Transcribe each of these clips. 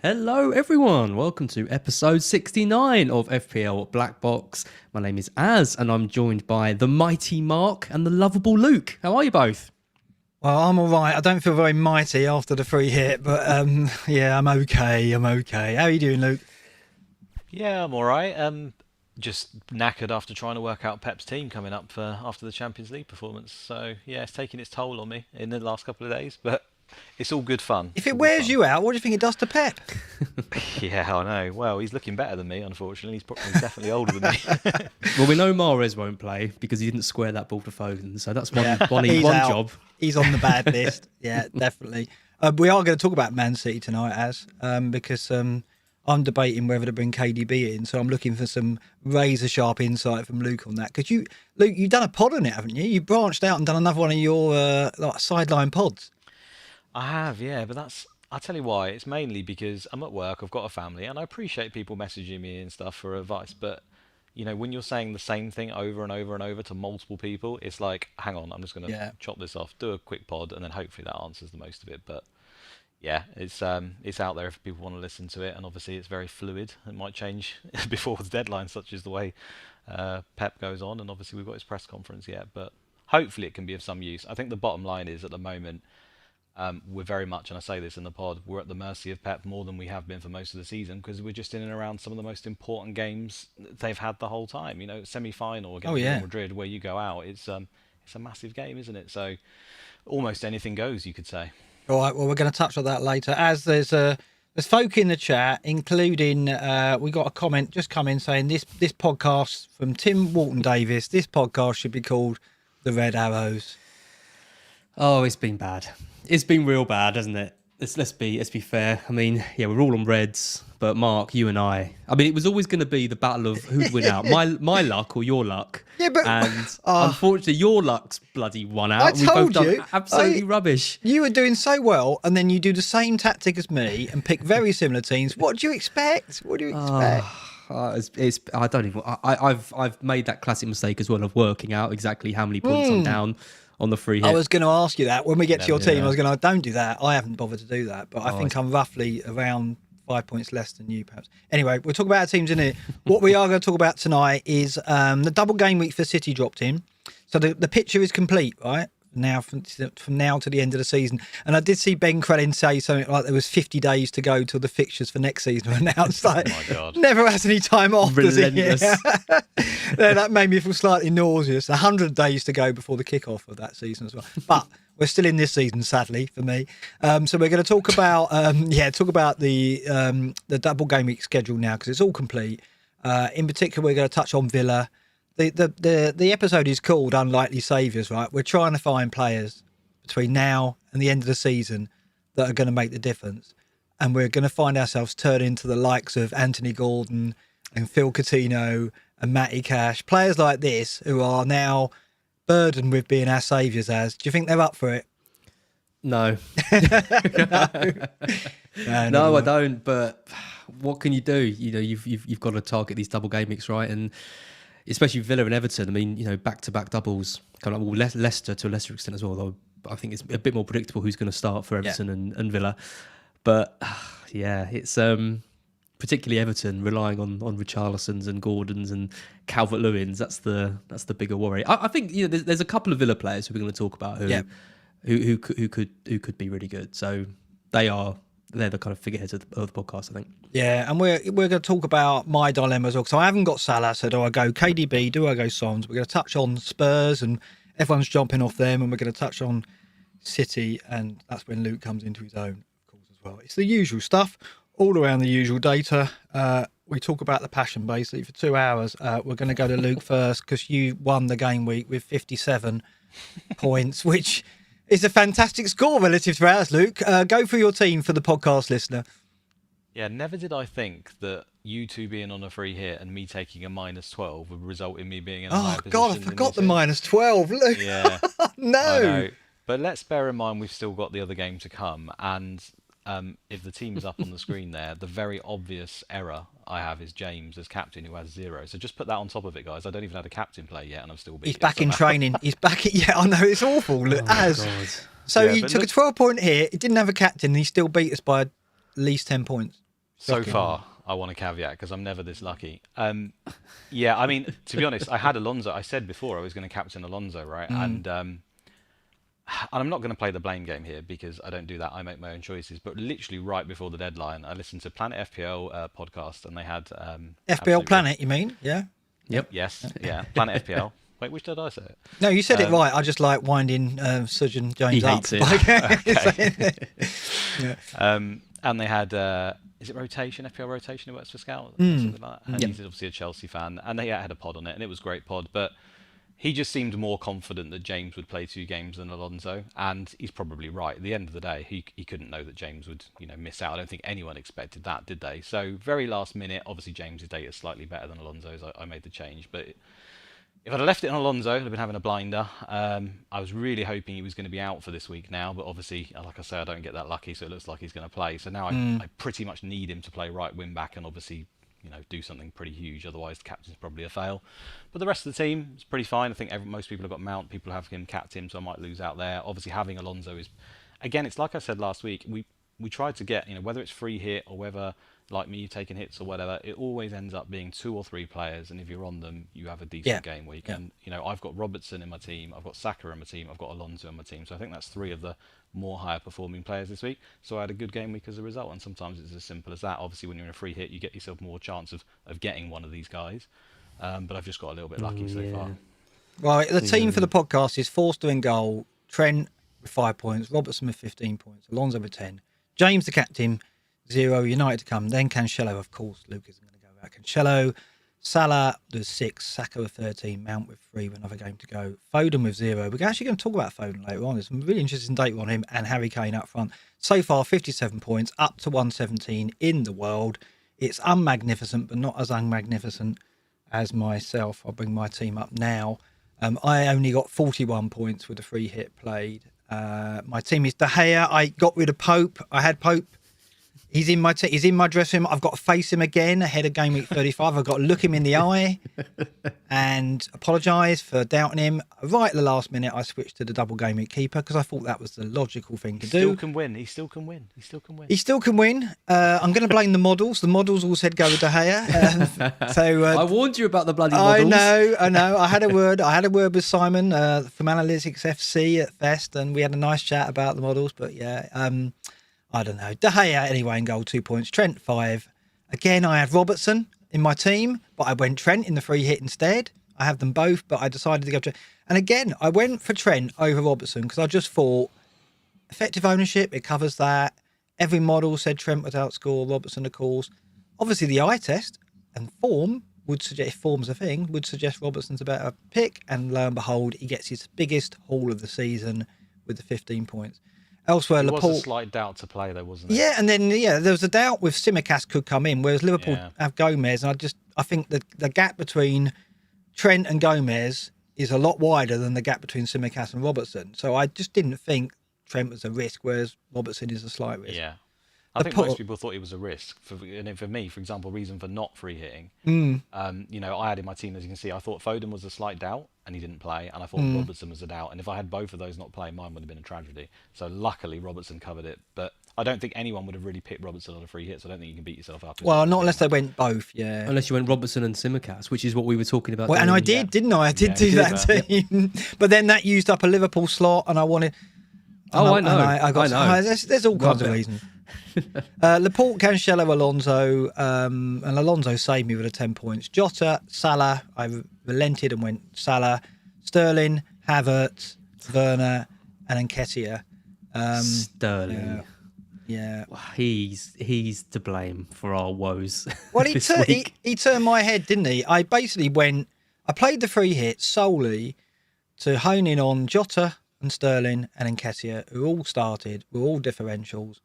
Hello everyone, welcome to episode 69 of FPL BlackBox. My name is Az and I'm joined by the mighty Mark and the lovable Luke. How are you both? Well, I'm all right. I don't feel very mighty after the free hit, but yeah, I'm okay. How are you doing, Luke? Yeah, I'm all right. Just knackered after trying to work out Pep's team coming up for after the Champions League performance. So yeah, it's taking its toll on me in the last couple of days, but it's all good fun. If it wears you out, what do you think it does to Pep? Yeah, I know. Well, he's looking better than me, unfortunately. He's definitely older than me. Well, we know Mahrez won't play because he didn't square that ball to Foden, so that's one job. He's on the bad list. Yeah, definitely. We are going to talk about Man City tonight, because I'm debating whether to bring KDB in, so I'm looking for some razor-sharp insight from Luke on that. Because Luke, you've done a pod on it, haven't you? You branched out and done another one of your sideline pods. I have, yeah, but I'll tell you why. It's mainly because I'm at work, I've got a family, and I appreciate people messaging me and stuff for advice, but you know, when you're saying the same thing over and over and over to multiple people, it's like, hang on, I'm just going to chop this off, do a quick pod, and then hopefully that answers the most of it. But yeah, it's out there if people want to listen to it, and obviously it's very fluid. It might change before the deadline, such as the way Pep goes on, and obviously we've got his press conference yet, but hopefully it can be of some use. I think the bottom line is, at the moment, we're very much, and I say this in the pod, we're at the mercy of Pep more than we have been for most of the season, because we're just in and around some of the most important games they've had the whole time. You know, semi-final against Real Madrid, where you go out, it's a massive game, isn't it? So almost anything goes, you could say. All right, well, we're going to touch on that later. As there's folk in the chat, including we got a comment just come in saying this podcast from Tim Walton Davis. This podcast should be called The Red Arrows. Oh, it's been bad. It's been real bad, hasn't it? Let's be fair. I mean, yeah, we're all on Reds, but Mark, you and I mean, it was always going to be the battle of who'd win out, my luck or your luck. Yeah, but unfortunately, your luck's bloody won out. I told you, absolutely rubbish. You were doing so well, and then you do the same tactic as me and pick very similar teams. What do you expect? I don't even. I've made that classic mistake as well of working out exactly how many points I'm down on the free hit. I was going to ask you that when we get to your team. I was going to, don't do that. I haven't bothered to do that, but I think I'm roughly around 5 points less than you, perhaps. Anyway, we'll talk about our teams in here. What we are going to talk about tonight is the double game week for City dropped in. So the picture is complete, right? Now from now to the end of the season. And I did see Ben Crellin say something like there was 50 days to go till the fixtures for next season were announced. Like, oh my God. Never has any time off, Relentless. does he? Yeah, that made me feel slightly nauseous. 100 days to go before the kickoff of that season as well. But we're still in this season, sadly, for me. So we're going to talk about the double game week schedule now, because it's all complete. In particular, we're going to touch on Villa. The episode is called Unlikely Saviours, right? We're trying to find players between now and the end of the season that are going to make the difference. And we're going to find ourselves turning into the likes of Anthony Gordon and Phil Coutinho and Matty Cash. Players like this who are now burdened with being our saviours. Do you think they're up for it? No. No, I don't. But what can you do? You know, you've got to target these double game weeks, right? And especially Villa and Everton. I mean, you know, back-to-back doubles. Kind of Leicester to a lesser extent as well. Though I think it's a bit more predictable who's going to start for Everton and Villa. But yeah, it's particularly Everton relying on Richarlison's and Gordon's and Calvert-Lewin's. That's the bigger worry. I think, you know, there's a couple of Villa players who we're going to talk about who could be really good. So they're the kind of figureheads of the podcast, I think. Yeah, and we're going to talk about my dilemma as well. So I haven't got Salah, so do I go KDB? Do I go Sons? We're going to touch on Spurs, and everyone's jumping off them, and we're going to touch on City, and that's when Luke comes into his own, of course, as well. It's the usual stuff, all around the usual data. We talk about the passion, basically, for 2 hours. We're going to go to Luke first, because you won the game week with 57 points, which is a fantastic score relative to ours, Luke. Go through your team for the podcast listener. Yeah, never did I think that you two being on a free hit and me taking a -12 would result in me being in a higher position. Oh, God, I forgot the -12. Luke. Yeah. No. I know. But let's bear in mind we've still got the other game to come. And if the team is up on the screen there, the very obvious error I have is James as captain, who has 0. So just put that on top of it, guys. I don't even have a captain play yet, and I'm still beating. He's back in training. He's back. Yeah, I know, it's awful. So he took a 12-point hit. He didn't have a captain, and he still beat us by at least 10 points. So far, I want a caveat because I'm never this lucky. Yeah, I mean, to be honest, I had Alonso. I said before I was going to captain Alonso, right? And I'm not going to play the blame game here because I don't do that. I make my own choices. But literally right before the deadline, I listened to Planet FPL podcast, and they had FPL Planet. You mean? Yeah. Yep. Yes, yeah, Planet FPL. Wait, which did I say it? No, you said it right. I just like winding Surgeon James He up. hates it. And they had, is it Rotation, FPL Rotation, who works for Scout? Something like that. And he's obviously a Chelsea fan. And they had a pod on it, and it was a great pod. But he just seemed more confident that James would play 2 games than Alonso. And he's probably right. At the end of the day, he couldn't know that James would miss out. I don't think anyone expected that, did they? So very last minute, obviously James's data is slightly better than Alonso's. I made the change. But if I'd have left it on Alonso, I'd have been having a blinder. I was really hoping he was going to be out for this week now, but obviously, like I say, I don't get that lucky, so it looks like he's going to play. So now I pretty much need him to play right wing back and obviously, do something pretty huge. Otherwise, the captain's probably a fail. But the rest of the team is pretty fine. I think most people have got Mount. People have him captain, so I might lose out there. Obviously, having Alonso is, again, it's like I said last week. We tried to get, whether it's free hit or whether, like me, taking hits or whatever, it always ends up being 2 or 3 players, and if you're on them, you have a decent game week. And I've got Robertson in my team, I've got Saka in my team, I've got Alonso in my team, so I think that's 3 of the more higher performing players this week. So I had a good game week as a result, and sometimes it's as simple as that. Obviously, when you're in a free hit, you get yourself more chance of getting one of these guys. But I've just got a little bit lucky so far. Right, the team for the podcast is Forster in goal, Trent with 5 points, Robertson with 15 points, Alonso with 10, James the captain, 0, United to come, then Cancelo, of course. Luke isn't going to go back. Cancelo, Salah with 6, Saka with 13, Mount with 3 with another game to go, Foden with 0. We're actually going to talk about Foden later on. There's some really interesting data on him, and Harry Kane up front. So far, 57 points, up to 117 in the world. It's unmagnificent, but not as unmagnificent as myself. I'll bring my team up now. I only got 41 points with a free hit played. My team is De Gea. I got rid of Pope. I had Pope. He's in my he's in my dressing room. I've got to face him again ahead of game week 35. I've got to look him in the eye and apologise for doubting him. Right at the last minute, I switched to the double game week keeper because I thought that was the logical thing to do. Still can win. He still can win. He still can win. He still can win. I'm going to blame the models. The models all said go with De Gea. I warned you about the bloody models. I know. I had a word with Simon from Analytics FC at Fest, and we had a nice chat about the models. But yeah, I don't know. De Gea anyway in goal, 2 points. Trent 5. Again, I had Robertson in my team, but I went Trent in the free hit instead. I have them both, but I decided to go Trent. And again, I went for Trent over Robertson because I just thought effective ownership, it covers that. Every model said Trent would outscore Robertson, of course. Obviously, the eye test and form would suggest, if form's a thing, would suggest Robertson's a better pick. And lo and behold, he gets his biggest haul of the season with the 15 points. Elsewhere, There Laporte. was a slight doubt to play, though, wasn't it? Yeah, and then there was a doubt with Simicast could come in, whereas Liverpool have Gomez, and I think the gap between Trent and Gomez is a lot wider than the gap between Simicast and Robertson. So I just didn't think Trent was a risk, whereas Robertson is a slight risk. Yeah. I think most people thought it was a risk. And for me, for example, reason for not free hitting, I had in my team, as you can see, I thought Foden was a slight doubt and he didn't play, and I thought Robertson was a doubt. And if I had both of those not playing, mine would have been a tragedy. So luckily, Robertson covered it. But I don't think anyone would have really picked Robertson on a free hit, so I don't think you can beat yourself up. Well, not unless they went both, yeah. Unless you went Robertson and Simicast, which is what we were talking about. Well, and I did, didn't I? I did do that team. But then that used up a Liverpool slot, and I wanted... I know. I know. There's all kinds of reasons. Laporte, Cancelo, Alonso, and Alonso saved me with 10 points. Jota, Salah, I relented and went Salah, Sterling, Havertz, Werner, and Nketiah. Sterling. Yeah. Well, he's to blame for our woes. Well, he turned my head, didn't he? I basically I played the free hit solely to hone in on Jota and Sterling and Nketiah, who all started, were all differentials,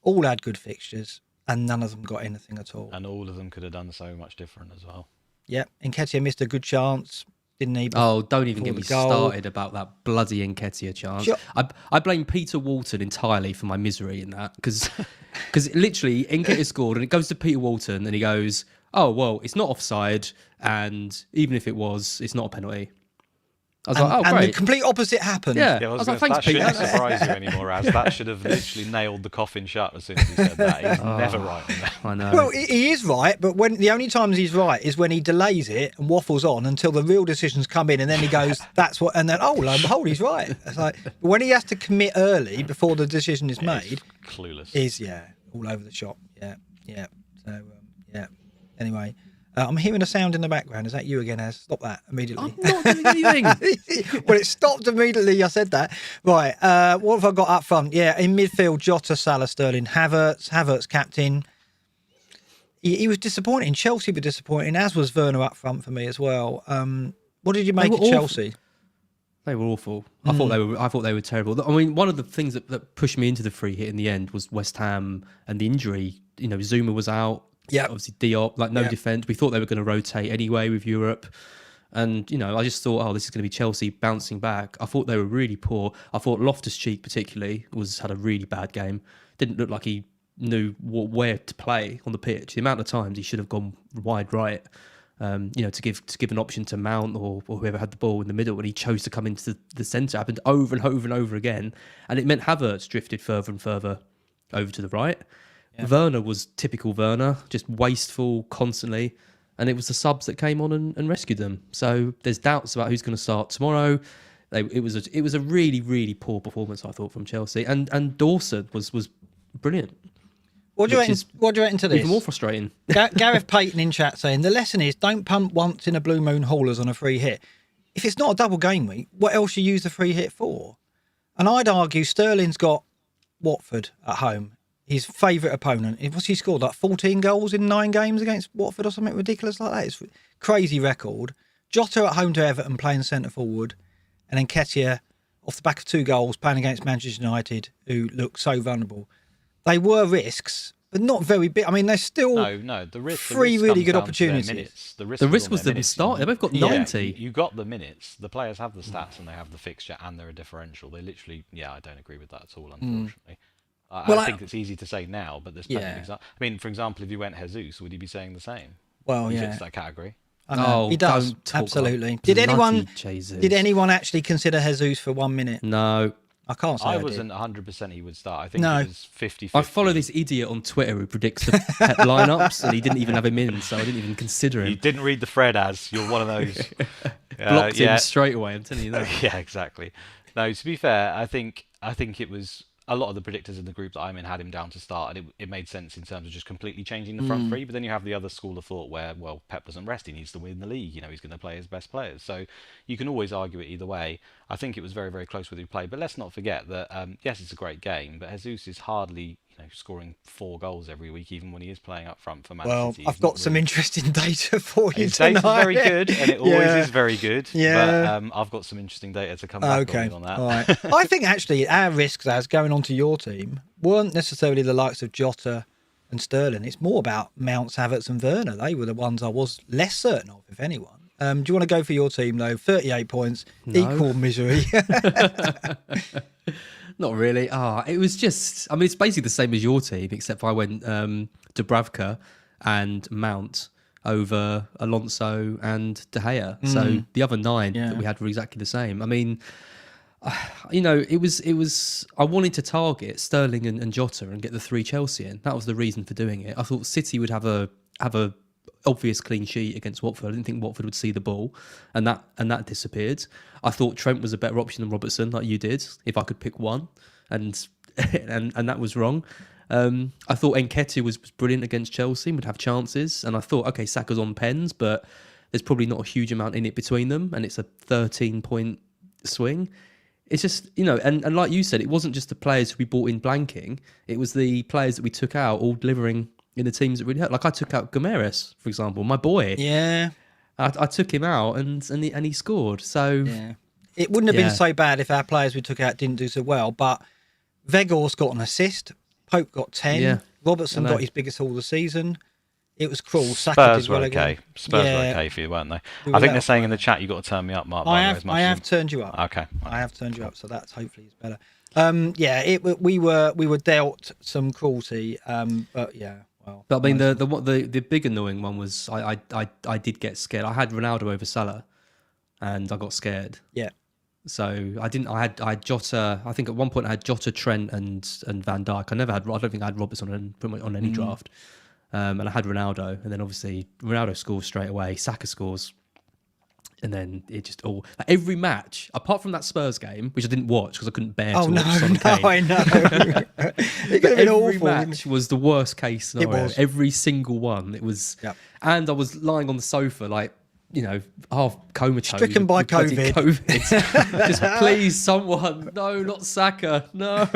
all had good fixtures, and none of them got anything at all. And all of them could have done so much different as well. Yeah, Nketiah missed a good chance, didn't he? Oh, don't even get me started about that bloody Nketiah chance. Sure. I blame Peter Walton entirely for my misery in that, because literally Nketiah scored and it goes to Peter Walton and he goes, oh, well, it's not offside, and even if it was, it's not a penalty. I was like, oh, and great. the complete opposite happened. Yeah. Yeah, I was like, gonna, thanks, that Pete. shouldn't surprise you anymore, as that should have literally nailed the coffin shut as soon as he said that. He's never right on that. I know. Well, he is right, but when the only times he's right is when he delays it and waffles on until the real decisions come in, and then he goes, "That's what," and then lo and behold, he's right. It's like when he has to commit early before the decision is made, Clueless. is all over the shop. Yeah. So yeah. Anyway. I'm hearing a sound in the background. Is that you again, Az? Stop that immediately. I'm not doing anything. Well, it stopped immediately. I said that. Right. What have I got up front? Yeah, in midfield, Jota, Salah, Sterling, Havertz captain. He was disappointing. Chelsea were disappointing, as was Werner up front for me as well. What did you make of Chelsea? They were awful. I thought they were terrible. I mean, one of the things that pushed me into the free hit in the end was West Ham and the injury. You know, Zuma was out. Yeah, obviously Diop, defence. We thought they were going to rotate anyway with Europe, and I just thought, oh, this is going to be Chelsea bouncing back. I thought they were really poor. I thought Loftus-Cheek particularly had a really bad game. Didn't look like he knew where to play on the pitch. The amount of times he should have gone wide right, to give an option to Mount or whoever had the ball in the middle, and he chose to come into the centre. Happened over and over and over again, and it meant Havertz drifted further and further over to the right. Yeah. Werner was typical Werner, just wasteful constantly, and it was the subs that came on and rescued them. So there's doubts about who's going to start tomorrow. It was a really, really poor performance, I thought, from Chelsea, and Dawson was brilliant. What do you reckon to this? Even more frustrating. Gareth Payton in chat saying the lesson is don't punt once in a blue moon haulers on a free hit. If it's not a double game week, what else you use the free hit for? And I'd argue Sterling's got Watford at home. His favourite opponent. What's he scored? Like 14 goals in 9 games against Watford or something ridiculous like that. It's a crazy record. Jota at home to Everton playing centre forward. And then Nketiah off the back of 2 goals playing against Manchester United, who look so vulnerable. They were risks, but not very big. I mean, they're still the risk, 3 really good opportunities. The risk was the start. They both got 90. You got the minutes. The players have the stats and they have the fixture and they're a differential. They literally, I don't agree with that at all, unfortunately. I think it's easy to say now, but there's plenty of examples. I mean, for example, if you went Jesus, would he be saying the same? Well, he fits that category. I know. He does, absolutely. Did anyone actually consider Jesus for 1 minute? No. I can't say I wasn't 100% he would start. I think it was 50-50. I follow this idiot on Twitter who predicts the Pep lineups, and he didn't even have him in, so I didn't even consider him. You didn't read the thread, as you're one of those. Blocked him straight away, I'm telling you that. Yeah, exactly. No, to be fair, I think it was a lot of the predictors in the group that I'm in had him down to start, and it made sense in terms of just completely changing the front three. But then you have the other school of thought where, well, Pep doesn't rest; he needs to win the league. He's going to play his best players. So you can always argue it either way. I think it was very, very close with who played, but let's not forget that yes, it's a great game, but Jesus is hardly scoring 4 goals every week, even when he is playing up front for Man City. I've got some interesting data for you His tonight. data's very good, and it always is very good. Yeah. But I've got some interesting data to come back on that. All right. I think actually our risks as going on to your team weren't necessarily the likes of Jota and Sterling. It's more about Mount, Havertz and Werner. They were the ones I was less certain of, if anyone. Do you want to go for your team though? 38 points, equal misery. Not really. It was just, I mean, it's basically the same as your team, except I went Dubravka and Mount over Alonso and De Gea. So the other 9 that we had were exactly the same. I mean, it was. I wanted to target Sterling and Jota and get the 3 Chelsea in. That was the reason for doing it. I thought City would have a obvious clean sheet against Watford. I didn't think Watford would see the ball, and that disappeared. I thought Trent was a better option than Robertson, like you did, if I could pick one, and that was wrong. I thought Nketiah was brilliant against Chelsea, would have chances, and I thought, okay, Saka's on pens, but there's probably not a huge amount in it between them, and it's a 13-point swing. It's just, and like you said, it wasn't just the players who we bought in blanking, it was the players that we took out all delivering in the teams that really hurt. Like I took out Gomeres, for example, my boy. Yeah. I took him out and he scored. So it wouldn't have been so bad if our players we took out didn't do so well. But Weghorst got an assist. Pope got 10. Yeah. Robertson got his biggest haul of the season. It was cruel. Spurs were okay. Spurs were okay for you, weren't they? I think they're saying in the chat you've got to turn me up, Mark. I have turned you up. Okay. I have turned you up, so that's hopefully is better. We were dealt some cruelty, but yeah. Well, but I mean, the big annoying one was I did get scared. I had Ronaldo over Salah and I got scared. Yeah. So I didn't. I had Jota. I think at one point I had Jota, Trent, and Van Dijk. I don't think I had Robertson on any draft. And I had Ronaldo, and then obviously Ronaldo scores straight away. Saka scores, and then it just all every match apart from that Spurs game, which I didn't watch because I couldn't bear to watch Son Kane. I know. It could have been Every awful. match was the worst case scenario. It was. Every single one. It was, and I was lying on the sofa like, half comatose. Stricken by with bloody COVID. Just please, someone. No, not Saka. No.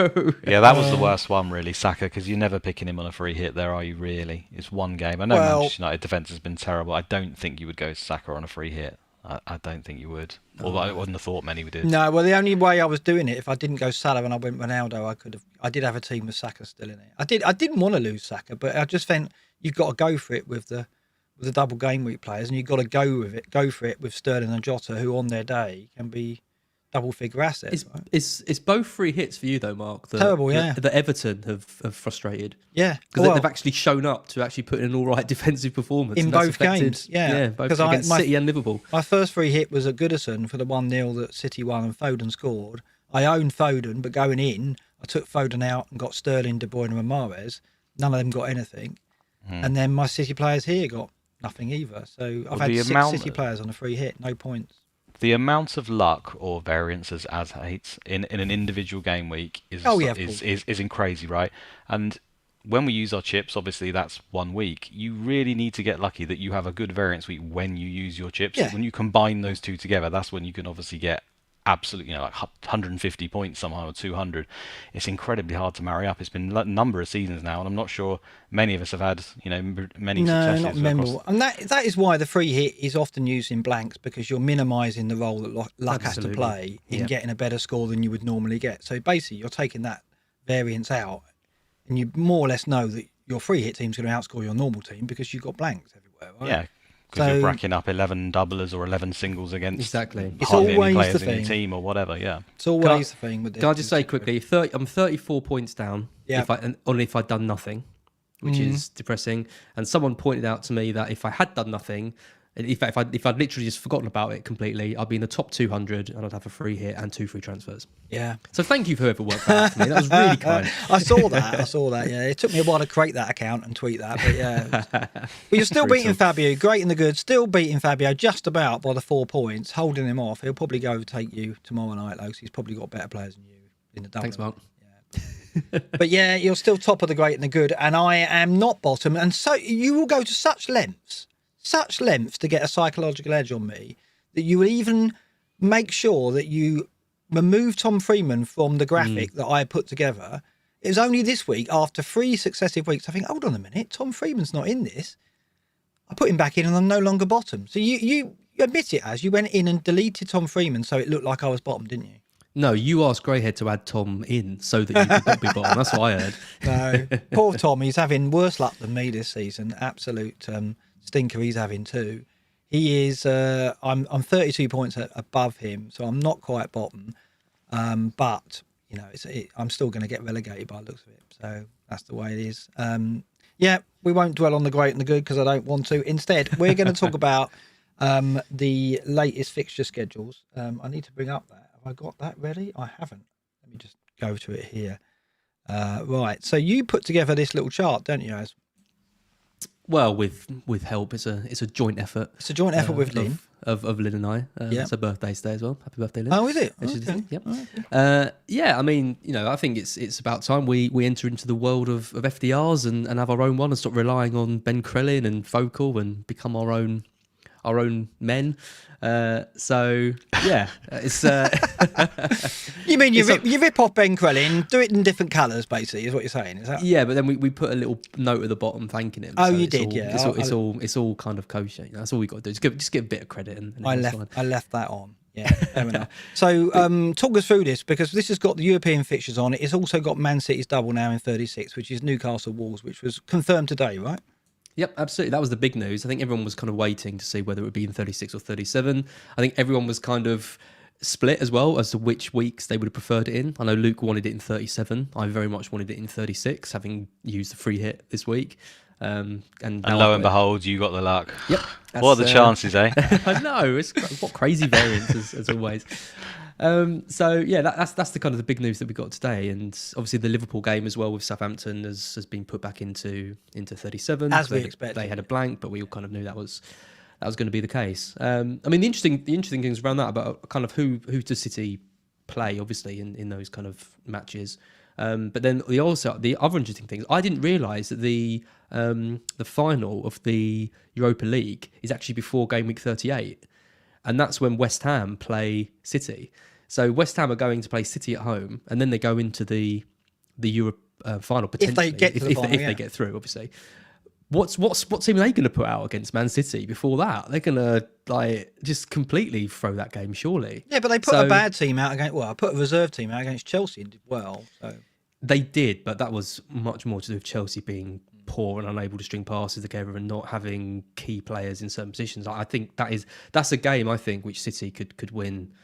Yeah, that was the worst one, really, Saka, because you're never picking him on a free hit there, are you, really? It's one game. I know Manchester United defence has been terrible. I don't think you would go Saka on a free hit. I don't think you would. Although I wouldn't have thought many would do. No, well, the only way I was doing it, if I didn't go Salah and I went Ronaldo, I did have a team with Saka still in it. I didn't want to lose Saka, but I just think you've got to go for it with the double game week players, and you've got to go for it with Sterling and Jota, who on their day can be double figure assets. It's both free hits for you though, Mark. Terrible, yeah. That Everton have frustrated. Yeah, because they've actually shown up to actually put in an all right defensive performance in both games. Yeah, both against City and Liverpool. My first free hit was at Goodison for the 1-0 that City won and Foden scored. I owned Foden, but going in, I took Foden out and got Sterling, De Bruyne, and Mahrez. None of them got anything, and then my City players here got nothing either. So I've had 6 City players on a free hit, no points. The amount of luck or variances as hates in an individual game week is in crazy, right? And when we use our chips, obviously that's 1 week. You really need to get lucky that you have a good variance week when you use your chips. Yeah. When you combine those two together, that's when you can obviously get absolutely, like 150 points somehow or 200. It's incredibly hard to marry up. It's been a number of seasons now, and I'm not sure many of us have had many successes. No, not memorable. And that is why the free hit is often used in blanks, because you're minimising the role that luck has to play in getting a better score than you would normally get. So basically, you're taking that variance out, and you more or less know that your free hit team's going to outscore your normal team because you've got blanks everywhere, right? Yeah. Because you're racking up 11 doublers or 11 singles against It's hardly always any players the in thing. your team or whatever, yeah. It's always the thing with this. Can I just say quickly, I'm 34 points down if I'd done nothing, which is depressing. And someone pointed out to me that if I had done nothing, if I'd literally just forgotten about it completely, I'd be in the top 200 and I'd have a free hit and 2 free transfers. Yeah. So thank you for whoever worked that out for me. That was really kind. I saw that. Yeah. It took me a while to create that account and tweet that, but yeah. But you're still beating Fabio. Great in the good. Still beating Fabio just about by the 4 points, holding him off. He'll probably go overtake you tomorrow night, though, 'cause he's probably got better players than you in the double. Thanks, Mark. Yeah. But yeah, you're still top of the great and the good, and I am not bottom. And so you will go to such lengths to get a psychological edge on me that you will even make sure that you remove Tom Freeman from the graphic that I put together. It was only this week, after 3 successive weeks, I think, hold on a minute, Tom Freeman's not in this. I put him back in and I'm no longer bottom. So you admit it as you went in and deleted Tom Freeman so it looked like I was bottom, didn't you? No, you asked Greyhead to add Tom in so that you could not be bottom. That's what I heard. No, poor Tom, he's having worse luck than me this season. Absolute stinker he's having too. He is. I'm 32 points above him, so I'm not quite bottom. But I'm still going to get relegated by the looks of it. So that's the way it is. Yeah, we won't dwell on the great and the good because I don't want to. Instead, we're going to talk about the latest fixture schedules. I need to bring up that. Have I got that ready? I haven't. Let me just go to it here. Right. So you put together this little chart, don't you, Az? Well, with help, it's a joint effort. It's a joint effort with Lynn. Of Lynn and I. It's her birthday today as well. Happy birthday, Lynn. Oh, is it? Okay. Yep. Oh, okay. Yeah, I mean, I think it's about time we enter into the world of FDRs and have our own one and stop relying on Ben Krellin and Focal and become our own men. So yeah, it's. You mean you rip off Ben Krellin, do it in different colours, basically, is what you're saying? Is that? Yeah, but then we put a little note at the bottom thanking him. Oh, so you did, yeah. It's all kind of kosher. That's all we got to do. Just get a bit of credit. And I left that on. Yeah, fair enough. So talk us through this, because this has got the European fixtures on it. It's also got Man City's double now in 36, which is Newcastle Wolves, which was confirmed today, right? Yep, absolutely. That was the big news. I think everyone was kind of waiting to see whether it would be in 36 or 37. I think everyone was kind of split as well as to which weeks they would have preferred it in. I know Luke wanted it in 37. I very much wanted it in 36, having used the free hit this week. And lo and behold, you got the luck. Yep. What are the chances, eh? I know. It's what crazy variance as always. So yeah, that's the kind of the big news that we got today, and obviously the Liverpool game as well with Southampton has been put back into 37 as we expected. They had a blank, but we all kind of knew that was going to be the case. I mean, the interesting things around that about kind of who does City play, obviously in those kind of matches. But then the other interesting things, I didn't realise that the final of the Europa League is actually before game week 38, and that's when West Ham play City. So West Ham are going to play City at home, and then they go into the Euro final potentially if they get through, obviously. What team are they going to put out against Man City before that? They're going to just completely throw that game, surely. Yeah, but they put a bad team out against. Well, I put a reserve team out against Chelsea and did well. So they did, but that was much more to do with Chelsea being poor and unable to string passes together and not having key players in certain positions. I think that's a game I think which City could win.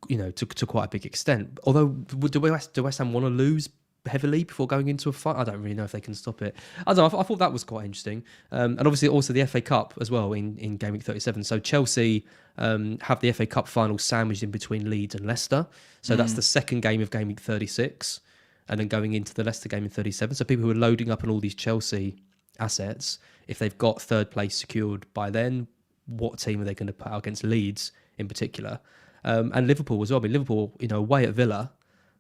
To quite a big extent. Although, do West Ham want to lose heavily before going into a fight? I don't really know if they can stop it. I don't know. I thought that was quite interesting. And obviously also the FA Cup as well in Game Week 37. So Chelsea have the FA Cup final sandwiched in between Leeds and Leicester. So that's the second game of Game Week 36 and then going into the Leicester game in 37. So people who are loading up on all these Chelsea assets, if they've got third place secured by then, what team are they going to put out against Leeds in particular? And Liverpool as well. I mean, Liverpool, away at Villa,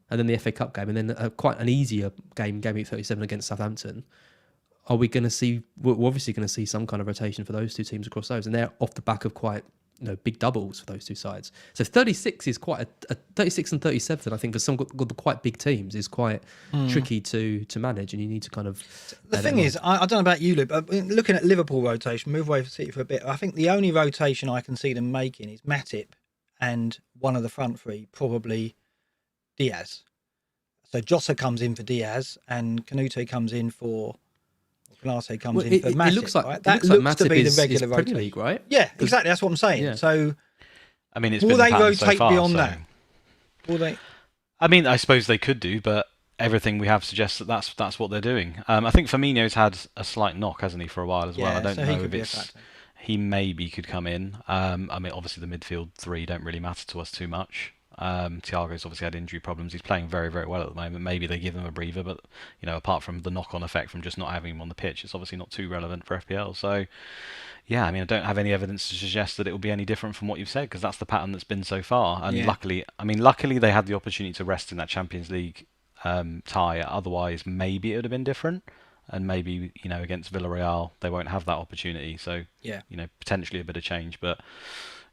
and then the FA Cup game, and then quite an easier game week 37 against Southampton. Are we going to see? We're obviously going to see some kind of rotation for those two teams across those, and they're off the back of quite big doubles for those two sides. So 36 is quite a 36 and 37. I think for some the quite big teams is quite tricky to manage, and you need to kind of. The thing is, I don't know about you, Luke, but looking at Liverpool rotation, move away from City for a bit. I think the only rotation I can see them making is Matip and one of the front three, probably Diaz. So Jota comes in for Diaz and Canute comes in for Canate comes in for Matip. It looks like, right? That looks to be the regular rotation. Premier League, right? Yeah, exactly. That's what I'm saying. Yeah. So, I mean, will they rotate so far, beyond that? Will they? I mean, I suppose they could do, but everything we have suggests that that's what they're doing. I think Firmino's had a slight knock, hasn't he, for a while as well? I don't know if it's. He maybe could come in. I mean, obviously the midfield three don't really matter to us too much. Thiago's obviously had injury problems. He's playing very, very well at the moment. Maybe they give him a breather, but apart from the knock-on effect from just not having him on the pitch, it's obviously not too relevant for FPL. So, yeah, I mean, I don't have any evidence to suggest that it will be any different from what you've said, because that's the pattern that's been so far. And luckily they had the opportunity to rest in that Champions League tie. Otherwise, maybe it would have been different. And maybe, against Villarreal, they won't have that opportunity. So, potentially a bit of change. But,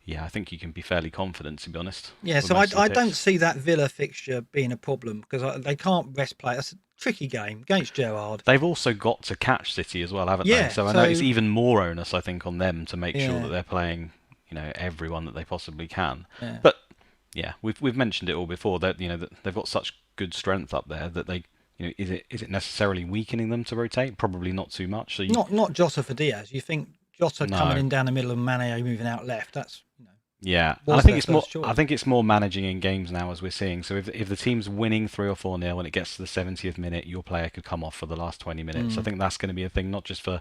yeah, I think you can be fairly confident, to be honest. Yeah, so I don't see that Villa fixture being a problem because they can't rest play. That's a tricky game against Gerrard. They've also got to catch City as well, haven't they? So I know it's even more onus, I think, on them to make sure that they're playing, everyone that they possibly can. Yeah. But, yeah, we've mentioned it all before. That they've got such good strength up there that they... is it necessarily weakening them to rotate? Probably not too much. So not Jota for Diaz. You think Jota coming in down the middle and Mane moving out left? That's yeah. And I think it's more. I think it's more managing in games now, as we're seeing. So if the team's winning 3 or 4-0 when it gets to the 70th minute, your player could come off for the last 20 minutes. I think that's going to be a thing, not just for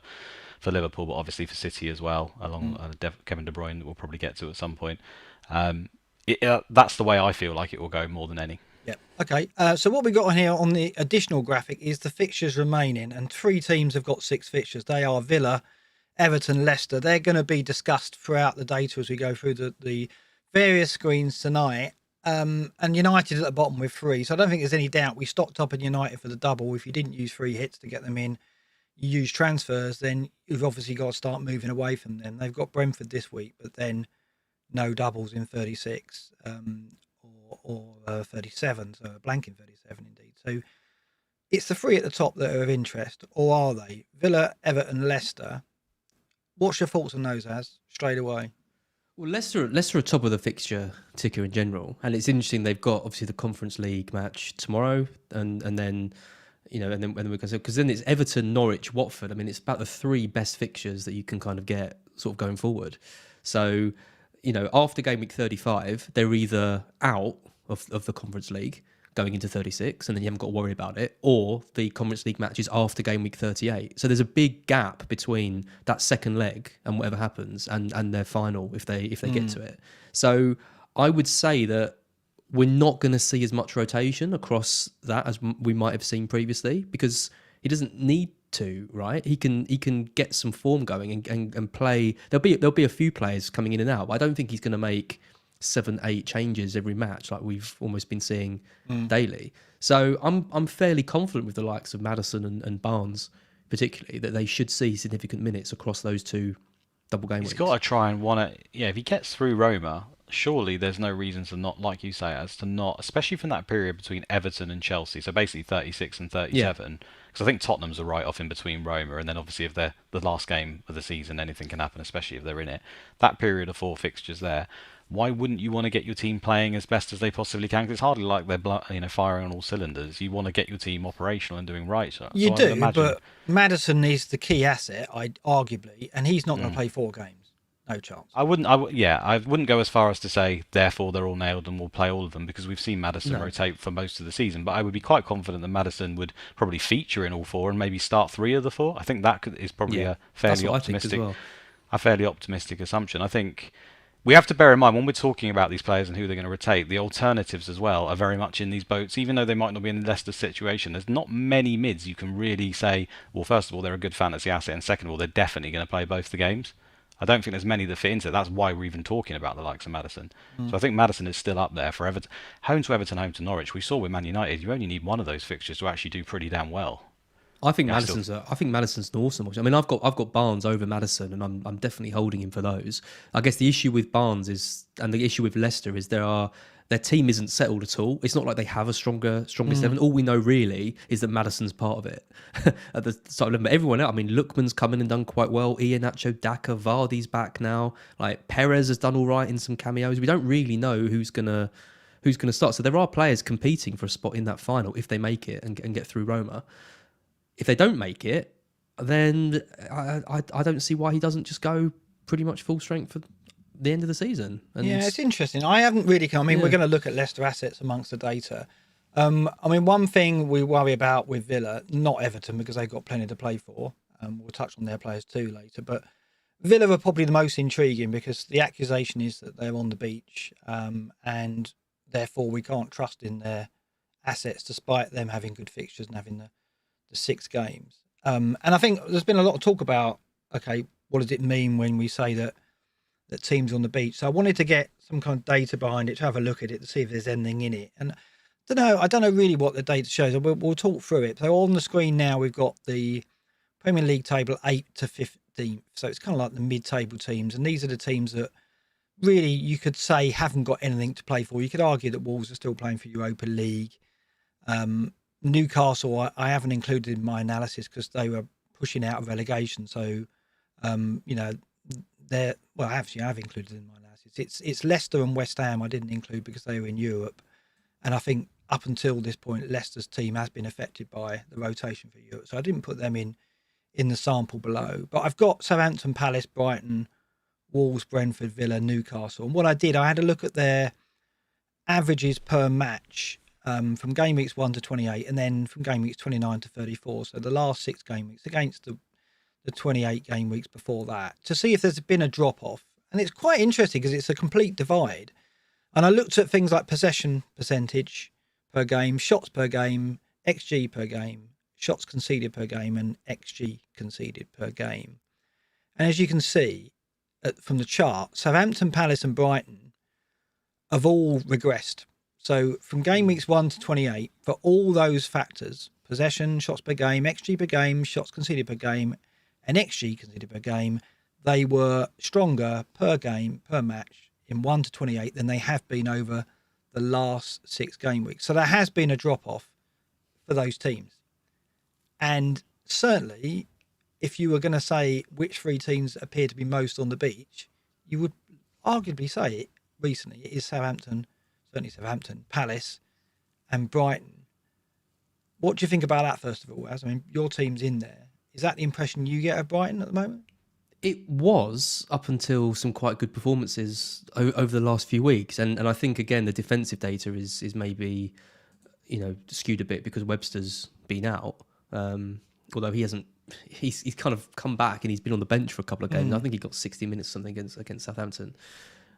Liverpool, but obviously for City as well. Along Kevin De Bruyne, that we'll probably get to at some point. That's the way I feel like it will go more than any. Yeah. Okay. So what we got on here on the additional graphic is the fixtures remaining, and 3 teams have got 6 fixtures. They are Villa, Everton, Leicester. They're going to be discussed throughout the data as we go through the various screens tonight. And United at the bottom with 3. So I don't think there's any doubt we stocked up in United for the double. If you didn't use 3 hits to get them in, you use transfers, then you've obviously got to start moving away from them. They've got Brentford this week, but then no doubles in 36. Or 37, so a blank in 37 indeed. So it's the 3 at the top that are of interest, or are they? Villa, Everton, Leicester. What's your thoughts on those, Az, straight away? Well, Leicester are top of the fixture ticker in general, and it's interesting. They've got obviously the Conference League match tomorrow, and then and then we can say, because then it's Everton, Norwich, Watford. I mean, it's about the 3 best fixtures that you can kind of get sort of going forward. So after game week 35, they're either out of the Conference League going into 36, and then you haven't got to worry about it, or the Conference League matches after game week 38. So there's a big gap between that second leg and whatever happens, and their final if they get to it. So I would say that we're not going to see as much rotation across that as we might have seen previously, because he doesn't need to, right? He can get some form going and play. There'll be a few players coming in and out, but I don't think he's going to make 7-8 changes every match like we've almost been seeing daily. So I'm fairly confident with the likes of Maddison and Barnes, particularly, that they should see significant minutes across those two double game weeks. He's got to try and want to. Yeah, if he gets through Roma, surely there's no reason to not, like you say, as to not, especially from that period between Everton and Chelsea. So basically 36 and 37. Because I think Tottenham's a write-off in between Roma, and then obviously if they're the last game of the season, anything can happen, especially if they're in it. That period of 4 fixtures there. Why wouldn't you want to get your team playing as best as they possibly can? Because it's hardly like they're firing on all cylinders. You want to get your team operational and doing right. So you do, but Maddison is the key asset, arguably, and he's not going to play 4 games. No chance. I wouldn't go as far as to say therefore they're all nailed and we'll play all of them, because we've seen Maddison rotate for most of the season. But I would be quite confident that Maddison would probably feature in all 4 and maybe start 3 of the 4. I think that is probably a fairly optimistic assumption. I think we have to bear in mind when we're talking about these players and who they're going to rotate, the alternatives as well are very much in these boats, even though they might not be in Leicester's situation. There's not many mids you can really say, well, first of all, they're a good fantasy asset, and second of all, they're definitely going to play both the games. I don't think there's many that fit into it. That's why we're even talking about the likes of Maddison. So I think Maddison is still up there for Everton. Home to Everton, home to Norwich. We saw with Man United, you only need one of those fixtures to actually do pretty damn well. I think Maddison's an awesome option. I mean, I've got Barnes over Maddison, and I'm definitely holding him for those. I guess the issue with Barnes is, and the issue with Leicester is their team isn't settled at all. It's not like they have a strongest 11. All we know really is that Maddison's part of it. At the start of the, everyone else, I mean, Lookman's come in and done quite well. Iheanacho, Daka, Vardy's back now. Like Perez has done all right in some cameos. We don't really know who's gonna start. So there are players competing for a spot in that final if they make it and get through Roma. If they don't make it, then I don't see why he doesn't just go pretty much full strength for the end of the season. And it's interesting. I haven't really we're going to look at Leicester assets amongst the data. I mean, one thing we worry about with Villa, not Everton, because they've got plenty to play for. We'll touch on their players too later. But Villa are probably the most intriguing because the accusation is that they're on the beach, and therefore we can't trust in their assets despite them having good fixtures and having the 6 games. And I think there's been a lot of talk about, okay, what does it mean when we say that teams on the beach? So I wanted to get some kind of data behind it, to have a look at it, to see if there's anything in it. And I don't know really what the data shows. We'll talk through it. So on the screen now, we've got the Premier League table 8 to 15th. So it's kind of like the mid-table teams. And these are the teams that really you could say haven't got anything to play for. You could argue that Wolves are still playing for Europa League. Newcastle, I haven't included in my analysis because they were pushing out of relegation. So, actually, I've included in my analysis. It's Leicester and West Ham I didn't include because they were in Europe. And I think up until this point, Leicester's team has been affected by the rotation for Europe. So I didn't put them in the sample below. But I've got Southampton, Palace, Brighton, Wolves, Brentford, Villa, Newcastle. And what I did, I had a look at their averages per match from game weeks 1 to 28, and then from game weeks 29 to 34. So the last 6 game weeks against the 28 game weeks before that, to see if there's been a drop off. And it's quite interesting because it's a complete divide. And I looked at things like possession percentage per game, shots per game, XG per game, shots conceded per game, and XG conceded per game. And as you can see from the chart, Southampton, Palace and Brighton have all regressed. So from game weeks 1 to 28, for all those factors, possession, shots per game, XG per game, shots conceded per game, and XG conceded per game, they were stronger per game, per match in 1 to 28 than they have been over the last 6 game weeks. So there has been a drop-off for those teams. And certainly, if you were going to say which 3 teams appear to be most on the beach, you would arguably say it recently. It is Southampton, certainly Southampton, Palace and Brighton. What do you think about that, first of all, Az? I mean, your team's in there. Is that the impression you get of Brighton at the moment? It was up until some quite good performances over the last few weeks. And I think, again, the defensive data is maybe skewed a bit because Webster's been out. Although he hasn't, he's kind of come back and he's been on the bench for a couple of games. I think he got 60 minutes or something against Southampton.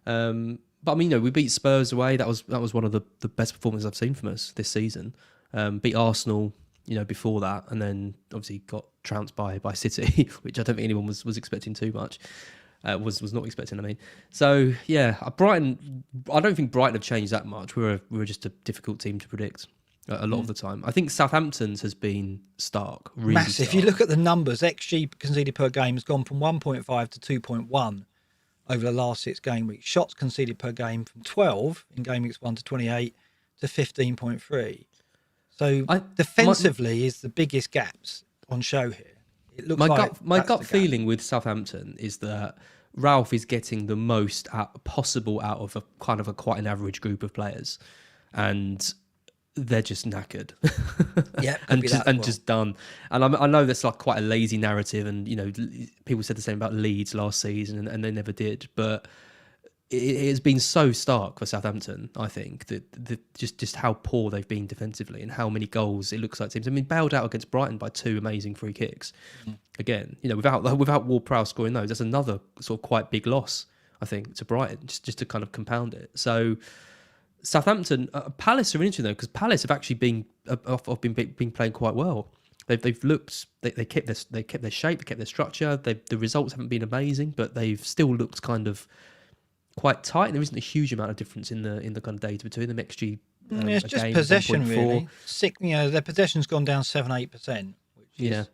But I mean, we beat Spurs away. That was one of the best performances I've seen from us this season. Beat Arsenal, before that, and then obviously got trounced by City, which I don't think anyone was expecting too much. Was not expecting. I mean, so yeah, Brighton. I don't think Brighton have changed that much. We're just a difficult team to predict a lot of the time. I think Southampton's has been stark, really massive. stark. If you look at the numbers, XG conceded per game has gone from 1.5 to 2.1 over the last 6 game weeks. Shots conceded per game from 12 in game weeks 1 to 28 to 15.3. So defensively is the biggest gaps on show here. It looks my gut feeling with Southampton is that Ralph is getting the most possible out of quite an average group of players, and they're just knackered. Yeah, just done. And I know that's like quite a lazy narrative, and people said the same about Leeds last season, and they never did. But it has been so stark for Southampton, I think, that just how poor they've been defensively and how many goals it looks like teams. I mean, bailed out against Brighton by 2 amazing free kicks. Again, without Ward-Prowse scoring those, that's another sort of quite big loss, I think, to Brighton, just to kind of compound it. So Southampton, Palace are interesting though, because Palace have actually been playing quite well. They've looked, they kept their shape, they kept their structure. The results haven't been amazing, but they've still looked kind of quite tight. There isn't a huge amount of difference in the kind of data between them. XG, it's just game, possession 1.4. Really. Their possession's gone down 7-8%. Which is,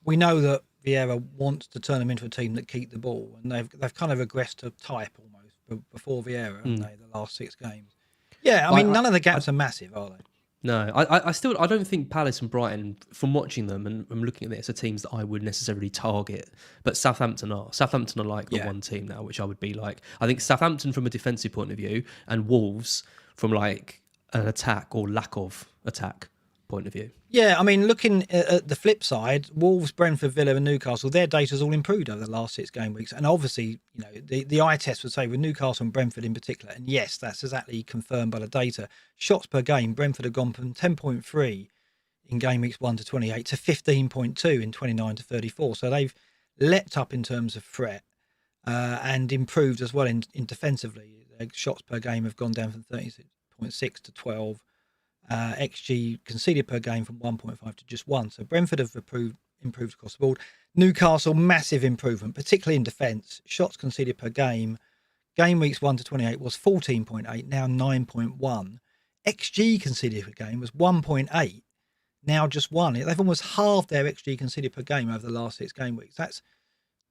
we know that Vieira wants to turn them into a team that keep the ball, and they've kind of regressed to type almost before Vieira, haven't they? The last 6 games. Yeah, I mean, none of the gaps are massive, are they? No, I don't think Palace and Brighton, from watching them and looking at this, are teams that I would necessarily target. But Southampton are. Southampton are like the one team now, which I would be like. I think Southampton from a defensive point of view, and Wolves from like an attack or lack of attack point of view. Yeah, I mean, looking at the flip side, Wolves, Brentford, Villa and Newcastle, their data's all improved over the last 6 game weeks. And obviously, the eye test would say with Newcastle and Brentford in particular, and yes, that's exactly confirmed by the data, shots per game, Brentford have gone from 10.3 in game weeks 1 to 28 to 15.2 in 29 to 34. So they've leapt up in terms of threat and improved as well in defensively. Their shots per game have gone down from 36.6 to 12. XG conceded per game from 1.5 to just 1. So Brentford have improved across the board. Newcastle, massive improvement, particularly in defence. Shots conceded per game. Game weeks 1 to 28 was 14.8, now 9.1. XG conceded per game was 1.8, now just 1. They've almost halved their XG conceded per game over the last 6 game weeks. That's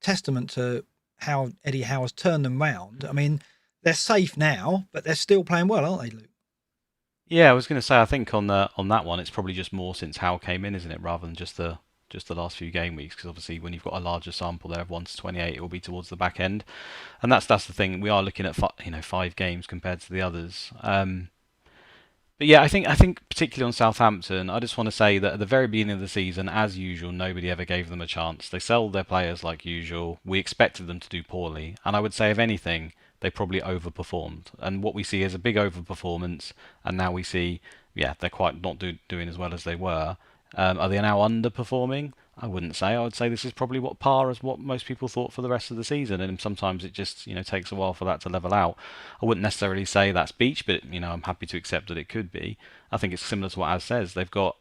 testament to how Eddie Howe's turned them round. I mean, they're safe now, but they're still playing well, aren't they, Luke? Yeah, I was going to say, I think on that one, it's probably just more since Howe came in, isn't it, rather than just the last few game weeks? Because obviously, when you've got a larger sample there of 1 to 28, it will be towards the back end, and that's the thing. We are looking at 5 games compared to the others. But yeah, I think particularly on Southampton, I just want to say that at the very beginning of the season, as usual, nobody ever gave them a chance. They sold their players like usual. We expected them to do poorly, and I would say, if anything, they probably overperformed. And what we see is a big overperformance, and now we see, they're quite not doing as well as they were. Are they now underperforming? I wouldn't say. I would say this is probably what most people thought for the rest of the season, and sometimes it just takes a while for that to level out. I wouldn't necessarily say that's beach, but I'm happy to accept that it could be. I think it's similar to what Az says. They've got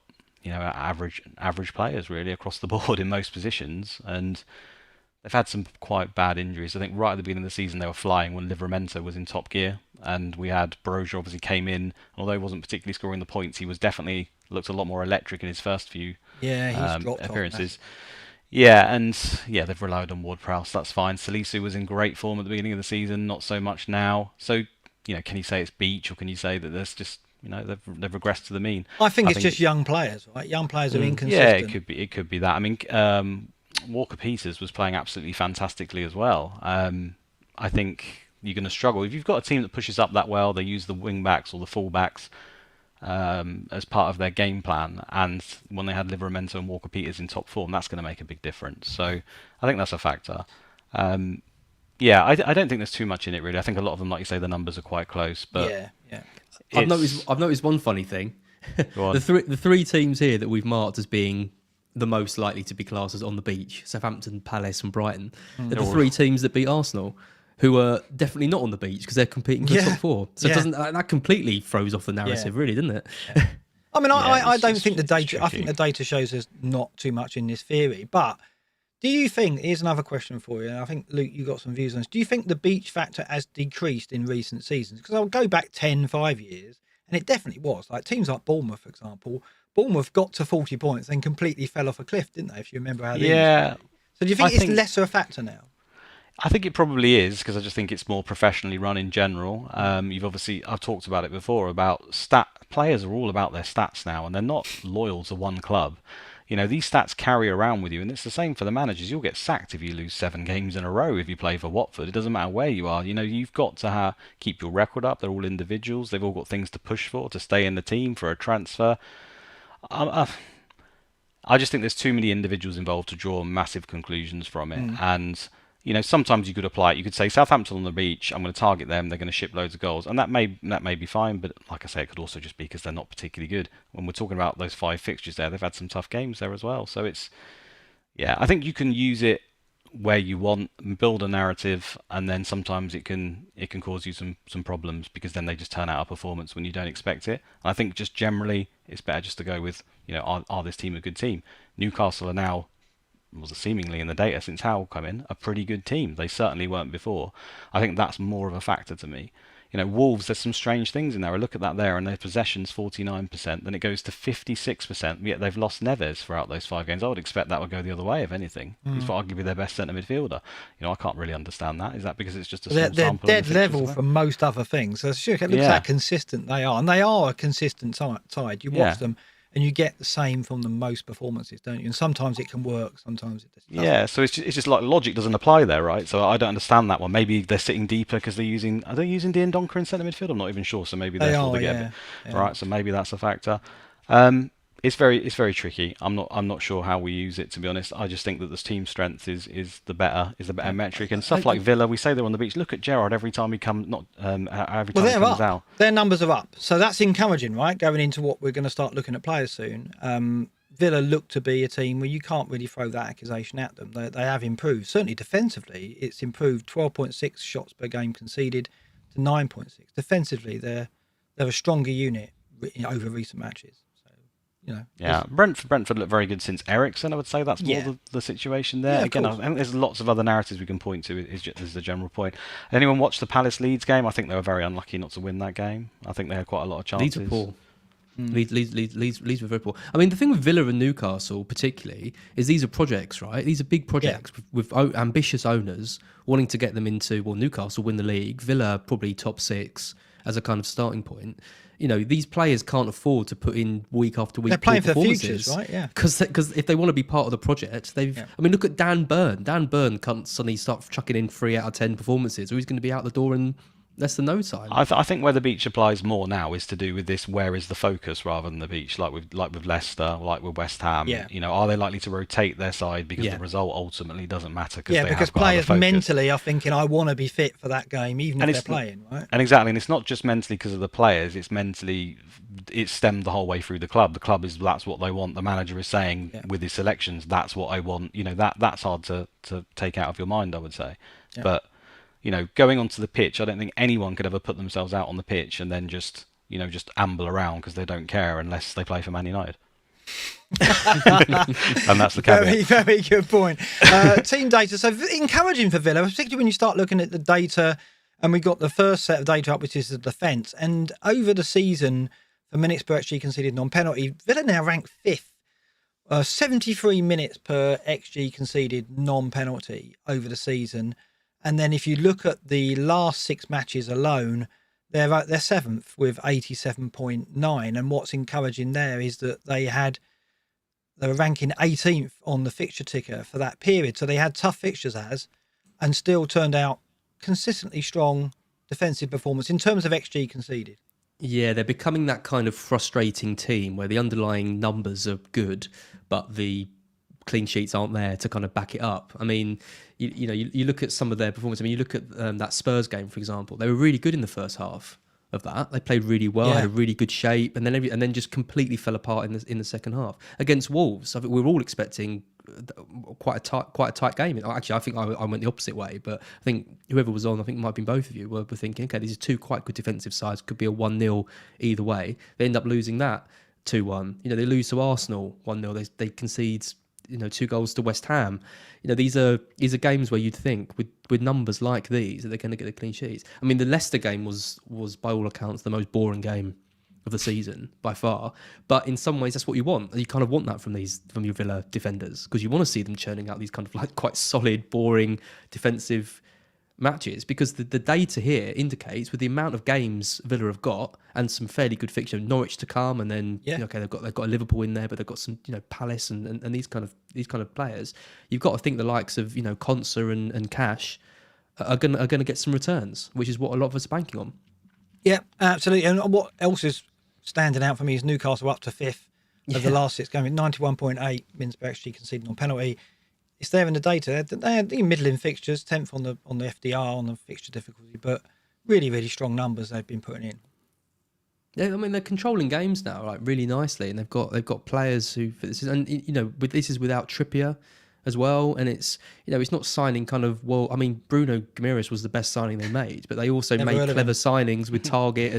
average players really across the board in most positions, and they've had some quite bad injuries. I think right at the beginning of the season they were flying when Livramento was in top gear, and we had Broja obviously came in, and although he wasn't particularly scoring the points, he was definitely looked a lot more electric in his first few appearances. They've relied on Ward-Prowse, that's fine. Salisu was in great form at the beginning of the season, not so much now. So, can you say it's beach, or can you say that there's just they've regressed to the mean? I think it's just young players, right? Young players are inconsistent. Yeah, it could be that. I mean, Walker Peters was playing absolutely fantastically as well. I think you're going to struggle if you've got a team that pushes up that well. They use the wing backs or the full backs as part of their game plan, and when they had Livramento and Walker Peters in top form, that's going to make a big difference. So I think that's a factor. I don't think there's too much in it really. I think a lot of them, like you say, the numbers are quite close. But I've noticed one funny thing. Go on. The three teams here that we've marked as being the most likely to be classed as on the beach, Southampton, Palace and Brighton, are the three teams that beat Arsenal, who are definitely not on the beach because they're competing for the top four. So it doesn't that completely throws off the narrative, really, doesn't it? Yeah. I mean, I don't think the data. Tricky. I think the data shows there's not too much in this theory. But do you think? Here's another question for you. And I think Luke, you got some views on this. Do you think the beach factor has decreased in recent seasons? Because I'll go back 5 years, and it definitely was. Like teams like Bournemouth, for example. Bournemouth got to 40 points and completely fell off a cliff, didn't they? If you remember how they used to be. So do you think it's lesser a factor now? I think it probably is because I just think it's more professionally run in general. I've talked about it before about players are all about their stats now, and they're not loyal to one club. You know, these stats carry around with you, and it's the same for the managers. You'll get sacked if you lose 7 games in a row if you play for Watford. It doesn't matter where you are. You know, you've got to keep your record up. They're all individuals. They've all got things to push for, to stay in the team, for a transfer. I just think there's too many individuals involved to draw massive conclusions from it. And you know, sometimes you could apply it. You could say Southampton on the beach. I'm going to target them. They're going to ship loads of goals, and that may be fine. But like I say, it could also just be because they're not particularly good. When we're talking about those 5 fixtures there, they've had some tough games there as well. So I think you can use it where you want and build a narrative, and then sometimes it can cause you some problems because then they just turn out a performance when you don't expect it. And I think just generally, it's better just to go with, you know, are this team a good team? Newcastle are now, seemingly in the data since Howell come in, a pretty good team. They certainly weren't before. I think that's more of a factor to me. You know, Wolves, there's some strange things in there. I look at that there, and their possession's 49%, then it goes to 56%, yet they've lost Neves throughout those 5 games. I would expect that would go the other way, if anything. He's arguably their best centre midfielder. You know, I can't really understand that. Is that because it's just a small sample? They're dead level for most other things. So it looks how consistent they are. And they are a consistent side. You watch them, and you get the same from the most performances, don't you? And sometimes it can work, sometimes it doesn't. Yeah, so it's just like logic doesn't apply there, right? So I don't understand that one. Maybe they're sitting deeper because are they using Diendoncker in centre midfield? I'm not even sure. So maybe therefore they get it. Right, so maybe that's a factor. It's very tricky. I'm not sure how we use it, to be honest. I just think that this team strength is the better metric, and stuff like Villa. We say they're on the beach. Look at Gerrard every time he comes out. Their numbers are up, so that's encouraging, right? Going into what we're going to start looking at players soon. Villa look to be a team where you can't really throw that accusation at them. They have improved. Certainly defensively, it's improved 12.6 shots per game conceded to 9.6. Defensively, they're a stronger unit over recent matches. You know, yeah, Brentford look very good since Eriksen. I would say that's more the situation there. Yeah, again, I think there's lots of other narratives we can point to. Is the general point. Anyone watch the Palace Leeds game? I think they were very unlucky not to win that game. I think they had quite a lot of chances. Leeds were poor. Leeds were very poor. I mean, the thing with Villa and Newcastle particularly is these are projects, right? These are big projects with ambitious owners wanting to get them into. Well, Newcastle win the league. Villa probably top 6 as a kind of starting point. You know, these players can't afford to put in week after week. They're playing for futures, right? Yeah. Because if they want to be part of the project, I mean, look at Dan Burn. Dan Burn can't suddenly start chucking in 3 out of 10 performances, or he's going to be out the door in less than no time. I think where the beach applies more now is to do with this: where is the focus rather than the beach? Like with Leicester, like with West Ham. Yeah. You know, are they likely to rotate their side because the result ultimately doesn't matter? Because players mentally are thinking, I want to be fit for that game, even if they're playing, right? And exactly, and it's not just mentally because of the players; it's mentally. It's stemmed the whole way through the club. The club that's what they want. The manager is saying with his selections, that's what I want. You know, that's hard to take out of your mind, I would say. Yeah. But you know, going onto the pitch, I don't think anyone could ever put themselves out on the pitch and then just amble around because they don't care unless they play for Man United. And that's the caveat. Very, very good point. Team data. So encouraging for Villa, particularly when you start looking at the data, and we got the first set of data up, which is the defence. And over the season, for minutes per XG conceded non-penalty, Villa now rank 5th. 73 minutes per XG conceded non-penalty over the season. And then if you look at the last 6 matches alone, they're 7th with 87.9. And what's encouraging there is that they were ranking 18th on the fixture ticker for that period. So they had tough fixtures and still turned out consistently strong defensive performance in terms of XG conceded. Yeah, they're becoming that kind of frustrating team where the underlying numbers are good, but the clean sheets aren't there to kind of back it up. I mean, you look at some of their performance. I mean, you look at that Spurs game, for example. They were really good in the first half. of that. They played really well, had a really good shape, and then just completely fell apart in the second half against Wolves. I think we were all expecting quite a tight game. Actually, I think I went the opposite way, but I think whoever was on, I think it might have been both of you, were thinking, okay, these are two quite good defensive sides. Could be a 1-0 either way. They end up losing that 2-1. They lose to Arsenal 1-0. They concede 2 goals to West Ham. These are games where you'd think with numbers like these that they're going to get the clean sheets. I mean, the Leicester game was by all accounts the most boring game of the season by far, but in some ways that's what you want. You kind of want that from your Villa defenders, because you want to see them churning out these kind of like quite solid, boring defensive matches, because the data here indicates, with the amount of games Villa have got and some fairly good fixture, Norwich to come, and then okay, they've got a Liverpool in there, but they've got some Palace and these kind of players. You've got to think the likes of Konsa and Cash are gonna get some returns, which is what a lot of us are banking on. Yeah, absolutely. And what else is standing out for me is Newcastle up to 5th of the last 6 games, 91.8 wins per XG conceded on penalty. It's there in the data. They're middling fixtures, 10th on the FDR, on the fixture difficulty, but really, really strong numbers they've been putting in. Yeah, I mean, they're controlling games now, like really nicely, and they've got players who, with this is without Trippier as well, and it's not signing kind of, well, I mean, Bruno Guimaraes was the best signing they made, but they also made clever signings with Target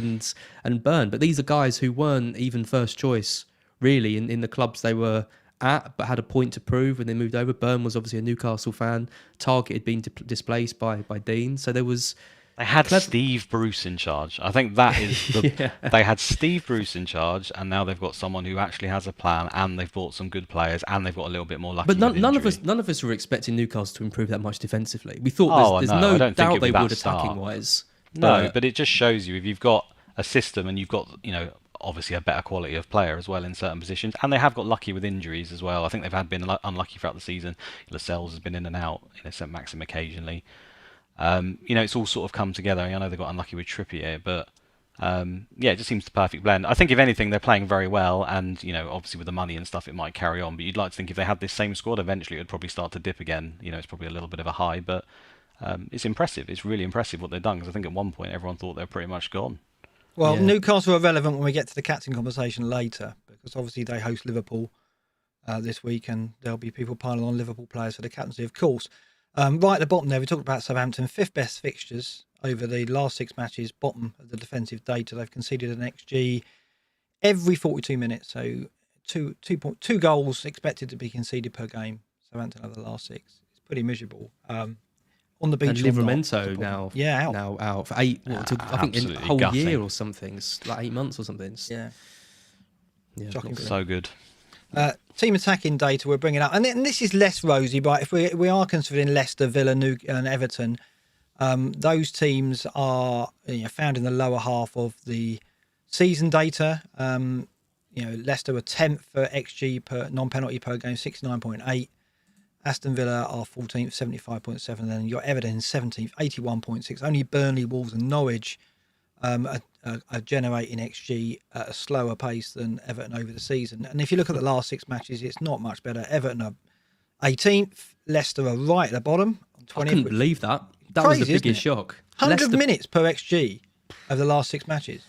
and Burn. But these are guys who weren't even first choice really in the clubs they were at, but had a point to prove when they moved over. Burn was obviously a Newcastle fan. Target had been displaced by Dean, so there was. They had Steve Bruce in charge. I think that is they had Steve Bruce in charge, and now they've got someone who actually has a plan, and they've bought some good players, and they've got a little bit more lucky. But none of us were expecting Newcastle to improve that much defensively. We thought there's no doubt they would attacking wise. No, but it just shows you, if you've got a system and you've got obviously a better quality of player as well in certain positions, and they have got lucky with injuries as well. I think they've been unlucky throughout the season. Lascelles has been in and out, St Maxim occasionally. It's all sort of come together. I know they got unlucky with Trippier, but it just seems the perfect blend. I think if anything, they're playing very well, and obviously with the money and stuff, it might carry on. But you'd like to think if they had this same squad, eventually it would probably start to dip again. It's probably a little bit of a high, but it's impressive. It's really impressive what they've done, because I think at one point everyone thought they were pretty much gone. Well, Newcastle are relevant when we get to the captain conversation later, because obviously they host Liverpool this week, and there'll be people piling on Liverpool players for the captaincy, of course. Right at the bottom there, we talked about Southampton, 5th best fixtures over the last 6 matches, bottom of the defensive data. They've conceded an XG every 42 minutes, so 2 goals expected to be conceded per game. Southampton over the last 6. It's pretty miserable. On the beach, and Livramento now out for 8. I think in a whole year or something. It's like 8 months or something. Yeah, shocking. So good. Team attacking data we're bringing up, and this is less rosy, but if we are considering Leicester, Villa, and Everton, those teams are found in the lower half of the season data. Leicester were 10th for XG per non-penalty per game, 69.8. Aston Villa are 14th, 75.7. And then you're Everton 17th, 81.6. Only Burnley, Wolves, and Norwich are generating XG at a slower pace than Everton over the season. And if you look at the last 6 matches, it's not much better. Everton are 18th, Leicester are right at the bottom. 20th, I couldn't believe that. That crazy, was the biggest shock. 100 Leicester... minutes per XG over the last 6 matches.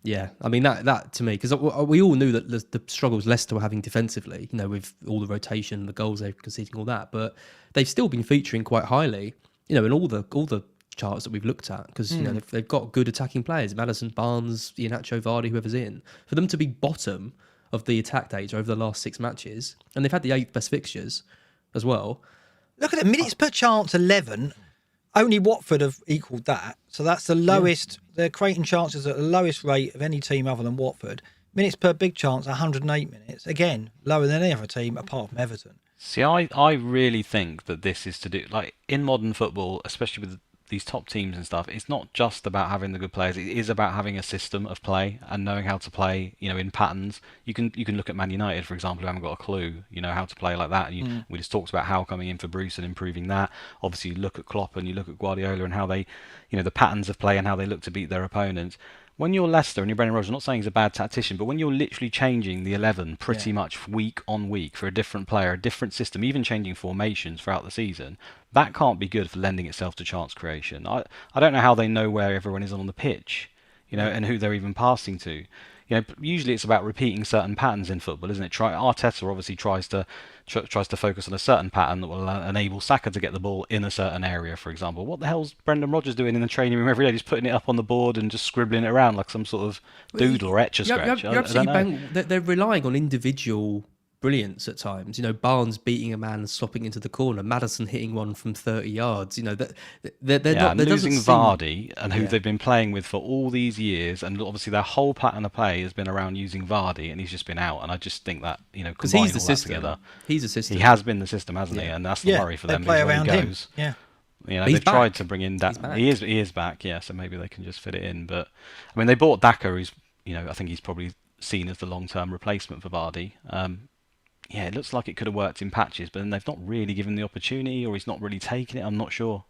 Yeah, I mean, that to me, because we all knew that the struggles Leicester were having defensively, with all the rotation, the goals they're conceding, all that, but they've still been featuring quite highly, in all the charts that we've looked at, because they've got good attacking players, Maddison, Barnes, Iheanacho, Vardy, whoever's in. For them to be bottom of the attack data over the last 6 matches, and they've had the 8th best fixtures as well. Look at the minutes per chance, 11. Only Watford have equaled that, so that's the lowest. They're creating chances at the lowest rate of any team other than Watford. Minutes per big chance, 108 minutes. Again, lower than any other team apart from Everton. See, I really think that this is to do, like, in modern football, especially with these top teams and stuff, it's not just about having the good players. It is about having a system of play and knowing how to play, in patterns. You can look at Man United, for example, who haven't got a clue, how to play like that. And we just talked about Howe coming in for Bruce and improving that. Obviously, you look at Klopp and you look at Guardiola and how they, the patterns of play and how they look to beat their opponents. When you're Leicester and you're Brendan Rodgers, I'm not saying he's a bad tactician, but when you're literally changing the 11 pretty much week on week for a different player, a different system, even changing formations throughout the season, that can't be good for lending itself to chance creation. I don't know how they know where everyone is on the pitch. and who they're even passing to. Usually it's about repeating certain patterns in football, isn't it? Arteta obviously tries to focus on a certain pattern that will enable Saka to get the ball in a certain area, for example. What the hell's Brendan Rodgers doing in the training room every day? Just putting it up on the board and just scribbling it around like some sort of doodle or etch-a-scratch. You're absolutely bang. They're relying on individual brilliance at times. Barnes beating a man and slopping into the corner, Maddison hitting one from 30 yards. They're not. And losing Vardy and who they've been playing with for all these years, and obviously their whole pattern of play has been around using Vardy, and he's just been out. And I just think that because he's the system. Together, he's a system. He has been the system, hasn't he? And that's the worry for them. Play around him. Yeah. They've tried to bring in that. He is back. Yeah, so maybe they can just fit it in. But I mean, they bought Daka, who's I think he's probably seen as the long-term replacement for Vardy. It looks like it could have worked in patches, but then they've not really given the opportunity, or he's not really taken it. I'm not sure.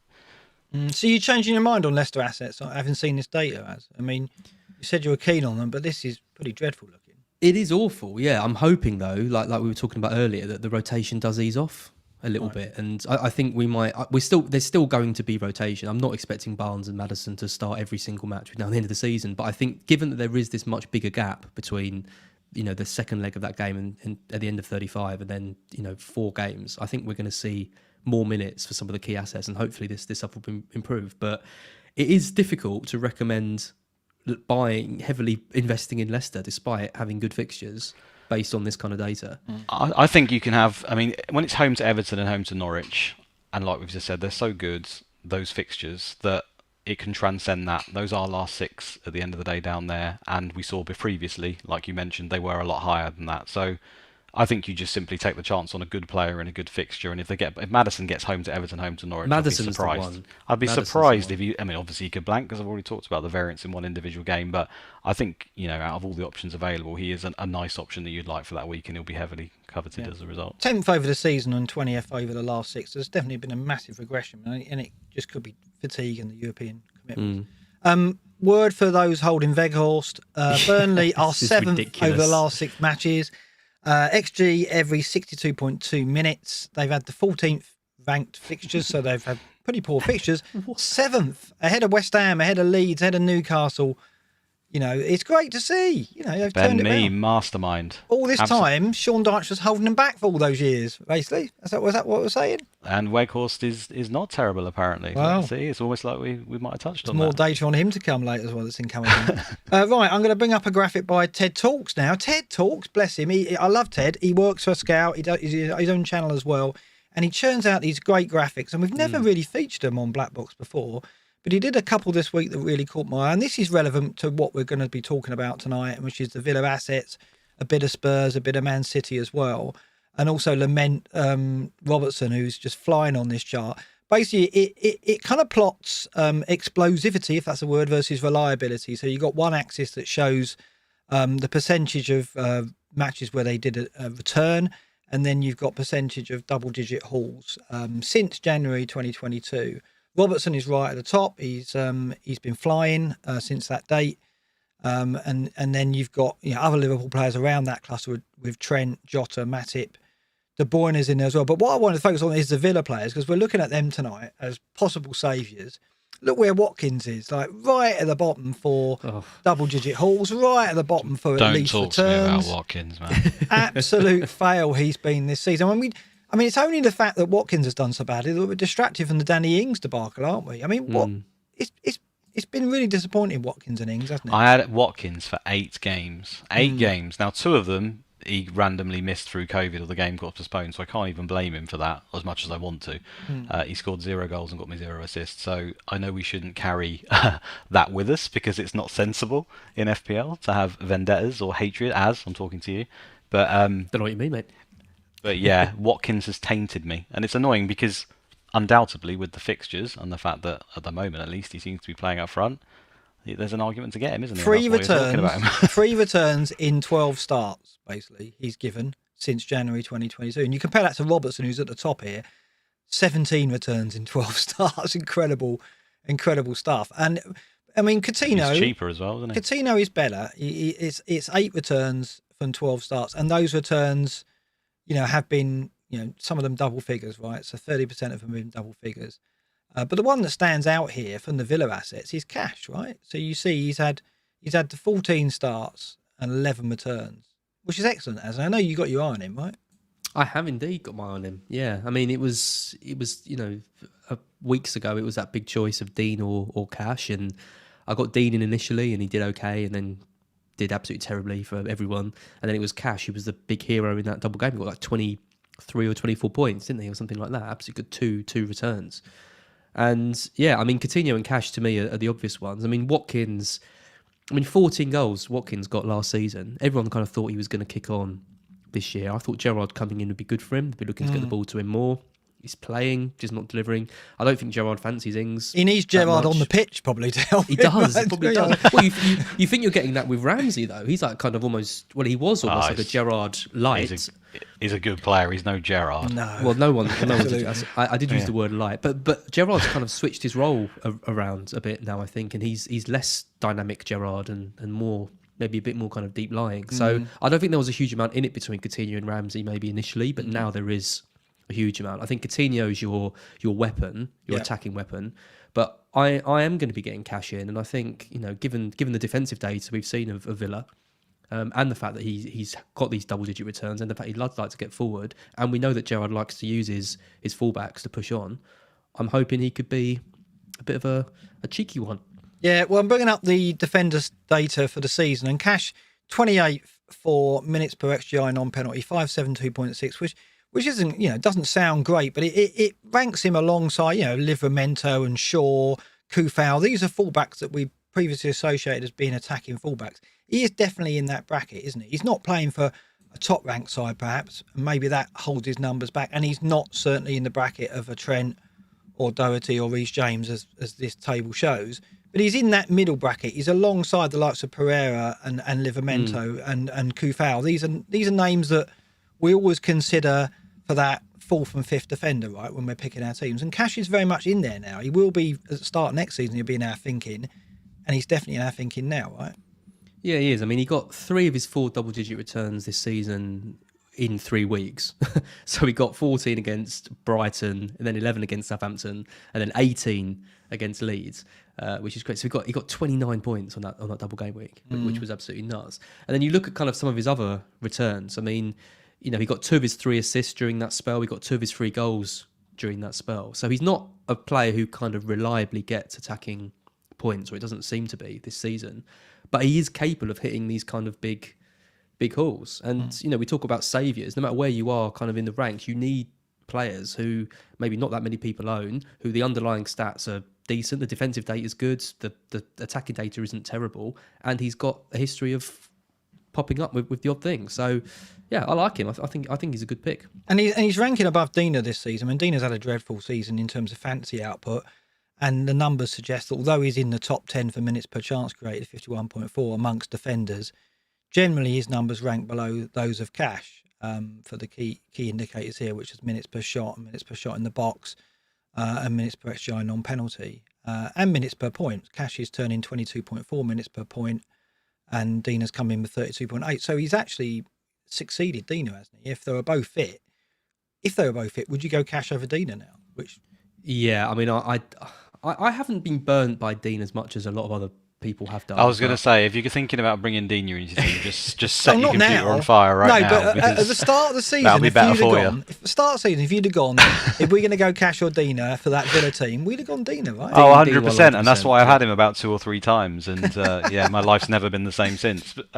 So you're changing your mind on Leicester assets? I haven't seen this data. I mean, you said you were keen on them, but this is pretty dreadful looking. It is awful. Yeah, I'm hoping though, like we were talking about earlier, that the rotation does ease off a little bit, and I think we might. There's still going to be rotation. I'm not expecting Barnes and Maddison to start every single match now at the end of the season, but I think given that there is this much bigger gap between the second leg of that game and at the end of 35 and then 4 games, I think we're going to see more minutes for some of the key assets, and hopefully this stuff will improve. But it is difficult to recommend heavily investing in Leicester despite having good fixtures based on this kind of data. I think you can have, when it's home to Everton and home to Norwich, and like we've just said, they're so good, those fixtures, that it can transcend that. Those are last 6 at the end of the day down there, and we saw previously, like you mentioned, they were a lot higher than that. So I think you just simply take the chance on a good player and a good fixture, and if Maddison gets home to Everton, home to Norwich, I'd be surprised. I'd be surprised if obviously he could blank, because I've already talked about the variance in one individual game, but I think, out of all the options available, he is a nice option that you'd like for that week, and he'll be heavily coveted as a result. 10th over the season and 20th over the last 6. There's definitely been a massive regression, and it just could be fatigue and the European commitments. Word for those holding Weghorst. Burnley are 7th over the last 6 matches. XG every 62.2 minutes. They've had the 14th ranked fixtures, so they've had pretty poor fixtures. 7th, ahead of West Ham, ahead of Leeds, ahead of Newcastle. It's great to see. They've turned it around. Mastermind. All this time, Sean Dyche was holding them back for all those years, basically. Was that what we're saying? And Weghorst is not terrible, apparently. Well, see, it's almost like we might have touched on more data on him to come later as well that's incoming. Right, I'm going to bring up a graphic by Ted Talks now. Ted Talks, bless him. I love Ted. He works for Scout. He does his own channel as well. And he churns out these great graphics. And we've never really featured them on BlackBox before. But he did a couple this week that really caught my eye. And this is relevant to what we're going to be talking about tonight, which is the Villa assets, a bit of Spurs, a bit of Man City as well. And also lament Robertson, who's just flying on this chart. Basically, it kind of plots explosivity, if that's a word, versus reliability. So you've got one axis that shows the percentage of matches where they did a return. And then you've got percentage of double-digit hauls since January 2022. Robertson is right at the top. He's been flying since that date, and then you've got other Liverpool players around that cluster with Trent, Jota, Matip, De Bruyne is in there as well. But what I want to focus on is the Villa players, because we're looking at them tonight as possible saviours. Look where Watkins is, like right at the bottom for double-digit hauls, right at the bottom for at least returns. Don't talk to me about Watkins, man. Absolute fail he's been this season. I mean, it's only the fact that Watkins has done so badly that we're distracted from the Danny Ings debacle, aren't we? It's been really disappointing, Watkins and Ings, hasn't it? I had Watkins for 8 games. 8 games. Now, 2 of them he randomly missed through COVID, or the game got postponed, so I can't even blame him for that as much as I want to. He scored 0 goals and got me 0 assists, so I know we shouldn't carry that with us, because it's not sensible in FPL to have vendettas or hatred, as I'm talking to you. But don't know what you mean, mate. But yeah, Watkins has tainted me, and it's annoying because undoubtedly with the fixtures and the fact that at the moment at least he seems to be playing up front, there's an argument to get him, isn't there? 3 returns, 3 returns in 12 starts, basically, he's given since January 2022. And you compare that to Robertson, who's at the top here, 17 returns in 12 starts. Incredible stuff. And I mean, Coutinho... He's cheaper as well, isn't he? Coutinho is better. It's 8 returns from 12 starts. And those returns, have been, some of them double figures, right? So 30% of them have been double figures. But the one that stands out here from the Villa assets is Cash, right? So you see he's had He's had 14 starts and 11 returns, which is excellent. As I know you got your eye on him, right? I have indeed got my eye on him. Yeah, I mean, it was weeks ago. It was that big choice of Dean or Cash, and I got Dean in initially, and he did okay, and then did absolutely terribly for everyone. And then it was Cash who was the big hero in that double game. He got like 23 or 24 points, didn't he, or something like that? Absolutely good two returns. And yeah, I mean, Coutinho and Cash to me are the obvious ones. I mean, 14 goals Watkins got last season. Everyone kind of thought he was going to kick on this year. I thought Gerrard coming in would be good for him. They'd be looking to get the ball to him more. He's playing, just not delivering. I don't think Gerrard fancies Ings. He needs Gerrard on the pitch probably to help. He does. He probably does. Well, you think you're getting that with Ramsey though? He's like kind of almost. Well, he was almost like a Gerrard light. He's a good player. He's no Gerrard. No. Well, no one. I did use the word light, but Gerrard's kind of switched his role around a bit now, I think, and he's less dynamic Gerrard and more. Maybe a bit more kind of deep lying. So I don't think there was a huge amount in it between Coutinho and Ramsey maybe initially, but now there is a huge amount. I think Coutinho is your weapon, your attacking weapon. But I am going to be getting Cash in, and I think, given the defensive data we've seen of Villa, and the fact that he's got these double-digit returns, and the fact he'd like to get forward, and we know that Gerrard likes to use his fullbacks to push on, I'm hoping he could be a bit of a cheeky one. Yeah, well, I'm bringing up the defenders data for the season, and Cash 28th for minutes per XGI non-penalty, 572.6, which isn't, doesn't sound great, but it ranks him alongside, Livramento and Shaw, Kufau. These are fullbacks that we previously associated as being attacking fullbacks. He is definitely in that bracket, isn't he? He's not playing for a top-ranked side, perhaps, and maybe that holds his numbers back, and he's not certainly in the bracket of a Trent or Doherty or Reece James, as this table shows. But he's in that middle bracket. He's alongside the likes of Pereira and Livramento and Kufau. These are names that we always consider for that fourth and fifth defender, right, when we're picking our teams. And Cash is very much in there now. He will be at the start of next season. He'll be in our thinking, and he's definitely in our thinking now, right? Yeah, he is. I mean, he got 3 of his 4 double-digit returns this season in 3 weeks. So he got 14 against Brighton, and then 11 against Southampton, and then 18 against Leeds, which is great. So he got 29 points on that double game week, which was absolutely nuts. And then you look at kind of some of his other returns. I mean, he got 2 of his 3 assists during that spell. He got 2 of his 3 goals during that spell. So he's not a player who kind of reliably gets attacking points, or it doesn't seem to be this season. But he is capable of hitting these kind of big hauls. And, we talk about saviours. No matter where you are kind of in the ranks, you need players who maybe not that many people own, who the underlying stats are decent, the defensive data is good, the attacking data isn't terrible, and he's got a history of popping up with the odd thing. So, yeah, I like him. I think he's a good pick. And he's ranking above Dina this season. I mean, Dina's had a dreadful season in terms of fantasy output, and the numbers suggest that although he's in the top 10 for minutes per chance created, 51.4 amongst defenders, generally his numbers rank below those of Cash for the key indicators here, which is minutes per shot, minutes per shot in the box, and minutes per XGI non-penalty, and minutes per point. Cash is turning 22.4 minutes per point, and Dina's come in with 32.8. So he's actually succeeded Dina, hasn't he? If they were both fit, would you go Cash over Dina now? Yeah, I mean, I haven't been burnt by Dean as much as a lot of other people have done. I was going to say, if you're thinking about bringing Dean into your team, just set your computer on fire right now. No, but at the start of the season, that'll be better for you. At the start of the season, if you'd have gone, if we're going to go Cash or Dina for that Villa team, we'd have gone Dina, right? Oh, 100%, and that's why I've had him about 2 or 3 times, and my life's never been the same since. But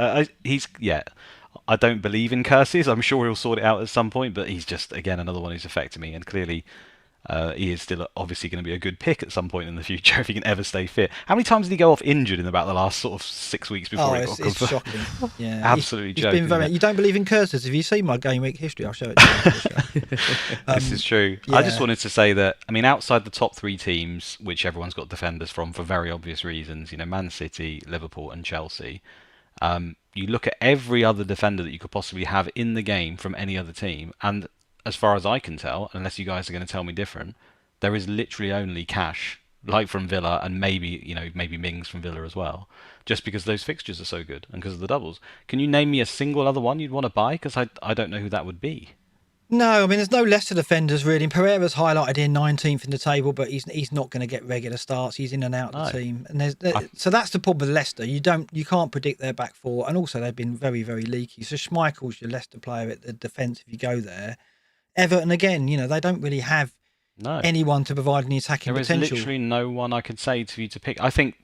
I don't believe in curses. I'm sure he'll sort it out at some point, but he's just, again, another one who's affected me, and clearly he is still obviously going to be a good pick at some point in the future if he can ever stay fit. How many times did he go off injured in about the last sort of 6 weeks before it got confirmed? It's shocking. Yeah, absolutely joking. You don't believe in curses? If you see my game week history, I'll show it to you. This is true. Yeah. I just wanted to say that, I mean, outside the top 3 teams, which everyone's got defenders from for very obvious reasons, Man City, Liverpool and Chelsea, you look at every other defender that you could possibly have in the game from any other team, and as far as I can tell, unless you guys are going to tell me different, there is literally only Cash, like from Villa, and maybe Mings from Villa as well, just because those fixtures are so good and because of the doubles. Can you name me a single other one you'd want to buy? Because I don't know who that would be. No, I mean, there's no Leicester defenders really. Pereira's highlighted here 19th in the table, but he's not going to get regular starts. He's in and out of the team, and so that's the problem with Leicester. You can't predict their back four, and also they've been very, very leaky. So Schmeichel's your Leicester player at the defence if you go there. Everton again, they don't really have anyone to provide any attacking potential. There is literally no one I could say to you to pick. I think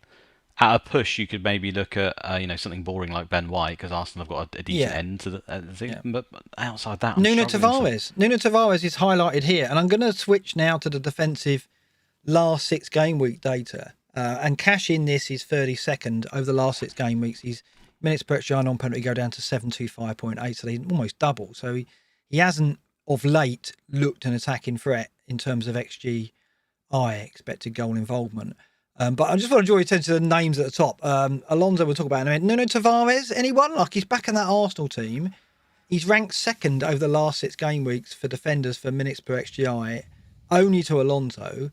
at a push, you could maybe look at something boring like Ben White, because Arsenal have got a decent end to the thing. Yeah. But outside that, Nuno Tavares. Nuno Tavares is highlighted here, and I'm going to switch now to the defensive last 6 game week data. And cash in this is 32nd over the last 6 game weeks. His minutes per XG on penalty go down to 725.8, so they almost double. So he hasn't of late looked an attacking threat in terms of XGI, expected goal involvement. But I just want to draw your attention to the names at the top. Alonso we'll talk about in a minute. Nuno Tavares, anyone? Like, he's back in that Arsenal team. He's ranked 2nd over the last 6 game weeks for defenders for minutes per XGI, only to Alonso.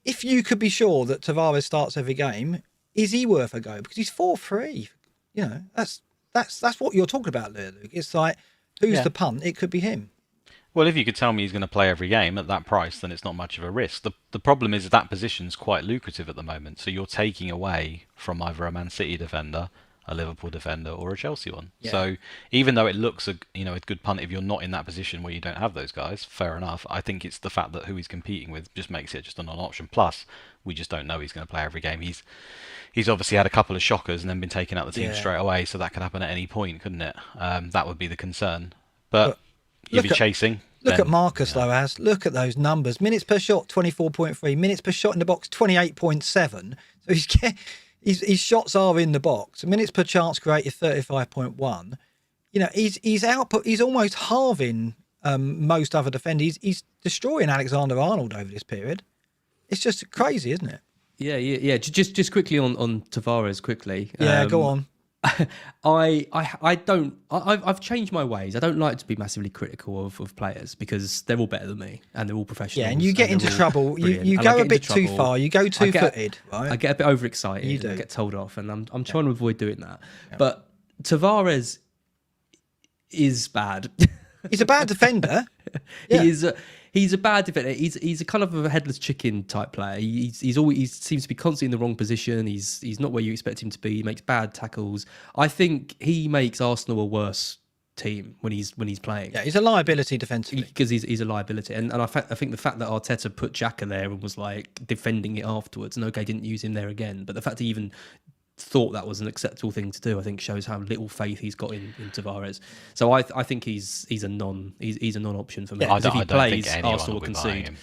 If you could be sure that Tavares starts every game, is he worth a go? Because he's 4-3. That's what you're talking about there, Luke. It's like, who's the punt? It could be him. Well, if you could tell me he's going to play every game at that price, then it's not much of a risk. The problem is that position's quite lucrative at the moment, so you're taking away from either a Man City defender, a Liverpool defender, or a Chelsea one. Yeah. So even though it looks a good punt if you're not in that position where you don't have those guys, fair enough. I think it's the fact that who he's competing with just makes it just a non-option. Plus, we just don't know he's going to play every game. He's obviously had a couple of shockers and then been taken out of the team straight away, so that could happen at any point, couldn't it? That would be the concern. But if you're chasing... Look at Marcus, though, as look at those numbers. Minutes per shot, 24.3. Minutes per shot in the box, 28.7. So his shots are in the box. Minutes per chance created, 35.1. His output, he's almost halving most other defenders. He's destroying Alexander-Arnold over this period. It's just crazy, isn't it? Yeah. Just quickly on Tavares, quickly. Yeah, go on. I've changed my ways. I don't like to be massively critical of players because they're all better than me and they're all professionals. Yeah, and you get into trouble. You go a bit too far. You go two-footed, right? I get a bit overexcited. You do. I get told off, and I'm trying to avoid doing that. Yeah. But Tavares is bad. He's a bad defender. Yeah. He's a bad defender. He's a kind of a headless chicken type player. He seems to be constantly in the wrong position. He's not where you expect him to be. He makes bad tackles. I think he makes Arsenal a worse team when he's playing. Yeah, he's a liability defensively because he's a liability. And I think the fact that Arteta put Xhaka there and was like defending it afterwards, and okay, didn't use him there again, but the fact he even thought that was an acceptable thing to do, I think shows how little faith he's got in Tavares. So I think he's a non-option for me. Yeah, if he plays, Arsenal will concede.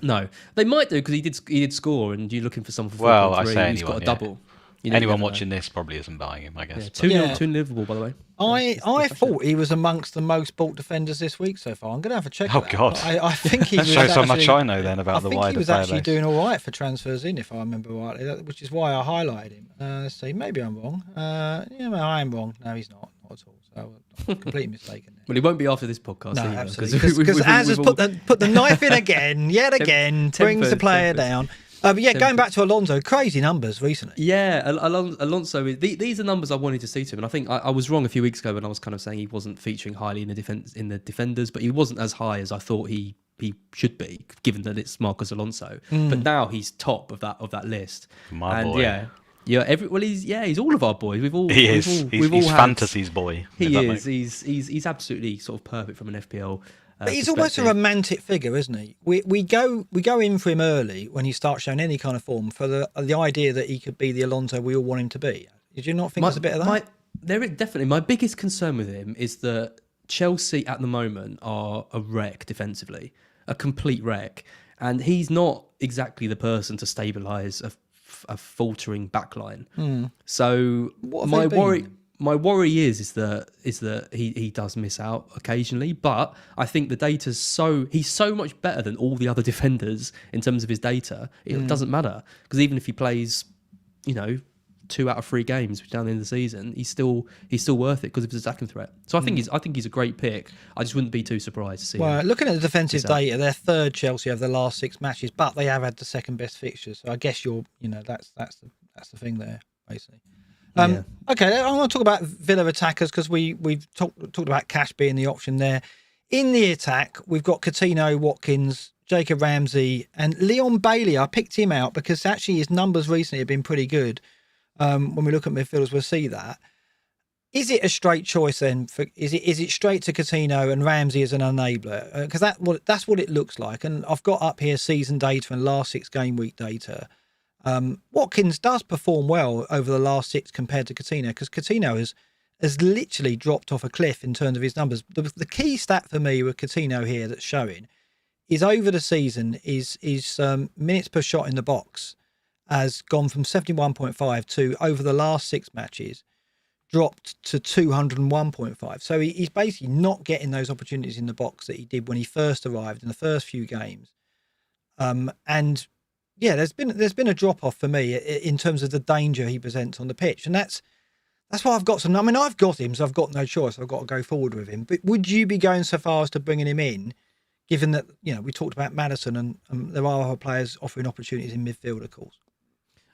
No, they might do because he did score, and you're looking for someone for 4.3 who's got a double. Anyone watching this probably isn't buying him, I guess. 2-0 to Liverpool, by the way. I thought he was amongst the most bought defenders this week so far. I'm going to have a check. Oh, God. I think he that shows how much I know then about the wider player base. I think he was actually doing all right for transfers in, if I remember rightly, which is why I highlighted him. Let's see, maybe I'm wrong. I am wrong. No, he's not at all. So I'm completely mistaken there. Well, he won't be after this podcast. No, absolutely. Because Az has put the knife in again, yet again, brings the player down. But going back to Alonso, crazy numbers recently. Yeah, Alonso. These are numbers I wanted to see to him, and I think I was wrong a few weeks ago when I was kind of saying he wasn't featuring highly in the defenders, but he wasn't as high as I thought he should be, given that it's Marcos Alonso. But now he's top of that list. My boy. He's all of our boys. He's fantasy's boy. He is. He's absolutely sort of perfect from an FPL. But he's almost a romantic figure, isn't he? We go in for him early when he starts showing any kind of form for the idea that he could be the Alonso we all want him to be. Did you not think there's a bit of that? There is definitely. My biggest concern with him is that Chelsea at the moment are a wreck defensively, a complete wreck, and he's not exactly the person to stabilise a faltering backline. So my worry is that he does miss out occasionally, but I think the data's he's so much better than all the other defenders in terms of his data. It doesn't matter because even if he plays, 2 out of 3 games down the end of the season, he's still worth it because of his attacking threat. So I think he's a great pick. I just wouldn't be too surprised to see. Well, looking at the defensive data, they're third Chelsea over the last 6 matches, but they have had the second best fixtures. So I guess that's the thing there basically. Okay, I want to talk about Villa attackers because we've talked about Cash being the option there. In the attack, we've got Coutinho, Watkins, Jacob Ramsey, and Leon Bailey. I picked him out because actually his numbers recently have been pretty good. When we look at midfielders, we'll see that. Is it a straight choice then? Is it straight to Coutinho and Ramsey as an enabler? Because that's what it looks like. And I've got up here season data and last 6 game week data. Watkins does perform well over the last 6 compared to Coutinho, because Coutinho has literally dropped off a cliff in terms of his numbers. The key stat for me with Coutinho here that's showing is over the season is minutes per shot in the box has gone from 71.5 to, over the last 6 matches, dropped to 201.5. So he's basically not getting those opportunities in the box that he did when he first arrived in the first few games. And yeah, there's been a drop off for me in terms of the danger he presents on the pitch, and that's why I've got some. I mean, I've got him, so I've got no choice. I've got to go forward with him. But would you be going so far as to bringing him in, given that, you know, we talked about Maddison and there are other players offering opportunities in midfield, of course?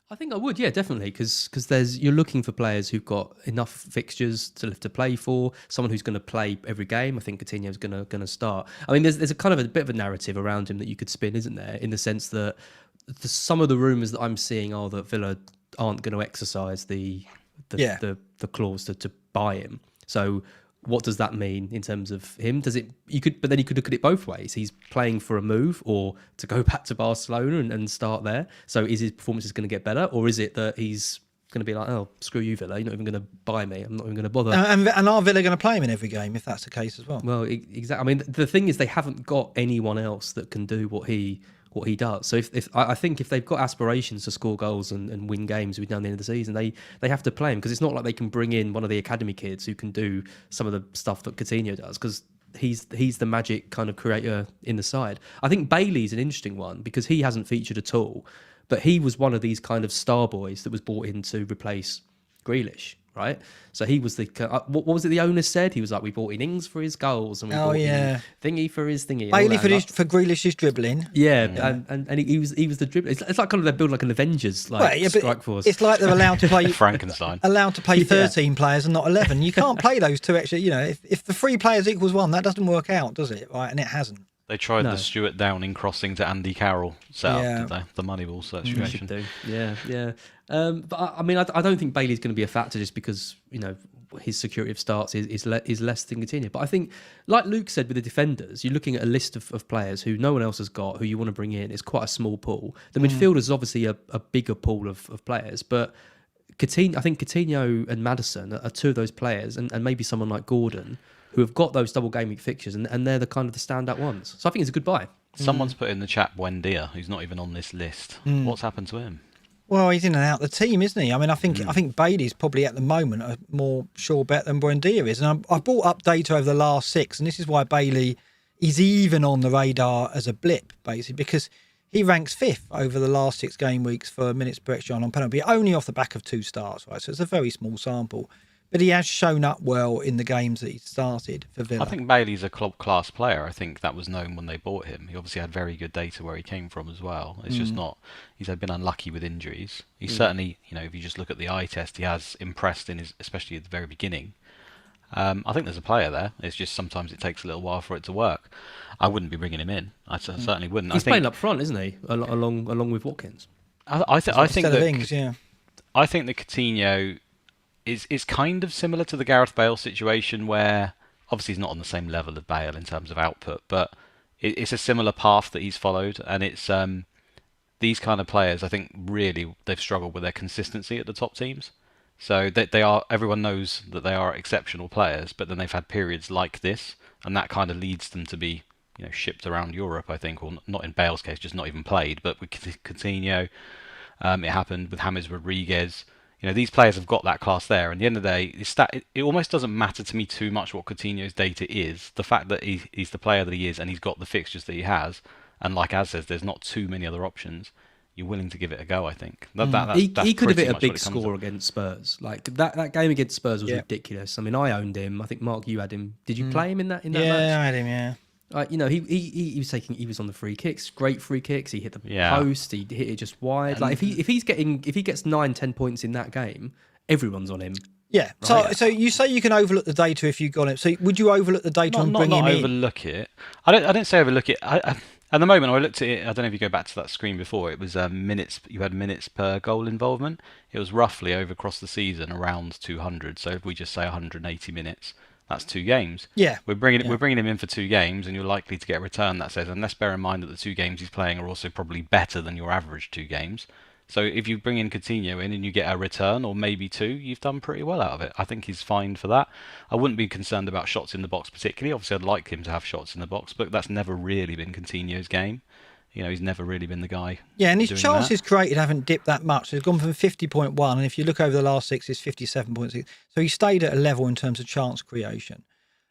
I think I would, yeah, definitely, because you're looking for players who've got enough fixtures to play for, someone who's going to play every game. I think Coutinho's going to start. I mean, there's a kind of a bit of a narrative around him that you could spin, isn't there? In the sense that some of the rumours that I'm seeing are that Villa aren't going to exercise the clause to buy him. So what does that mean in terms of him? But then you could look at it both ways. He's playing for a move or to go back to Barcelona and start there. So is his performance going to get better, or is it that he's going to be like, oh, screw you, Villa, you're not even going to buy me, I'm not even going to bother. And are Villa going to play him in every game if that's the case as well? Well, exactly. I mean, the thing is, they haven't got anyone else that can do what he does. So I think if they've got aspirations to score goals and win games down the end of the season, they have to play him, because it's not like they can bring in one of the academy kids who can do some of the stuff that Coutinho does, because he's the magic kind of creator in the side. I think Bailey's an interesting one because he hasn't featured at all, but he was one of these kind of star boys that was brought in to replace Grealish, right? So he was the what was it the owner said? He was like, we bought in Ings for his goals and we bought in Thingy for his thingy. Bailey for Grealish's dribbling. Yeah. And he was the dribbler. It's like kind of they're building like an Avengers strike force. It's like they're allowed to play Frankenstein. Allowed to play 13 players and not 11. You can't play those 2 extra. You know, if the 3 players equals 1, that doesn't work out, does it? Right, and it hasn't. They tried the Stuart Downing crossing to Andy Carroll setup, did they? The Moneyball situation. Should do. Yeah. But I mean, I don't think Bailey's going to be a factor just because, you know, his security of starts is less than Coutinho. But I think, like Luke said with the defenders, you're looking at a list of players who no one else has got, who you want to bring in. It's quite a small pool. The midfielders is obviously a bigger pool of players, but I think Coutinho and Maddison are 2 of those players, and maybe someone like Gordon, who have got those double game week fixtures, and they're the kind of the standout ones. So I think it's a good buy. Someone's put in the chat Buendia, who's not even on this list. What's happened to him? Well, he's in and out of the team, isn't he? I mean, I think Bailey's probably at the moment a more sure bet than Buendia is. And I brought up data over the last 6, and this is why Bailey is even on the radar as a blip, basically, because he ranks 5th over the last 6 game weeks for minutes per extra on penalty, only off the back of 2 starts, right? So it's a very small sample. But he has shown up well in the games that he started for Villa. I think Bailey's a club-class player. I think that was known when they bought him. He obviously had very good data where he came from as well. It's just not... He's been unlucky with injuries. He's certainly, you know, if you just look at the eye test, he has impressed especially at the very beginning. I think there's a player there. It's just sometimes it takes a little while for it to work. I wouldn't be bringing him in. I certainly wouldn't. He's playing up front, isn't he? Along with Watkins. I think that Ings, yeah. I think that Coutinho is kind of similar to the Gareth Bale situation, where obviously he's not on the same level of Bale in terms of output, but it's a similar path that he's followed, and it's these kind of players, I think, really they've struggled with their consistency at the top teams. So they are, everyone knows that they are exceptional players, but then they've had periods like this, and that kind of leads them to be, you know, shipped around Europe, I think, or not in Bale's case, just not even played. But with Coutinho, it happened with James Rodriguez. You know, these players have got that class there. And at the end of the day, it almost doesn't matter to me too much what Coutinho's data is. The fact that he's the player that he is, and he's got the fixtures that he has, and like Az says, there's not too many other options. You're willing to give it a go, I think. He could have hit a big score against Spurs. Like that game against Spurs was ridiculous. I mean, I owned him. I think Mark, you had him. Did you play him in that match? Yeah, I had him. Yeah. You know, he was on the free kicks, great free kicks. He hit the post. He hit it just wide. Like if he gets 9-10 points in that game, everyone's on him. Yeah. So you say you can overlook the data if you got it. So would you overlook the data and bring him in? Not overlook it. I didn't say overlook it. At the moment, I looked at it. I don't know if you go back to that screen before. It was minutes. You had minutes per goal involvement. It was roughly over across the season around 200. So if we just say 180 minutes, that's 2 games. Yeah. We're bringing him in for 2 games, and you're likely to get a return that says. And let's bear in mind that the 2 games he's playing are also probably better than your average 2 games. So if you bring in Coutinho in and you get a return, or maybe 2, you've done pretty well out of it. I think he's fine for that. I wouldn't be concerned about shots in the box particularly. Obviously, I'd like him to have shots in the box, but that's never really been Coutinho's game. He's never really been the guy. Yeah, and his chances created haven't dipped that much. It's gone from 50.1, and if you look over the last 6, it's 57.6. So he stayed at a level in terms of chance creation.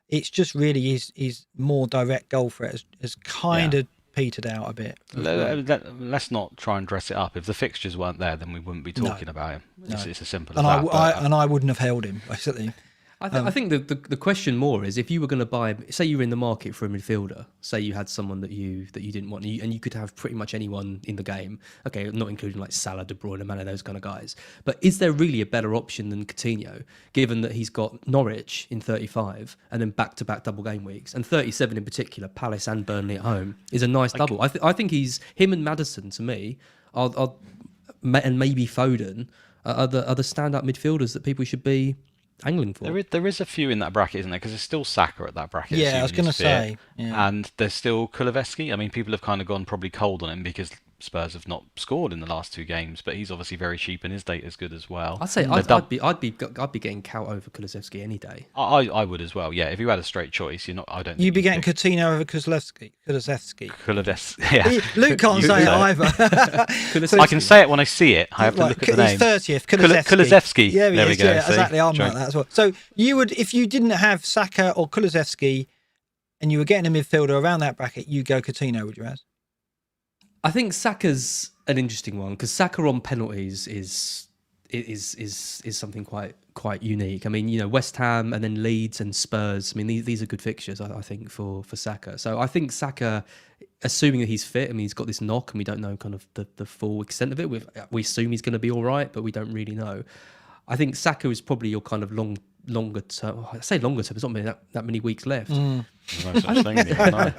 It's just really his more direct goal threat has kind of petered out a bit. Let's not try and dress it up. If the fixtures weren't there, then we wouldn't be talking about him. It's as simple as that. And I wouldn't have held him, basically. I think the question more is, if you were going to buy, say you were in the market for a midfielder, say you had someone that you didn't want, and you could have pretty much anyone in the game. Okay, not including like Salah, De Bruyne, Mane, those kind of guys. But is there really a better option than Coutinho, given that he's got Norwich in 35 and then back-to-back double game weeks, and 37 in particular, Palace and Burnley at home, is a nice double. I think he's him and Maddison to me, and maybe Foden are the standout midfielders that people should be angling for. There is a few in that bracket, isn't there? Because there's still Saka at that bracket. Yeah, I was going to say. Yeah. And there's still Kulusevski. I mean, people have kind of gone probably cold on him because Spurs have not scored in the last 2 games, but he's obviously very cheap and his data's good as well. I'd say I'd be getting Kaut over Kulusevski any day. I would as well. Yeah, if you had a straight choice, you'd be getting Coutinho over Kulusevski. Yeah. Luke can't say it either. I can say it when I see it. I have to look at the name. He's 30th. Kulusevski. Yeah, there we go. Yeah, exactly. I'm like that as well. So you would, if you didn't have Saka or Kulusevski, and you were getting a midfielder around that bracket, you go Coutinho, would you, Az? I think Saka's an interesting one because Saka on penalties is something quite unique. I mean, West Ham and then Leeds and Spurs. I mean, these are good fixtures, I think, for Saka. So I think Saka, assuming that he's fit, I mean, he's got this knock and we don't know kind of the full extent of it. We assume he's going to be all right, but we don't really know. I think Saka is probably your kind of longer term. I say longer term. There's not been that many weeks left. No such thing anymore, no.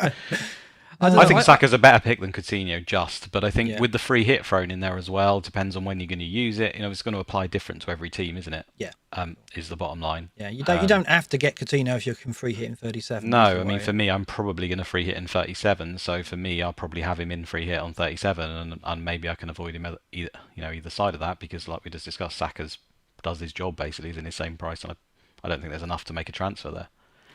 I think Saka's a better pick than Coutinho, but I think with the free hit thrown in there as well, depends on when you're going to use it. It's going to apply different to every team, isn't it? Yeah. Is the bottom line. Yeah, you don't have to get Coutinho if you can free hit in 37. No, I mean for me, I'm probably going to free hit in 37. So for me, I'll probably have him in free hit on 37, and maybe I can avoid him either side of that because, like we just discussed, Saka's does his job basically. He's in his same price, and I don't think there's enough to make a transfer there.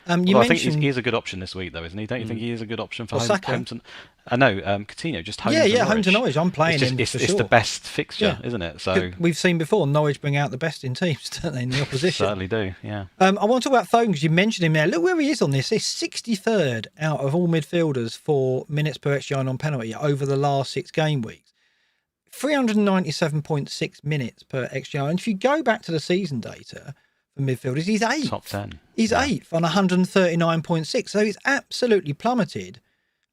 I think he is a good option this week, though, isn't he? Don't you think he is a good option for home to... I know, Coutinho, just home to Norwich. Home to Norwich. I'm playing him for sure. It's the best fixture, isn't it? So we've seen before, Norwich bring out the best in teams, don't they, in the opposition? Certainly do, yeah. I want to talk about Foden because you mentioned him there. Look where he is on this. He's 63rd out of all midfielders for minutes per XGI on penalty over the last 6 game weeks. 397.6 minutes per XGI. And if you go back to the season data... for midfielders, he's 8th. Top 10. He's 8th on 139.6. So he's absolutely plummeted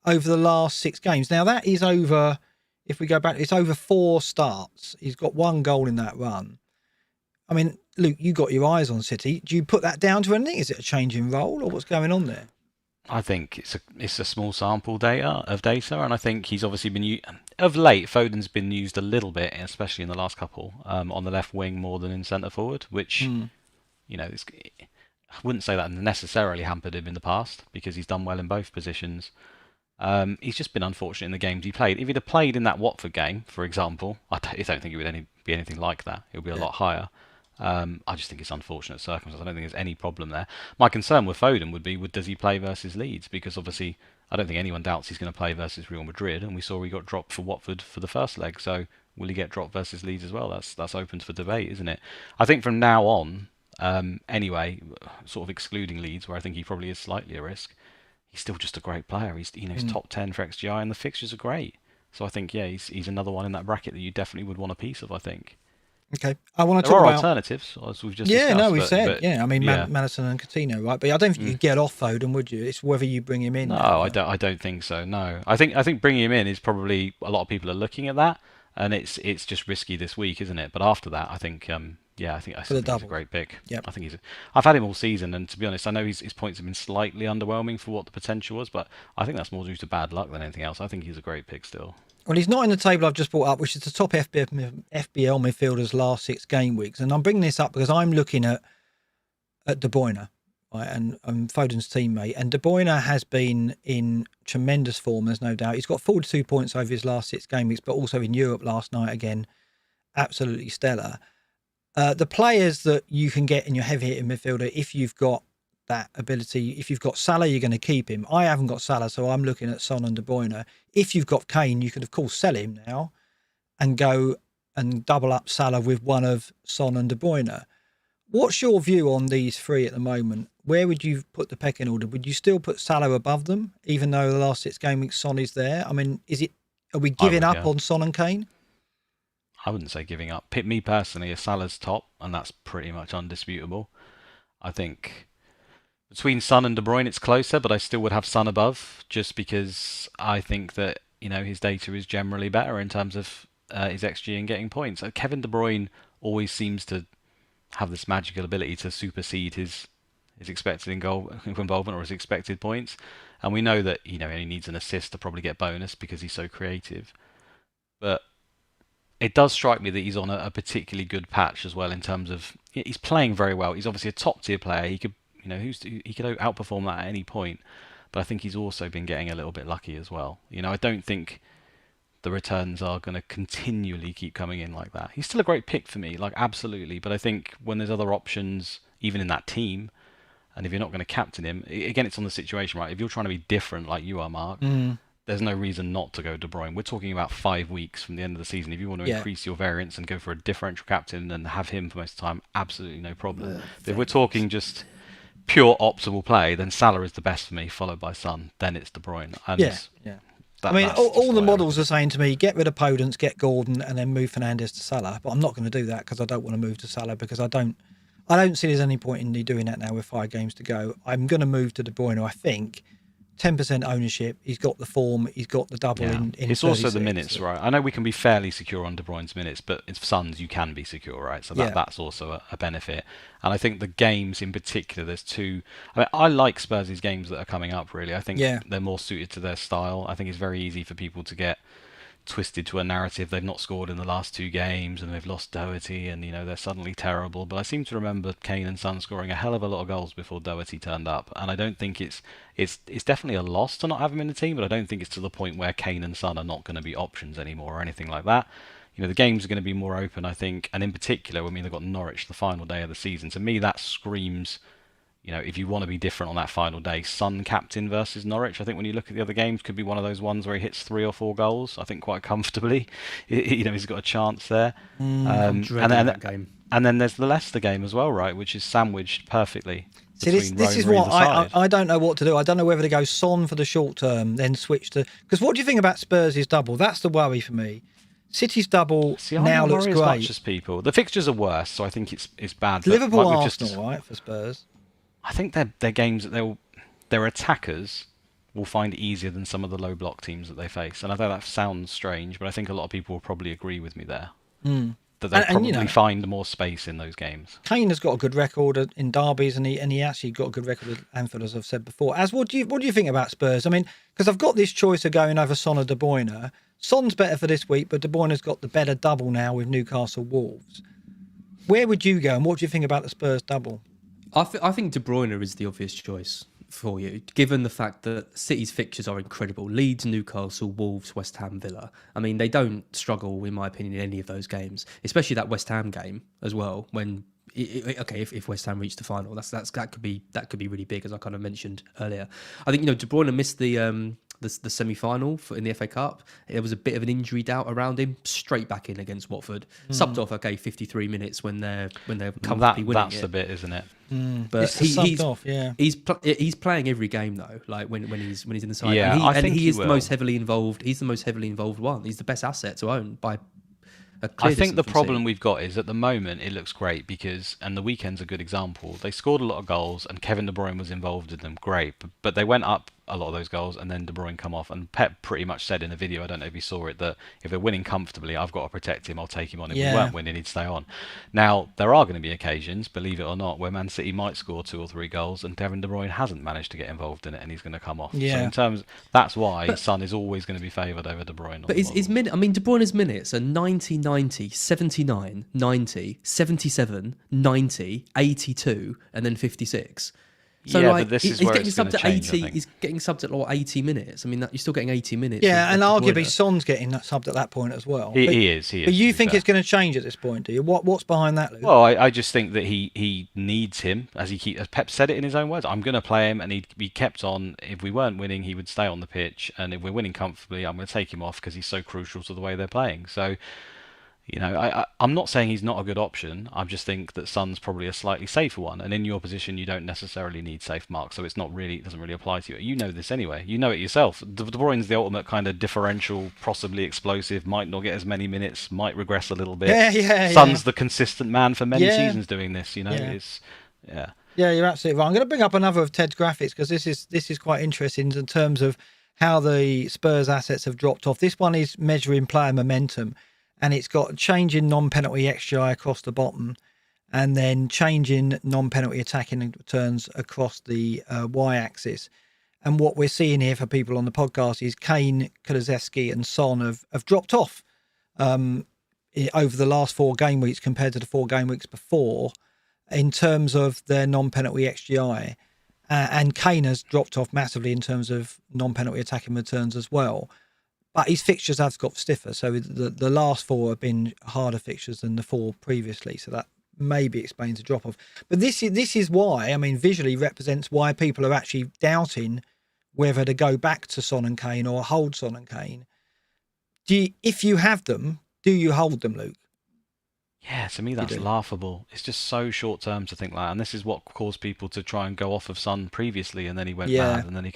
over the last 6 games. Now, that is over, if we go back, it's over 4 starts. He's got 1 goal in that run. I mean, Luke, you got your eyes on City. Do you put that down to anything? Is it a change in role or what's going on there? I think it's a small sample data, and I think he's obviously been of late. Foden's been used a little bit, especially in the last couple, on the left wing more than in centre forward, which... I wouldn't say that necessarily hampered him in the past because he's done well in both positions. He's just been unfortunate in the games he played. If he'd have played in that Watford game, for example, I don't think it would be anything like that. It would be a lot higher. I just think it's unfortunate circumstances. I don't think there's any problem there. My concern with Foden would be, does he play versus Leeds? Because obviously, I don't think anyone doubts he's going to play versus Real Madrid, and we saw he got dropped for Watford for the first leg. So will he get dropped versus Leeds as well? That's open for debate, isn't it? I think from now on, anyway, sort of excluding Leeds, where I think he probably is slightly a risk, he's still just a great player. He's top 10 for XGI, and the fixtures are great. So I think he's another one in that bracket that you definitely would want a piece of. I think. Okay, I want to talk about alternatives, as we've just discussed. We said. I mean, Maddison and Coutinho, right? But I don't think you'd get off Foden, would you? It's whether you bring him in. No, I don't think so. No, I think bringing him in is probably, a lot of people are looking at that. and it's just risky this week, isn't it? But after that, I think I think For the he's a double. great pick. Yep. I think I've had him all season, and to be honest, I know his points have been slightly underwhelming for what the potential was, but I think that's more due to bad luck than anything else. I think he's a great pick still. Well, he's not in the table I've just brought up, which is the top FBL midfielders last 6 game weeks. And I'm bringing this up because I'm looking at De Bruyne, right, and Foden's teammate. And De Bruyne has been in tremendous form, there's no doubt. He's got 42 points over his last 6 game weeks, but also in Europe last night again, absolutely stellar. The players that you can get in your heavy-hitting midfielder, if you've got that ability, if you've got Salah, you're going to keep him. I haven't got Salah, so I'm looking at Son and De Bruyne. If you've got Kane, you could, of course, sell him now and go and double up Salah with one of Son and De Bruyne. What's your view on these three at the moment? Where would you put the pecking order? Would you still put Salah above them, even though the last 6 game weeks Son is there? I mean, are we giving up on Son and Kane? I wouldn't say giving up. Pick me personally, Salah's top, and that's pretty much undisputable. I think between Son and De Bruyne, it's closer, but I still would have Son above, just because I think that his data is generally better in terms of his XG and getting points. Kevin De Bruyne always seems to have this magical ability to supersede his expected involvement or his expected points, and we know that he needs an assist to probably get bonus because he's so creative. But it does strike me that he's on a particularly good patch as well in terms of he's playing very well. He's obviously a top tier player. He could he could outperform that at any point, but I think he's also been getting a little bit lucky as well. I don't think the returns are going to continually keep coming in like that. He's still a great pick for me, like absolutely, but I think when there's other options, even in that team, and if you're not going to captain him, again, it's on the situation, right? If you're trying to be different like you are, Mark, there's no reason not to go De Bruyne. We're talking about 5 weeks from the end of the season. If you want to increase your variance and go for a differential captain and have him for most of the time, absolutely no problem. But if we're talking just pure optimal play, then Salah is the best for me, followed by Son. Then it's De Bruyne. And I mean, all the models are saying to me, get rid of Podence, get Gordon, and then move Fernandes to Salah. But I'm not going to do that because I don't want to move to Salah because I don't see there's any point in me doing that now with 5 games to go. I'm going to move to De Bruyne, I think. 10% ownership. He's got the form. He's got the double in It's also the minutes, right? I know we can be fairly secure on De Bruyne's minutes, but it's Sons you can be secure, right? So that's also a benefit. And I think the games in particular, there's 2. I mean, I like Spurs' games that are coming up, really. I think they're more suited to their style. I think it's very easy for people to get twisted to a narrative. They've not scored in the last 2 games and they've lost Doherty and they're suddenly terrible, but I seem to remember Kane and Son scoring a hell of a lot of goals before Doherty turned up, and I don't think it's definitely a loss to not have him in the team, but I don't think it's to the point where Kane and Son are not going to be options anymore or anything like that. The games are going to be more open, I think, and in particular, they've got Norwich the final day of the season. To me, that screams if you want to be different on that final day, Son captain versus Norwich. I think when you look at the other games, could be one of those ones where he hits 3 or 4 goals. I think quite comfortably. He's got a chance there. I'm dreading that game. And then there's the Leicester game as well, right, which is sandwiched perfectly. See, this is what I don't know what to do. I don't know whether to go Son for the short term, then switch to... Because what do you think about Spurs' double? That's the worry for me. City's double now looks great. As much as people. The fixtures are worse, so I think it's bad. Liverpool, Arsenal, right, for Spurs. I think they're games that their attackers will find easier than some of the low block teams that they face. And I know that sounds strange, but I think a lot of people will probably agree with me there. That they'll probably find more space in those games. Kane has got a good record in derbies, and he actually got a good record at Anfield, as I've said before. What do you think about Spurs? I mean, because I've got this choice of going over Son or De Bruyne. Son's better for this week, but De Bruyne's got the better double now with Newcastle Wolves. Where would you go, and what do you think about the Spurs double? I think De Bruyne is the obvious choice for you, given the fact that City's fixtures are incredible. Leeds, Newcastle, Wolves, West Ham, Villa. I mean, they don't struggle, in my opinion, in any of those games, especially that West Ham game as well. When if West Ham reach the final, that could be really big, as I kind of mentioned earlier. I think De Bruyne missed the semi-final in the FA Cup. There was a bit of an injury doubt around him. Straight back in against Watford. Subbed off 53 minutes when they're comfortably winning. That's the bit, isn't it? But he's playing every game though. Like when he's in the side. Yeah, and he is the most heavily involved. He's the most heavily involved one. He's the best asset to own by a clear I think the distance problem we've got is at the moment it looks great because, and the weekend's a good example, they scored a lot of goals and Kevin De Bruyne was involved in them, great, but they went up a lot of those goals, and then De Bruyne come off. And Pep pretty much said in a video, I don't know if you saw it, that if they're winning comfortably, I've got to protect him. I'll take him on. If we weren't winning, he'd stay on. Now there are going to be occasions, believe it or not, where Man City might score 2 or 3 goals, and Kevin De Bruyne hasn't managed to get involved in it, and he's going to come off. Yeah. So in terms, that's why Son is always going to be favoured over De Bruyne. But his minute, I mean, De Bruyne's minutes are 90, 90, 79, 90, 77, 90, 82, and then 56. So yeah, like, but this is he's where getting it's going subbed to at change, 80. He's getting subbed at 80 minutes. I mean, you're still getting 80 minutes. Yeah, and of De arguably Bruyne. Son's getting that subbed at that point as well. He is. But you think it's going to change at this point, do you? What's behind that, Luke? Well, I just think that he needs him, as Pep said it in his own words. I'm going to play him, and he'd be kept on. If we weren't winning, he would stay on the pitch, and if we're winning comfortably, I'm going to take him off because he's so crucial to the way they're playing. So, you know, I'm not saying he's not a good option. I just think that Son's probably a slightly safer one, and in your position, you don't necessarily need safe marks, so it doesn't really apply to you. You know this anyway. You know it yourself. De Bruyne's the ultimate kind of differential, possibly explosive, might not get as many minutes, might regress a little bit. Son's the consistent man for many seasons doing this. You know, Yeah, you're absolutely right. I'm going to bring up another of Ted's graphics because this is quite interesting in terms of how the Spurs assets have dropped off. This one is measuring player momentum, and it's got change in non-penalty XGI across the bottom, and then change in non-penalty attacking returns across the y-axis. And what we're seeing here for people on the podcast is Kane, Kulusevski and Son have dropped off over the last 4 game weeks compared to the 4 game weeks before in terms of their non-penalty XGI. And Kane has dropped off massively in terms of non-penalty attacking returns as well. But his fixtures have got stiffer. So the last 4 have been harder fixtures than the 4 previously. So that maybe explains the drop off. But this is why, I mean, visually represents why people are actually doubting whether to go back to Son and Kane or hold Son and Kane. If you have them, do you hold them, Luke? Yeah, to me that's laughable. It's just so short term to think like that, and this is what caused people to try and go off of Son previously, and then he went bad, and then he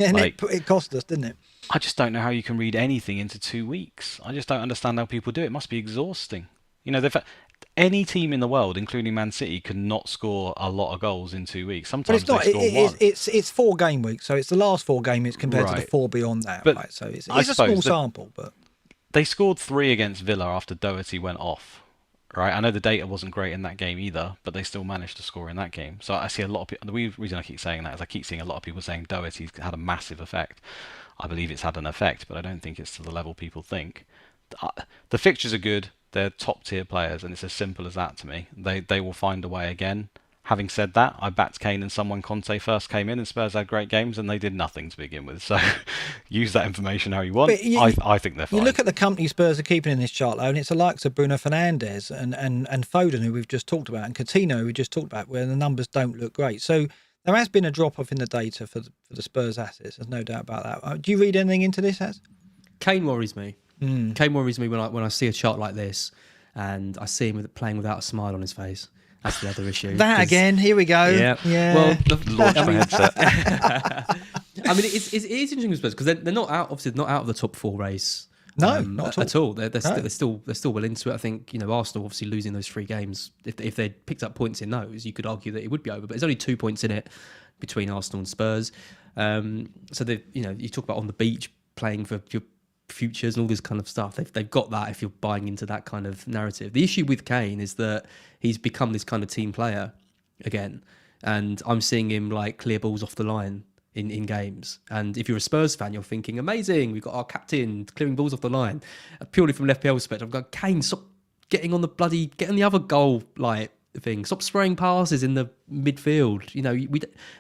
and it cost us, didn't it? I just don't know how you can read anything into 2 weeks. I just don't understand how people do it. It must be exhausting. You know, any team in the world, including Man City, can not score a lot of goals in 2 weeks. Sometimes they score 1. It's 4 game weeks, so it's the last 4 game weeks compared to the 4 beyond that. But right? So it's a small sample, but they scored 3 against Villa after Doherty went off. Right, I know the data wasn't great in that game either, but they still managed to score in that game. So I see a lot of people. The reason I keep saying that is I keep seeing a lot of people saying Doherty's had a massive effect. I believe it's had an effect, but I don't think it's to the level people think. The fixtures are good. They're top tier players, and it's as simple as that to me. They will find a way again. Having said that, I backed Kane and Son when Conte first came in, and Spurs had great games, and they did nothing to begin with. So use that information how you want. I think they're fine. You look at the company Spurs are keeping in this chart, though, and it's the likes of Bruno Fernandes and Foden, who we've just talked about, and Coutinho, who we just talked about, where the numbers don't look great. So there has been a drop-off in the data for the Spurs assets. There's no doubt about that. Do you read anything into this, Az? Kane worries me. Kane worries me when I see a chart like this, and I see him playing without a smile on his face. That's the other issue. That again. Here we go. Yeah. Well, launch my headset. I mean, it is interesting with Spurs because they're not out. Obviously, not out of the top 4 race. No, not at all. They're still well into it. I think Arsenal obviously losing those 3 games. If they'd picked up points in those, you could argue that it would be over. But there's only 2 points in it between Arsenal and Spurs. So they, you talk about on the beach playing for your futures and all this kind of stuff. They've got that if you're buying into that kind of narrative. The issue with Kane is that he's become this kind of team player again, and I'm seeing him like clear balls off the line in games. And if you're a Spurs fan, you're thinking, amazing, we've got our captain clearing balls off the line. Purely from an FPL perspective, I've got Kane, stop getting on the other goal like thing. Stop spraying passes in the midfield.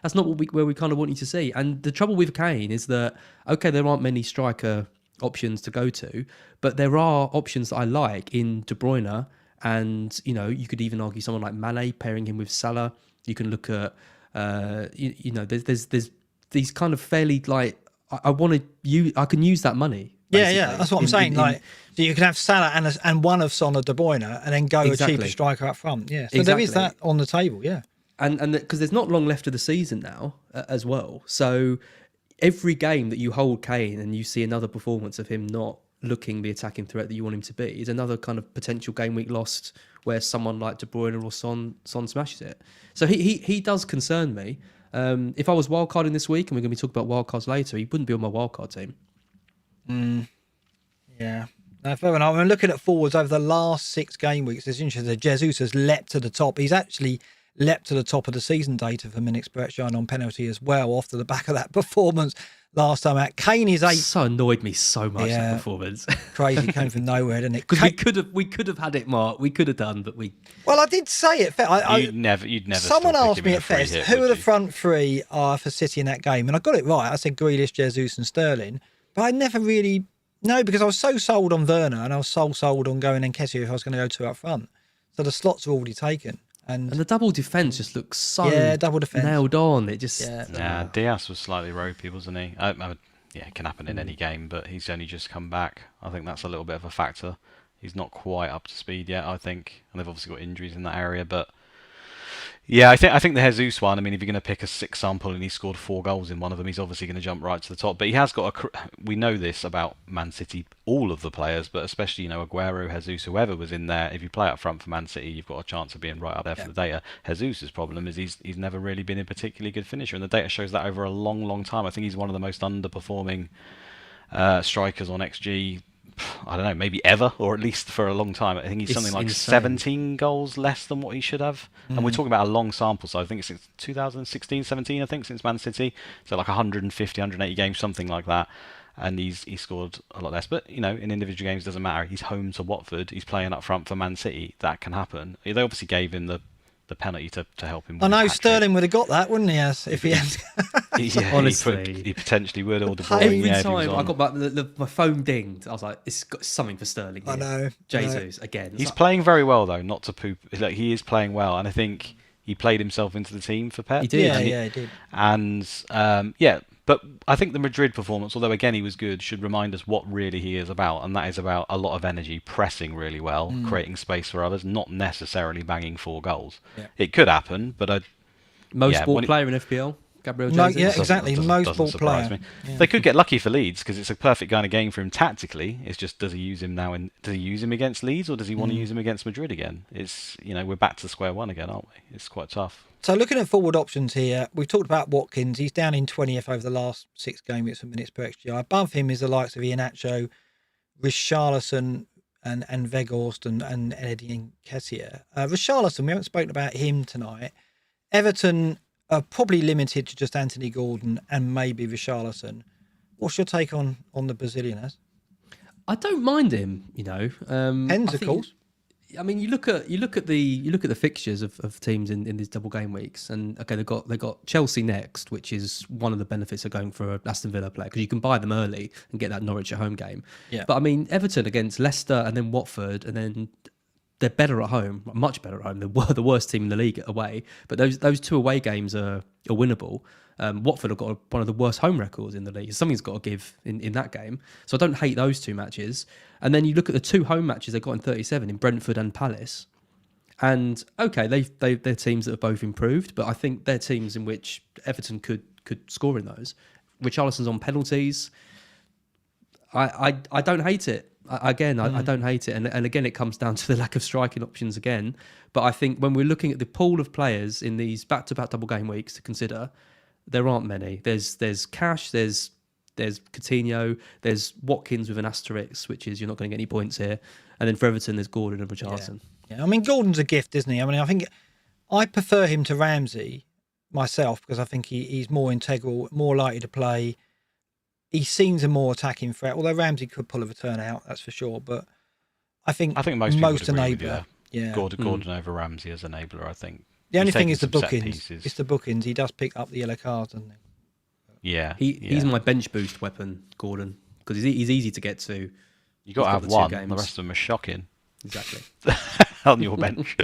That's not where we kind of want you to see. And the trouble with Kane is that, okay, there aren't many striker options to go to, but there are options that I like in De Bruyne, and you could even argue someone like Mane, pairing him with Salah. You can look at there's these kind of fairly like I can use that money. Yeah, that's what I'm saying. So you can have Salah and one of Son or De Bruyne, and then go a cheaper striker up front. Yeah, so there is that on the table. Yeah, and because there's not long left of the season now as well, so every game that you hold Kane and you see another performance of him not looking the attacking threat that you want him to be is another kind of potential game week lost where someone like De Bruyne or Son smashes it. So he does concern me. If I was wildcarding this week, and we're going to be talking about wildcards later, he wouldn't be on my wildcard team. Yeah. No, fair enough. I'm looking at forwards over the last 6 game weeks. It's interesting. Jesus has leapt to the top. He's actually leapt to the top of the season data for minutes per XG on penalty as well, off the back of that performance last time out. Kane is 8. So annoyed me so much, that performance. Crazy, came from nowhere, didn't it? Because we could have had it, Mark. We could have done, but we. Well, I did say it. You'd never. Someone asked me at Fest who are the front 3 are for City in that game, and I got it right. I said Grealish, Jesus, and Sterling, but I never really. No, because I was so sold on Werner and I was so sold on going Nketiah if I was going to go 2 up front. So the slots are already taken. And the double defence just looks so double defence nailed on. It just... Diaz was slightly ropey, wasn't he? It can happen in any game, but he's only just come back. I think that's a little bit of a factor. He's not quite up to speed yet, I think. And they've obviously got injuries in that area, but... Yeah, I think the Jesus one, I mean, if you're going to pick a 6 sample and he scored 4 goals in one of them, he's obviously going to jump right to the top. But he has got we know this about Man City, all of the players, but especially, Aguero, Jesus, whoever was in there. If you play up front for Man City, you've got a chance of being right up there for the data. Jesus' problem is he's never really been a particularly good finisher, and the data shows that over a long, long time. I think he's one of the most underperforming strikers on XG. I don't know, maybe ever, or at least for a long time. I think he's something like insane. 17 goals less than what he should have. And we're talking about a long sample, so I think it's since 2016, 17, I think, since Man City. So like 150, 180 games, something like that. And he scored a lot less. But, in individual games, it doesn't matter. He's home to Watford. He's playing up front for Man City. That can happen. They obviously gave him the penalty to help him. I know Sterling would have got that, wouldn't he? If he had. Honestly, he potentially would. Or every time I got my phone dinged, I was like, "It's got something for Sterling." Here. I know. Jesus again. He's playing very well though. Not to poop. Like, he is playing well, and I think he played himself into the team for Pep. He did. He did. And but I think the Madrid performance, although again he was good, should remind us what really he is about, and that is about a lot of energy, pressing really well, creating space for others, not necessarily banging 4 goals. Yeah. It could happen, but most bought player in FPL. Gabriel Jesus. Yeah, exactly. Most ball player. Yeah. They could get lucky for Leeds because it's a perfect kind of game for him tactically. It's just, does he use him now? Does he use him against Leeds, or does he want to use him against Madrid again? It's we're back to square one again, aren't we? It's quite tough. So looking at forward options here, we've talked about Watkins. He's down in 20th over the last 6 game weeks for minutes per XG. Above him is the likes of Iheanacho, Richarlison, and Weghorst and Eddie Nketiah. Richarlison, we haven't spoken about him tonight. Everton are probably limited to just Anthony Gordon and maybe Richarlison. What's your take on the Brazilian as? I don't mind him, Depends, of course. I mean, you look at the fixtures of teams in these double game weeks, and okay, they got Chelsea next, which is one of the benefits of going for an Aston Villa player because you can buy them early and get that Norwich at home game. Yeah. But I mean, Everton against Leicester and then Watford, and then they're better at home, much better at home. They're the worst team in the league away, but those 2 away games are winnable. Watford have got one of the worst home records in the league. Something's got to give in that game. So I don't hate those 2 matches. And then you look at the 2 home matches they got in 37 in Brentford and Palace. And okay, they're teams that have both improved, but I think they're teams in which Everton could score in those. Richarlison's on penalties. I don't hate it. I don't hate it. And again, it comes down to the lack of striking options again. But I think when we're looking at the pool of players in these back-to-back double game weeks to consider, there aren't many. There's Cash, there's Coutinho, there's Watkins with an asterisk, which is you're not going to get any points here. And then for Everton, there's Gordon and Richarlison. Yeah. I mean, Gordon's a gift, isn't he? I mean, I think I prefer him to Ramsey myself because I think he's more integral, more likely to play. He seems a more attacking threat, although Ramsey could pull a return out, that's for sure. But I think most enabler. Yeah. Gordon over Ramsey as enabler, I think. The only thing is the bookings. It's the bookings. He does pick up the yellow cards, doesn't he? Yeah. He's my bench boost weapon, Gordon, because he's easy to get to. You got to have one. The rest of them are shocking. Exactly. On your bench,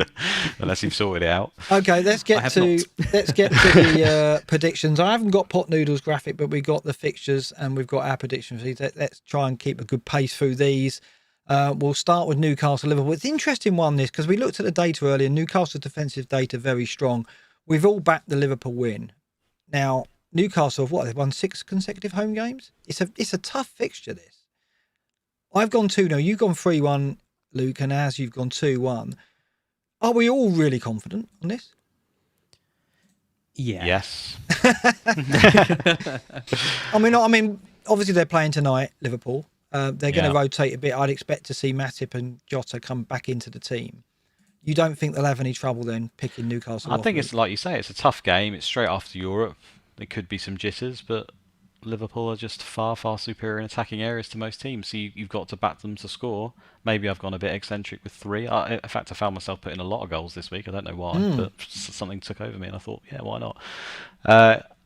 unless you've sorted it out. Okay, let's get to the predictions. I haven't got Pot Noodle's graphic, but we've got the fixtures and we've got our predictions. Let's try and keep a good pace through these. We'll start with Newcastle Liverpool. It's an interesting one, this, because we looked at the data earlier. Newcastle's defensive data very strong. We've all backed the Liverpool win. Now, Newcastle, they've won 6 consecutive home games. It's a tough fixture, this. I've gone 2-0. You've gone 3-1, Luke, and as you've gone 2-1. Are we all really confident on this? Yeah. Yes. I mean, obviously they're playing tonight, Liverpool. They're going to rotate a bit. I'd expect to see Matip and Jota come back into the team. You don't think they'll have any trouble then picking Newcastle? I think it's like you say, it's a tough game. It's straight after Europe. There could be some jitters, but Liverpool are just far, far superior in attacking areas to most teams. So you've got to back them to score. Maybe I've gone a bit eccentric with 3. In fact, I found myself putting a lot of goals this week. I don't know why, but something took over me, and I thought, yeah, why not?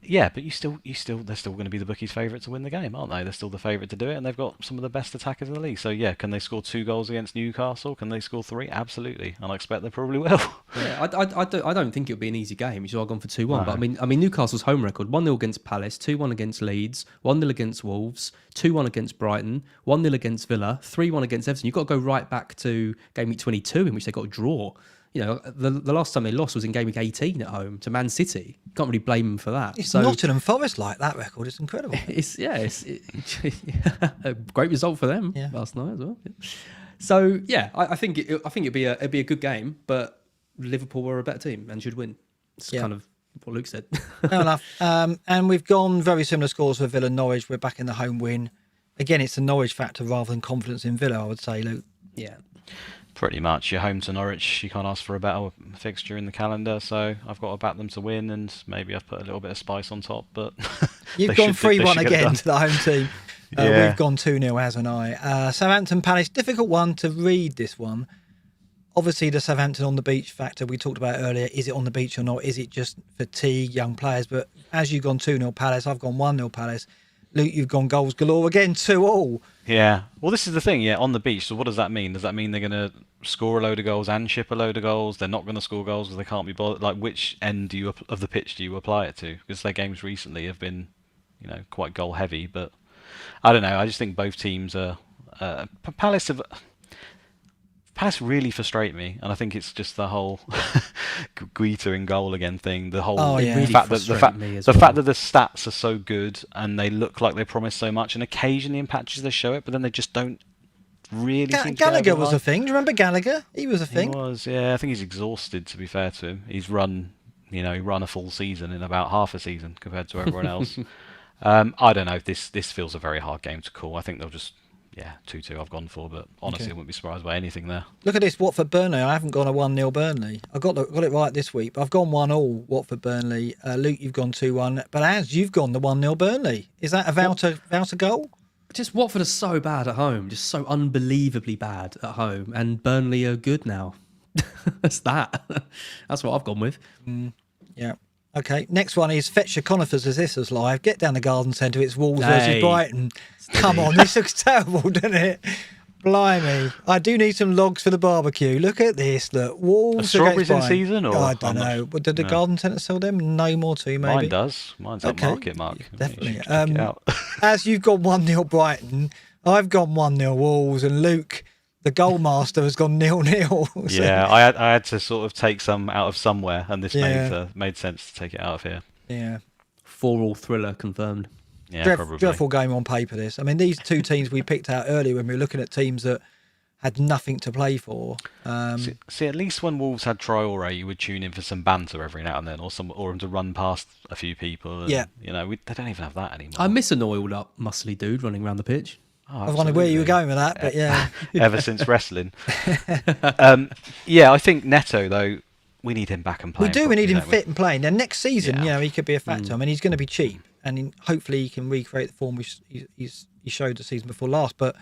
Yeah, but they're still going to be the bookies' favourite to win the game, aren't they? They're still the favourite to do it, and they've got some of the best attackers in the league. So yeah, can they score 2 goals against Newcastle? Can they score 3? Absolutely, and I expect they probably will. Yeah, I don't think it'll be an easy game. So I've gone for 2-1. No. But I mean Newcastle's home record: 1-0 against Palace, 2-1 against Leeds, 1-0 against Wolves, 2-1 against Brighton, 1-0 against Villa, 3-1 against Everton. You've got to go right back to game week 22, in which they got a draw. You know, the last time they lost was in game week 18 at home to Man City. You can't really blame them for that. It's Nottingham Forest like that record. It's incredible. It's a great result for them last night as well. Yeah. So yeah, I think it'd be a good game, but Liverpool were a better team and should win. It's kind of what Luke said. Fair enough. And we've gone very similar scores for Villa and Norwich. We're back in the home win. Again, it's the Norwich factor rather than confidence in Villa, I would say, Luke. Yeah. Pretty much. You're home to Norwich. You can't ask for a better fixture in the calendar. So I've got to back them to win, and maybe I've put a little bit of spice on top. But you've gone 3-1 again to the home team. We've gone 2-0, as and I. Southampton Palace, difficult one to read. This one, obviously, the Southampton on the beach factor we talked about earlier. Is it on the beach or not? Is it just fatigue, young players? But as you've gone 2-0 Palace, I've gone 1-0 Palace. Luke, you've gone goals galore again, 2-2. Yeah. Well, this is the thing. Yeah, on the beach. So what does that mean? Does that mean they're going to score a load of goals and ship a load of goals? They're not going to score goals because they can't be bothered. Like, which end of the pitch do you apply it to? Because their games recently have been, quite goal heavy. But I don't know. I just think both teams are. Palace really frustrate me, and I think it's just the whole Guita in goal again thing. The whole fact that the fact that the stats are so good and they look like they promise so much, and occasionally in patches they show it, but then they just don't really. Gallagher was a thing. Do you remember Gallagher? He was a thing. He was, yeah. I think he's exhausted. To be fair to him, he's run a full season in about half a season compared to everyone else. I don't know. This feels a very hard game to call. I think they'll just. Yeah, 2-2 I've gone for, but honestly I wouldn't be surprised by anything there. Look at this, Watford Burnley. I haven't gone a 1-0 Burnley. I got it right this week, but I've gone 1-1 Watford Burnley. Luke, you've gone 2-1, but as you've gone the 1-0 Burnley. Is that a Wouter goal? Just Watford are so bad at home, just so unbelievably bad at home, and Burnley are good now. That's that. That's what I've gone with. Yeah. Okay, next one is Fetcher Conifers as this is live. Get down the garden centre, it's Wolves versus Brighton. Come on, this looks terrible, doesn't it? Blimey. I do need some logs for the barbecue. Look at this, look. Wolves strawberries in season? Or I don't know. But did the garden centre sell them? No more to, maybe? Mine does. Mine's up market, Mark. Definitely. As you've got 1-0 Brighton, I've gone 1-0 Wolves, and Luke... The goalmaster has gone 0-0. So. Yeah, I had to sort of take some out of somewhere, and this made sense to take it out of here. Yeah. 4-4 thriller confirmed. Yeah, probably. Dreadful game on paper, this. I mean, these two teams we picked out earlier when we were looking at teams that had nothing to play for. See, at least when Wolves had Traore, you would tune in for some banter every now and then, or him to run past a few people. And, they don't even have that anymore. I miss an oiled up, muscly dude running around the pitch. Oh, I wondered where you were going with that, but yeah. Ever since wrestling. I think Neto, though, we need him back and playing. We do, we need him fit and playing. Now, next season, he could be a factor. I mean, he's going to be cheap, and hopefully he can recreate the form he showed the season before last. But,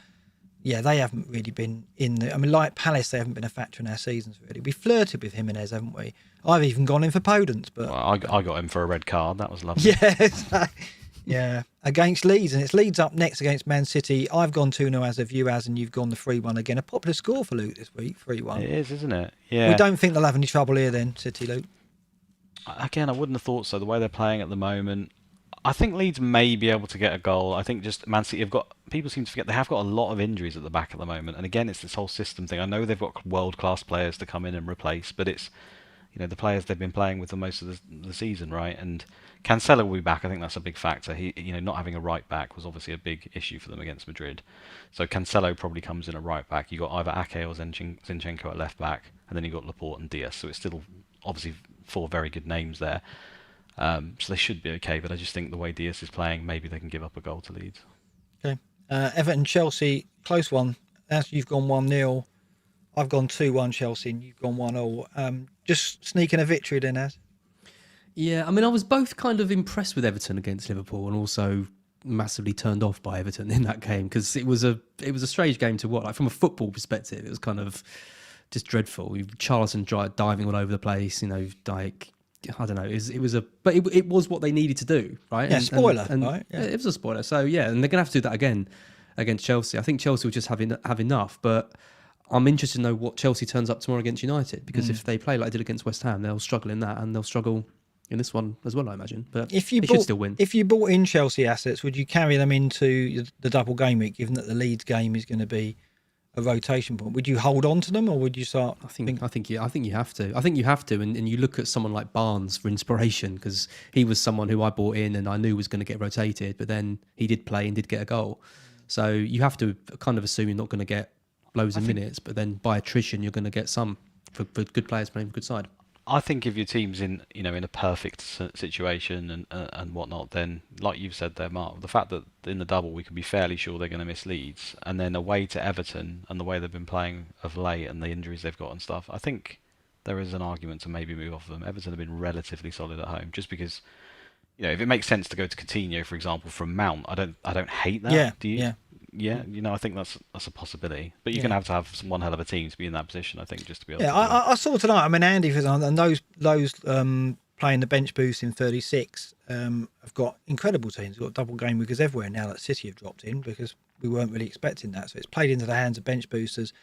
yeah, they haven't really been in the... I mean, like Palace, they haven't been a factor in our seasons, really. We flirted with Jimenez, haven't we? I've even gone in for Podence, but... Well, I got him for a red card. That was lovely. Yeah, against Leeds, and it's Leeds up next against Man City. I've gone 2-0 as of you, and you've gone the 3-1 again. A popular score for Luke this week, 3-1. It is, isn't it? Yeah. We don't think they'll have any trouble here then, City, Luke. Again, I wouldn't have thought so, the way they're playing at the moment. I think Leeds may be able to get a goal. I think just Man City people seem to forget they have got a lot of injuries at the back at the moment. And again, it's this whole system thing. I know they've got world-class players to come in and replace, but it's the players they've been playing with for most of the season, right? And Cancelo will be back. I think that's a big factor. He, not having a right back was obviously a big issue for them against Madrid. So Cancelo probably comes in at right back. You got either Ake or Zinchenko at left back, and then you got Laporte and Diaz. So it's still obviously 4 very good names there. So they should be okay, but I just think the way Diaz is playing, maybe they can give up a goal to Leeds. Okay. Everton Chelsea, close one. As you've gone 1-0, I've gone 2-1 Chelsea, and you've gone 1-0. Just sneaking a victory then, Az. Yeah, I mean, I was both kind of impressed with Everton against Liverpool, and also massively turned off by Everton in that game, because it was a strange game to watch. Like, from a football perspective, it was kind of just dreadful. Charlton diving all over the place, like, I don't know. But it was what they needed to do, right? Yeah, spoiler, and right? Yeah. It was a spoiler. So yeah, and they're gonna have to do that again against Chelsea. I think Chelsea will just have enough, but I'm interested to know what Chelsea turns up tomorrow against United, because if they play like they did against West Ham, they'll struggle in that, and they'll struggle in this one as well, I imagine. But they should still win. If you bought in Chelsea assets, would you carry them into the double game week, given that the Leeds game is going to be a rotation point? Would you hold on to them, or would you start? I think you have to. I think you have to, and you look at someone like Barnes for inspiration, because he was someone who I bought in and I knew was going to get rotated, but then he did play and did get a goal. So you have to kind of assume you're not going to get loads of minutes, but then by attrition you're going to get some for good players playing for good side. I think if your team's in a perfect situation and whatnot, then like you've said there, Mark, the fact that in the double we can be fairly sure they're going to miss Leeds, and then away to Everton and the way they've been playing of late and the injuries they've got and stuff, I think there is an argument to maybe move off of them. Everton have been relatively solid at home, just because if it makes sense to go to Coutinho, for example, from Mount, I don't hate that. Yeah, do you? Yeah. I think that's a possibility. But you're going to have one hell of a team to be in that position, I think, just to be able to. Yeah, I saw tonight. I mean, Andy, for example, and those playing the bench boost in 36 have got incredible teams. They've got double game weekers everywhere now that City have dropped in, because we weren't really expecting that. So it's played into the hands of bench boosters.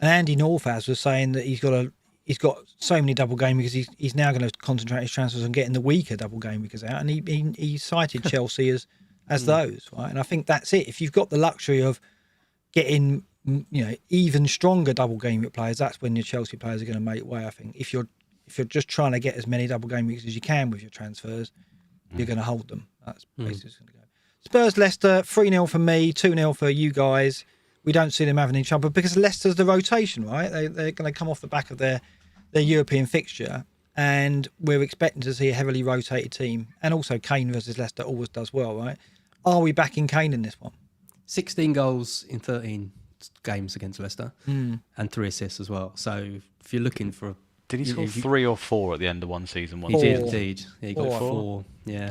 And Andy Northas was saying that he's got so many double game because he's now going to concentrate his transfers on getting the weaker double game weekers out. And he cited Chelsea as those, right? And I think that's it. If you've got the luxury of getting, even stronger double game week players, that's when your Chelsea players are going to make way. I think if you're just trying to get as many double game weeks as you can with your transfers, you're going to hold them. That's basically what's going to go. Spurs Leicester 3-0 for me, 2-0 for you guys. We don't see them having any trouble because Leicester's the rotation, right? They're going to come off the back of their European fixture, and we're expecting to see a heavily rotated team. And also Kane versus Leicester always does well, right? Are we backing Kane in this one? 16 goals in 13 games against Leicester, and 3 assists as well. So if you're looking for Did he score 3 or 4 at the end of one season? He did indeed. Yeah, he got 4. Yeah,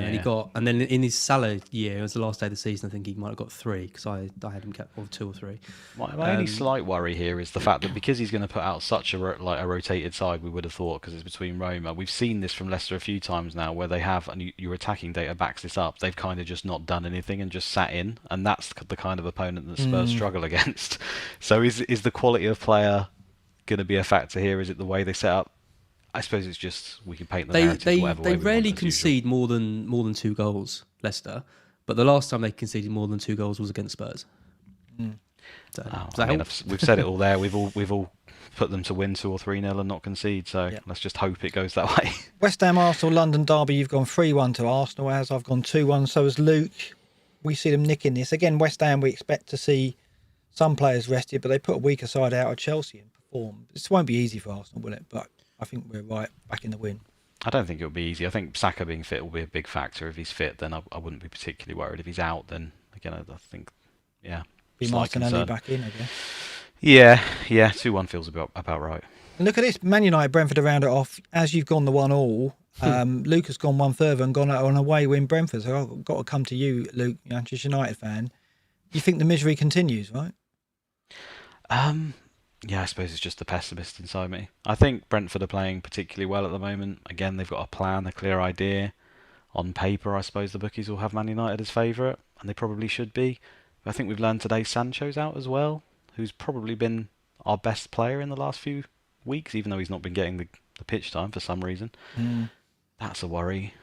and then in his Salah year, it was the last day of the season. I think he might have got 3 because I had him kept 2 or 3. My only slight worry here is the fact that because he's going to put out such a rotated side, we would have thought, because it's between Roma. We've seen this from Leicester a few times now, where they have, and your attacking data backs this up. They've kind of just not done anything and just sat in, and that's the kind of opponent that Spurs struggle against. So is the quality of player going to be a factor here? Is it the way they set up? I suppose it's just we can paint the narrative whatever way we want. They rarely concede more than 2 goals, Leicester, but the last time they conceded more than 2 goals was against Spurs. So, we've said it all there. We've all put them to win 2 or 3-0 and not concede. So let's just hope it goes that way. West Ham, Arsenal, London derby. You've gone 3-1 to Arsenal, as I've gone 2-1. So has Luke. We see them nicking this again. West Ham. We expect to see some players rested, but they put a weaker side out of Chelsea and perform. This won't be easy for Arsenal, will it? But I think we're right back in the win. I don't think it'll be easy. I think Saka being fit will be a big factor. If he's fit, then I wouldn't be particularly worried. If he's out, then again, I think, be Martinelli back in again. Yeah, 2-1 feels about right. And look at this, Man United, Brentford around it off. As you've gone the 1-1, Luke has gone one further and gone on a away win Brentford. So I've got to come to you, Luke, just United fan. You think the misery continues, right? Yeah, I suppose it's just the pessimist inside me. I think Brentford are playing particularly well at the moment. Again, they've got a plan, a clear idea. On paper, I suppose the bookies will have Man United as favourite, and they probably should be. But I think we've learned today Sancho's out as well, who's probably been our best player in the last few weeks, even though he's not been getting the pitch time for some reason. That's a worry.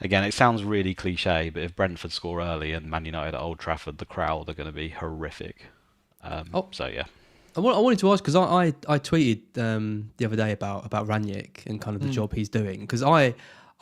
Again, it sounds really cliche, but if Brentford score early and Man United at Old Trafford, the crowd are going to be horrific. So yeah. I wanted to ask, because I tweeted the other day about Ranić and kind of the job he's doing, because I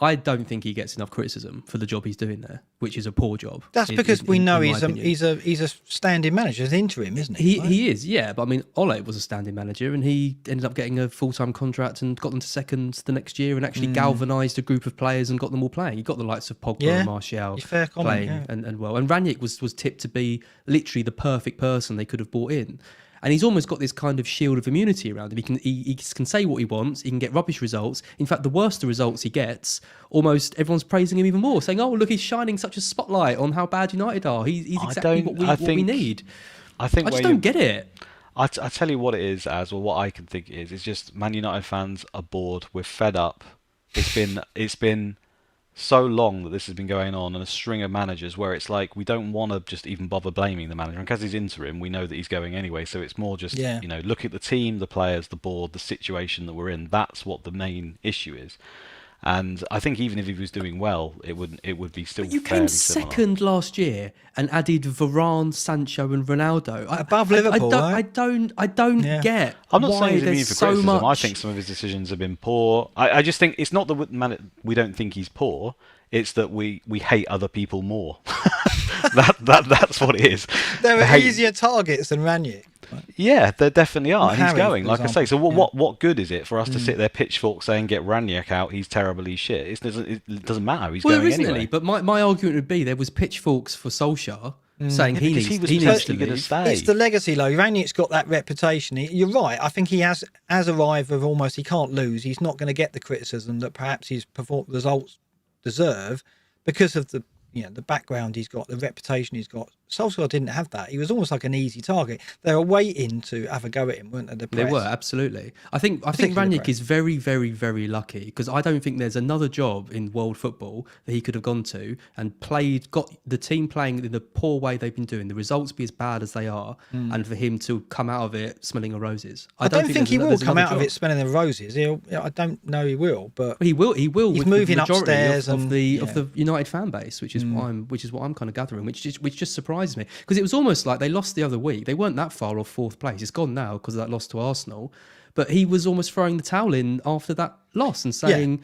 I don't think he gets enough criticism for the job he's doing there, which is a poor job. That's because we know in my he's a standing manager, he's an interim, isn't he? He is, yeah. But I mean, Ole was a standing manager, and he ended up getting a full-time contract and got them to second the next year, and actually galvanised a group of players and got them all playing. He got the likes of Pogba and Martial playing, and well. And Ranić was tipped to be literally the perfect person they could have brought in. And he's almost got this kind of shield of immunity around him. He can say what he wants. He can get rubbish results. In fact, the worse the results he gets, almost everyone's praising him even more, saying, "Oh, look, he's shining such a spotlight on how bad United are. He's exactly what we need." I just don't get it. I tell you what it is, what I can think it is. It's just Man United fans are bored. We're fed up. It's been so long that this has been going on, and a string of managers where it's like we don't want to just even bother blaming the manager, and because he's interim we know that he's going anyway, so it's more just look at the team, the players, the board, the situation that we're in. That's what the main issue is. And I think even if he was doing well, it would be still. But you came second last year and added Varane, Sancho, and Ronaldo above Liverpool. I don't get. I'm not why saying he's immune for so criticism. much. I think some of his decisions have been poor. I just think it's not that we don't think he's poor. It's that we hate other people more. That's what it is. There are easier targets than Ranić. Yeah, there definitely are. And he's going, like example. I say. So what good is it for us to sit there pitchfork saying get Ranić out? He's terribly shit. It doesn't matter. He's going anyway. But my argument would be there was pitchforks for Solskjaer saying he needs to leave. It's the legacy, though. Ranić's got that reputation. You're right. I think he has arrived with almost he can't lose. He's not going to get the criticism that perhaps his results deserve because of the background he's got, the reputation he's got. Solskjaer didn't have that. He was almost like an easy target. They were waiting to have a go at him, weren't they? They were, absolutely. I think Ranić is very, very, very lucky because I don't think there's another job in world football that he could have gone to and got the team playing in the poor way they've been doing, the results be as bad as they are, and for him to come out of it smelling of roses. I don't think he will come out of it smelling of roses. I don't know he will, but he will. He's with moving the majority upstairs of the United fan base, which is what I'm kind of gathering, which just surprises me because it was almost like they lost the other week. They weren't that far off fourth place. It's gone now because of that loss to Arsenal, but he was almost throwing the towel in after that loss and saying,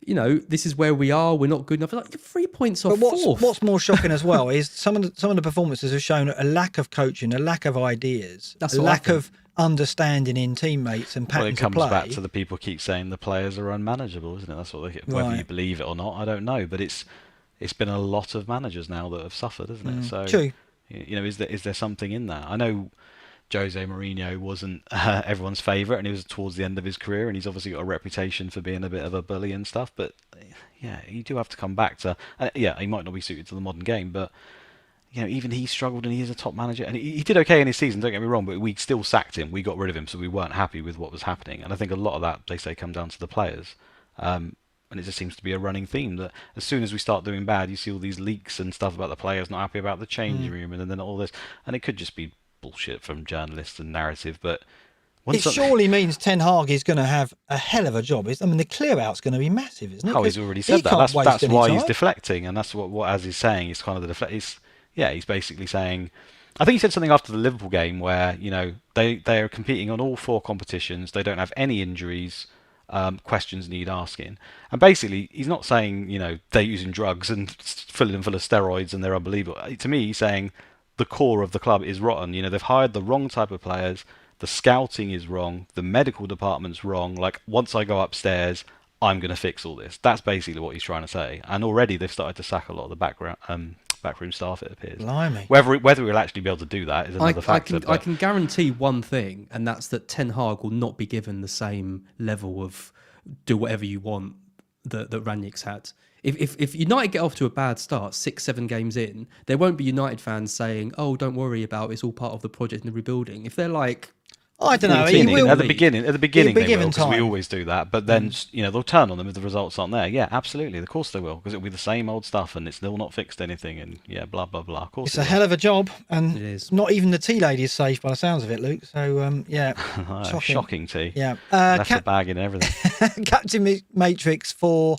this is where we are. We're not good enough. Like 3 points off fourth. What's more shocking as well is some of the performances have shown a lack of coaching, a lack of ideas, a lack of understanding in teammates and patterns of play. Well, it comes back to the people keep saying the players are unmanageable, isn't it? That's what whether you believe it or not, I don't know, but it's been a lot of managers now that have suffered, isn't it? So true. Is there something in that? I know Jose Mourinho wasn't everyone's favourite, and he was towards the end of his career, and he's obviously got a reputation for being a bit of a bully and stuff. But you do have to come back to he might not be suited to the modern game, but even he struggled, and he is a top manager, and he did okay in his season. Don't get me wrong, but we still sacked him. We got rid of him, so we weren't happy with what was happening. And I think a lot of that they say come down to the players. And it just seems to be a running theme that as soon as we start doing bad, you see all these leaks and stuff about the players not happy about the changing room, and then all this. And it could just be bullshit from journalists and narrative, but it surely means Ten Hag is going to have a hell of a job. I mean, the clear out's going to be massive, isn't it? Oh, he's already said that. That's why he's deflecting, and that's what as he's saying, he's kind of the deflect. He's basically saying. I think he said something after the Liverpool game where they are competing on all 4 competitions. They don't have any injuries. Questions need asking, and basically he's not saying they're using drugs and filling them full of steroids and they're unbelievable. To me, he's saying the core of the club is rotten. They've hired the wrong type of players, the scouting is wrong, the medical department's wrong. Like, once I go upstairs, I'm going to fix all this. That's basically what he's trying to say, and already they've started to sack a lot of the backroom staff, it appears. Blimey. Whether we'll actually be able to do that is another factor. I can guarantee one thing, and that's that Ten Hag will not be given the same level of do whatever you want that Ranić's had. If United get off to a bad start, 6-7 games in, there won't be United fans saying, "Oh, don't worry about it, it's all part of the project and the rebuilding." If they're like, I don't know. He will at the beginning, they will, because we time. always do that. But then, they'll turn on them if the results aren't there. Yeah, absolutely. Of course they will, because it'll be the same old stuff, and it's still not fixed anything, and blah blah blah. Of course, it's a hell of a job, and it is. Not even the tea lady is safe by the sounds of it, Luke. So shocking tea. Yeah, left the bag and everything. Captain Matrix for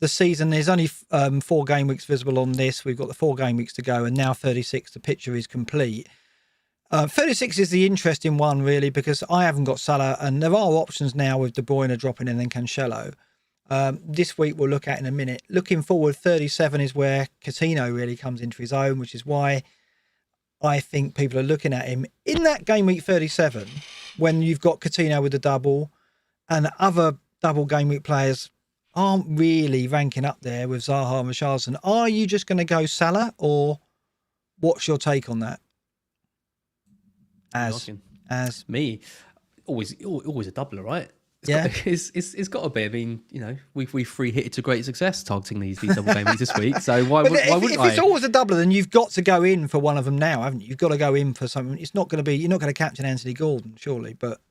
the season. There's only 4 game weeks visible on this. We've got the 4 game weeks to go, and now 36. The picture is complete. 36 is the interesting one, really, because I haven't got Salah, and there are options now with De Bruyne dropping in and Cancelo. This week we'll look at in a minute. Looking forward, 37 is where Coutinho really comes into his own, which is why I think people are looking at him in that game week 37 when you've got Coutinho with the double and other double game week players aren't really ranking up there with Zaha and Richarlison. Are you just going to go Salah, or what's your take on that? As me, always a doubler, right? Yeah. It's got to be. I mean, we've free hit it to great success targeting these double game weeks this week. So why wouldn't if it's always a doubler, then you've got to go in for one of them now, haven't you? You've got to go in for something. It's not going to be. You're not going to captain Anthony Gordon, surely, but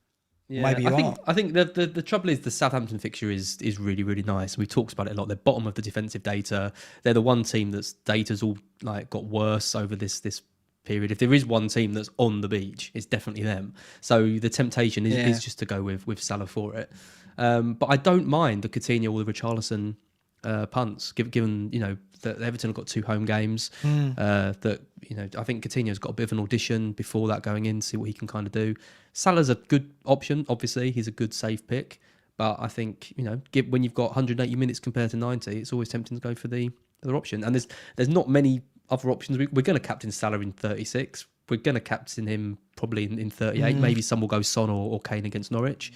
maybe you are. I think the trouble is the Southampton fixture is really, really nice. We've talked about it a lot. They're bottom of the defensive data. They're the one team that's data's all got worse over this period. If there is one team that's on the beach, it's definitely them. So the temptation is just to go with Salah for it. But I don't mind the Coutinho or the Richarlison punts, given that Everton have got 2 home games. That I think Coutinho's got a bit of an audition before that going in, see what he can kind of do. Salah's a good option. Obviously, he's a good safe pick. But I think when you've got 180 minutes compared to 90, it's always tempting to go for the other option. And there's not many other options. We're going to captain Salah in 36. We're going to captain him probably in 38. Maybe some will go Son or Kane against Norwich.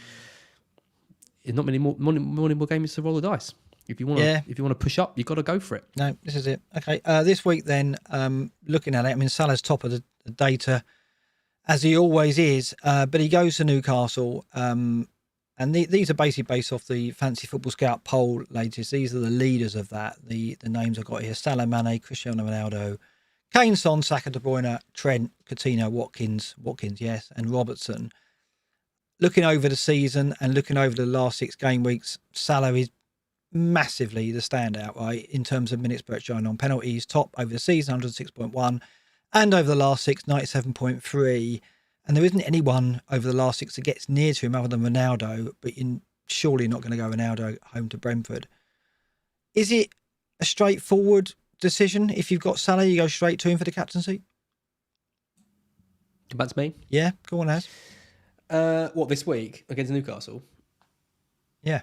There's not many more games to roll the dice. If you want to push up, you've got to go for it. No, this is it. Okay, this week then, looking at it, I mean, Salah's top of the data, as he always is, but he goes to Newcastle, and these are basically based off the Fantasy Football Scout poll latest. These are the leaders of that. The names I've got here: Salah, Mane, Cristiano Ronaldo, Kane, Son, Saka, De Bruyne, Trent, Coutinho, Watkins, yes, and Robertson. Looking over the season and looking over the last 6 game weeks, Salah is massively the standout, right, in terms of minutes per shine on penalties. Top over the season, 106.1, and over the last 6, 97.3. And there isn't anyone over the last 6 that gets near to him other than Ronaldo, but you're surely not going to go Ronaldo home to Brentford. Is it a straightforward decision? If you've got Salah, you go straight to him for the captaincy? Come back to me. Yeah, go on, Az. What, this week against Newcastle? Yeah.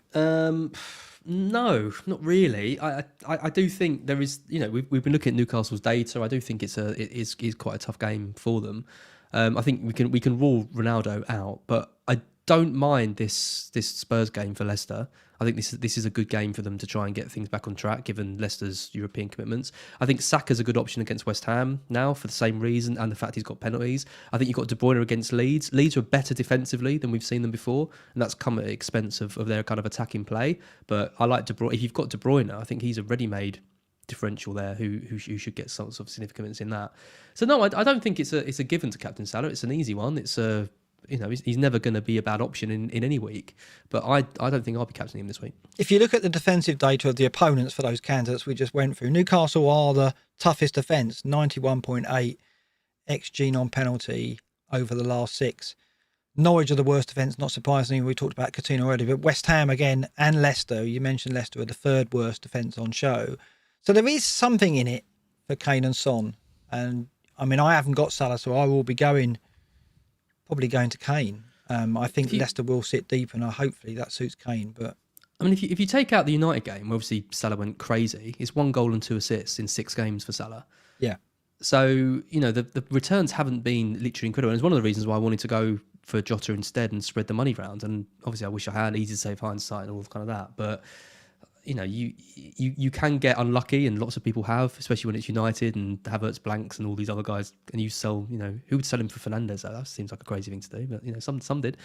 No, not really. I do think there is. We've been looking at Newcastle's data. I do think it is quite a tough game for them. I think we can rule Ronaldo out, but I don't mind this Spurs game for Leicester. I think this is a good game for them to try and get things back on track, given Leicester's European commitments. I think Saka's a good option against West Ham now for the same reason, and the fact he's got penalties. I think you've got De Bruyne against Leeds. Leeds are better defensively than we've seen them before, and that's come at the expense of their kind of attacking play. But I like De Bruyne. If you've got De Bruyne, I think he's a ready-made differential there who should get some sort of significance in that. So no, I don't think it's a given to captain Salah. It's an easy one. It's a he's never going to be a bad option in any week, but I don't think I'll be captaining him this week. If you look at the defensive data of the opponents for those candidates we just went through, Newcastle are the toughest defence, 91.8 XG non-penalty over the last 6. Norwich are the worst defence, not surprisingly. We talked about Coutinho already, but West Ham again and Leicester, you mentioned Leicester, are the 3rd worst defence on show. So there is something in it for Kane and Son. And I mean, I haven't got Salah, so I will be probably going to Kane. I think Leicester will sit deep, and hopefully that suits Kane. But I mean, if you take out the United game, where obviously Salah went crazy, it's 1 goal and 2 assists in 6 games for Salah. Yeah. So the returns haven't been literally incredible, and it's one of the reasons why I wanted to go for Jota instead and spread the money round. And obviously, I wish I had easy to save hindsight and all kind of that, but. You can get unlucky, and lots of people have, especially when it's United and Havertz blanks and all these other guys. And you sell, who would sell him for Fernandes? That seems like a crazy thing to do, but some did.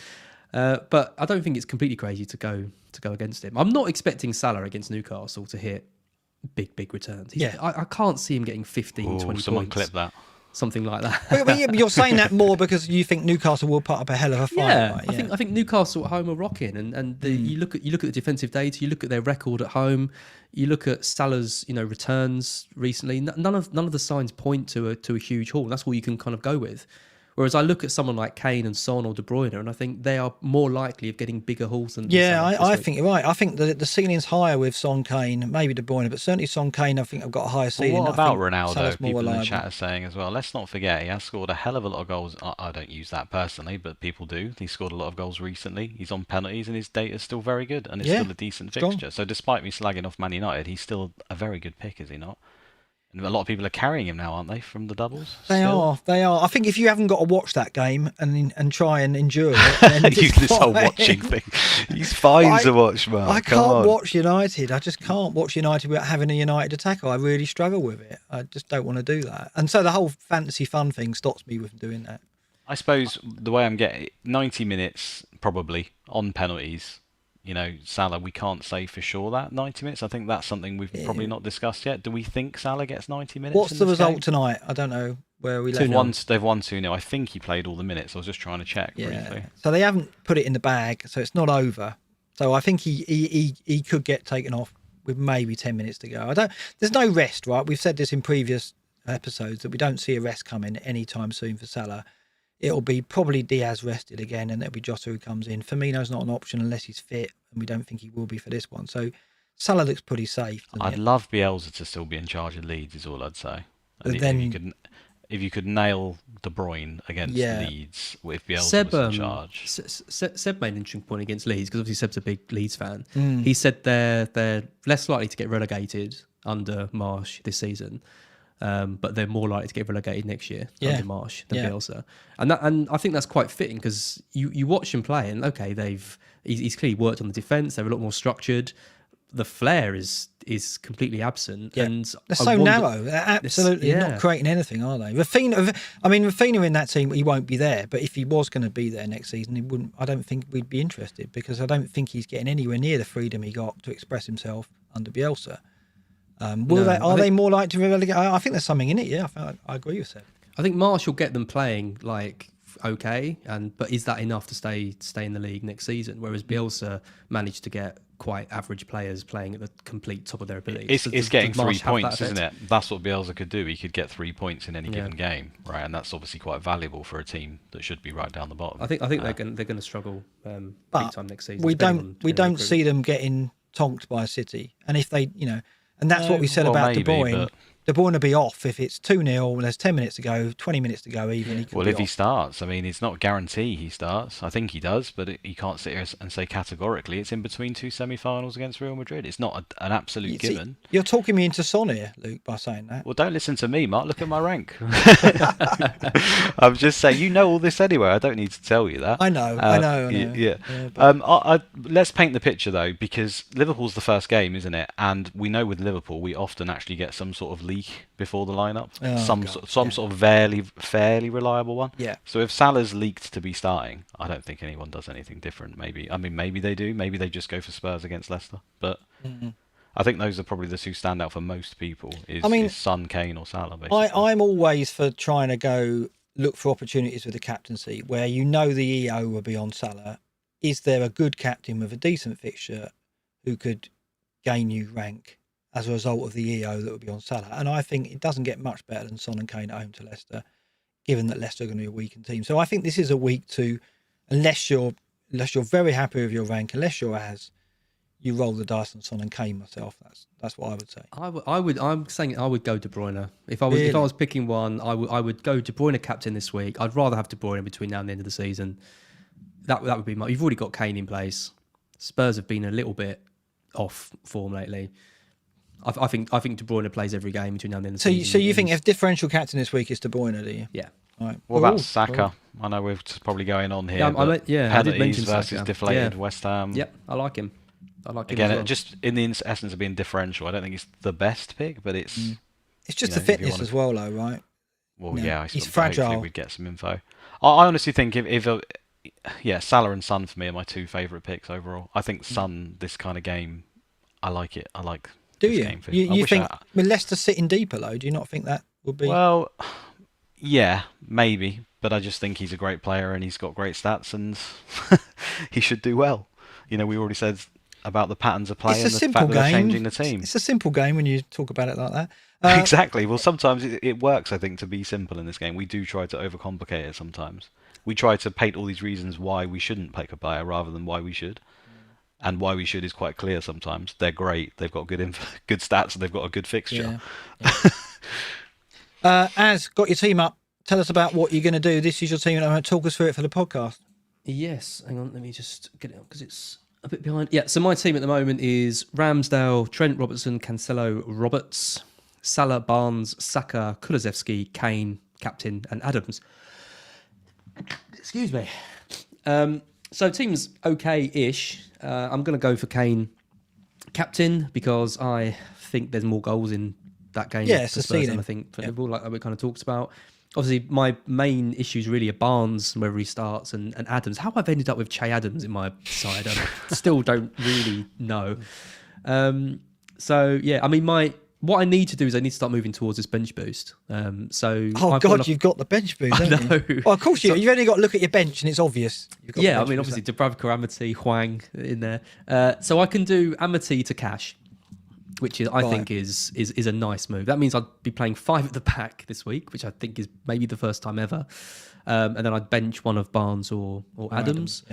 But I don't think it's completely crazy to go against him. I'm not expecting Salah against Newcastle to hit big returns. I can't see him getting 15, 20 someone points. clip that. Something like that. but you're saying that more because you think Newcastle will put up a hell of a fight. Yeah, right? I think Newcastle at home are rocking, and you look at the defensive data, you look at their record at home, you look at Salah's returns recently. None of the signs point to a huge haul. That's all you can kind of go with. Whereas I look at someone like Kane and Son or De Bruyne, and I think they are more likely of getting bigger hauls than Yeah, Salah this I week. think you're right. I think the ceiling's higher with Son, Kane, maybe De Bruyne, but certainly Son, Kane. I think I've got a higher Well, ceiling. what I about think Ronaldo? Salah's more People in the reliable. chat are saying as well. Let's not forget he has scored a hell of a lot of goals. I don't use that personally, but people do. He scored a lot of goals recently. He's on penalties, and his data's still very good, and it's Yeah, still a decent strong. fixture. So despite me slagging off Man United, he's still a very good pick, is he not? And a lot of people are carrying him now, aren't they, from the doubles? They still? are. They are. I think if you haven't got to watch that game and try and endure it, then You it's this whole fine. watching thing. He's fine to watch, man. I Come can't on. watch United. I just can't watch United without having a United attacker. I really struggle with it. I just don't want to do that. And so the whole fantasy fun thing stops me with doing that. I suppose the way I'm getting 90 minutes probably on penalties. You know, Salah, we can't say for sure that 90 minutes. I think that's something we've probably not discussed yet. Do we think Salah gets 90 minutes? What's in the this result game? tonight? I don't know where we left. They've won 2-0. I think he played all the minutes. I was just trying to check briefly. So they haven't put it in the bag, so it's not over. So I think he could get taken off with maybe 10 minutes to go. There's no rest, right? We've said this in previous episodes that we don't see a rest coming anytime soon for Salah. It'll be probably Diaz rested again, and it'll be Jota who comes in. Firmino's not an option unless he's fit, and we don't think he will be for this one. So Salah looks pretty safe. I'd love Bielsa to still be in charge of Leeds, is all I'd say. And Then if you could nail De Bruyne against Leeds with Bielsa Seb, was in charge. Seb made an interesting point against Leeds because obviously Seb's a big Leeds fan. Mm. He said they're less likely to get relegated under Marsh this season, but they're more likely to get relegated next year under Marsh than Bielsa. And I think that's quite fitting because you watch him play and okay, he's clearly worked on the defence. They're a lot more structured. The flair is completely absent, and they're so narrow. They're absolutely not creating anything, are they? Rafinha in that team, he won't be there. But if he was going to be there next season, he wouldn't. I don't think we'd be interested because I don't think he's getting anywhere near the freedom he got to express himself under Bielsa. Are they more likely to relegate? I think there's something in it. Yeah, I agree with that. I think Marsh will get them playing like okay, but is that enough to stay in the league next season? Whereas Bielsa managed to get quite average players playing at the complete top of their ability. It's getting 3 points, isn't it? That's what Bielsa could do. He could get 3 points in any given game, right? And that's obviously quite valuable for a team that should be right down the bottom. I think they're going to struggle big time next season. We don't see them getting tonked by City, and if they, and that's what we said about De Bruyne. De Bruyne will be off if it's 2-0, there's 10 minutes to go, 20 minutes to go even. He starts, I mean, it's not a guarantee he starts. I think he does, but he can't sit here and say categorically it's in between two semi-finals against Real Madrid. It's not an absolute given. You're talking me into Son here, Luke, by saying that. Well, don't listen to me, Mark. Look at my rank. I'm just saying, you know all this anyway. I don't need to tell you that. I know. Yeah. Let's paint the picture, though, because Liverpool's the first game, isn't it? And we know with Liverpool, we often actually get some sort of leak before the lineup, some sort of fairly reliable one. Yeah. So if Salah's leaked to be starting, I don't think anyone does anything different. Maybe they do. Maybe they just go for Spurs against Leicester. But I think those are probably the two stand out for most people. Is Son, Kane, or Salah? Basically. I'm always for trying to go look for opportunities with the captaincy where the EO will be on Salah. Is there a good captain with a decent fixture who could gain you rank as a result of the EO that would be on Salah? And I think it doesn't get much better than Son and Kane at home to Leicester, given that Leicester are going to be a weakened team. So I think this is a week to, unless you're very happy with your rank, unless you're you roll the dice on Son and Kane myself. That's what I would say. I'm saying I would go De Bruyne. If I was picking one, I would go De Bruyne captain this week. I'd rather have De Bruyne between now and the end of the season. That would be you've already got Kane in place. Spurs have been a little bit off form lately. I think De Bruyne plays every game between now and then. So you think if differential captain this week is De Bruyne, do you? Yeah. All right. What about Saka? I know we're probably going on here. I did mention versus Saka. deflated West Ham. Yep, I like him. Again, as well. just in the essence of being differential, I don't think it's the best pick, but it's just the fitness as well, though, right? Well, he's fragile. Hopefully we'd get some info. I honestly think if Salah and Son for me are my two favourite picks overall. I think Son this kind of game, I like it. I like. Do you? You think with Leicester sitting deeper though? Do you not think that would be? Well, yeah, maybe, but I just think he's a great player and he's got great stats and he should do well. We already said about the patterns of play It's and a the simple fact that they're game. changing the team. It's a simple game when you talk about it like that. Exactly. Well, sometimes it works, I think, to be simple in this game. We do try to overcomplicate it sometimes. We try to paint all these reasons why we shouldn't pick a player rather than why we should. And why we should is quite clear sometimes. They're great. They've got good good stats and they've got a good fixture. Az, got your team up. Tell us about what you're going to do. This is your team, and I'm going to talk us through it for the podcast. Yes, hang on, let me just get it up because it's a bit behind. Yeah, so my team at the moment is Ramsdale, Trent, Robertson, Cancelo, Roberts, Salah, Barnes, Saka, Kulusevski, Kane, Captain, and Adams. Excuse me. So team's okay-ish. I'm going to go for Kane captain because I think there's more goals in that game. Yeah, it's for a Spurs ceiling. than I think for Liverpool, like we kind of talked about. Obviously, my main issues really are Barnes, whether he starts, and Adams. How I've ended up with Che Adams in my side, I still don't really know. So, yeah, I mean, what I need to do is I need to start moving towards this bench boost. You've got the bench boost, haven't you? Well, of course you. You've only got to look at your bench and it's obvious. Yeah, I mean, obviously, Dubravka, Amity, Hwang in there. So I can do Amity to cash, which is, I think is a nice move. That means I'd be playing 5 at the back this week, which I think is maybe the first time ever. And then I'd bench one of Barnes or Adams,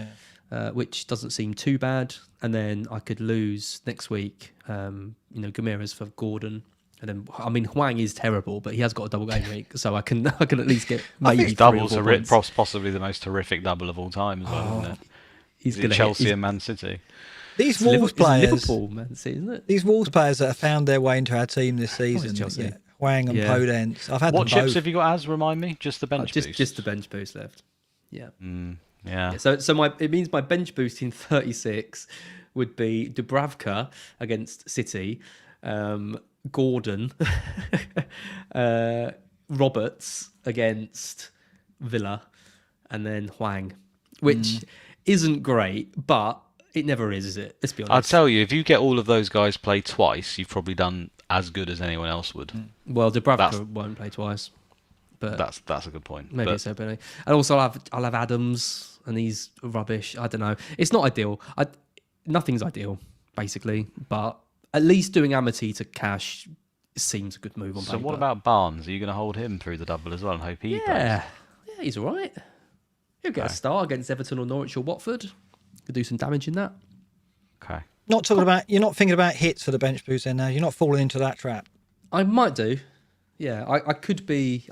which doesn't seem too bad. And then I could lose next week, Gamira's for Gordon. And then, I mean, Hwang is terrible, but he has got a double game week, so I can at least get maybe 3 doubles or 4 are points. possibly the most horrific double of all time as well, isn't it? He's Is it Chelsea and Man City? These Wolves players, Liverpool, Man City, isn't it? These Wolves players that have found their way into our team this season, Chelsea. Hwang and Podence. I've had What them chips both. have you got as? Remind me, just the bench boost. Just the bench boost left. Yeah. Yeah. So it means my bench boost in 36 would be Dubravka against City, Gordon, Roberts against Villa, and then Hwang, which isn't great, but it never is it? Let's be honest. I'd tell you, if you get all of those guys play twice, you've probably done as good as anyone else would. Well, Dubravka won't play twice, but that's a good point. maybe it's open. And also, I'll have Adams, and he's rubbish. I don't know. It's not ideal. Nothing's ideal, basically, but at least doing Amity to cash seems a good move on paper. So what about Barnes? Are you going to hold him through the double as well and hope he plays? Yeah, he's all right. He'll get a start against Everton or Norwich or Watford. Could do some damage in that. Okay. You're not thinking about hits for the bench boost then now. You're not falling into that trap. I might do. Yeah, I could be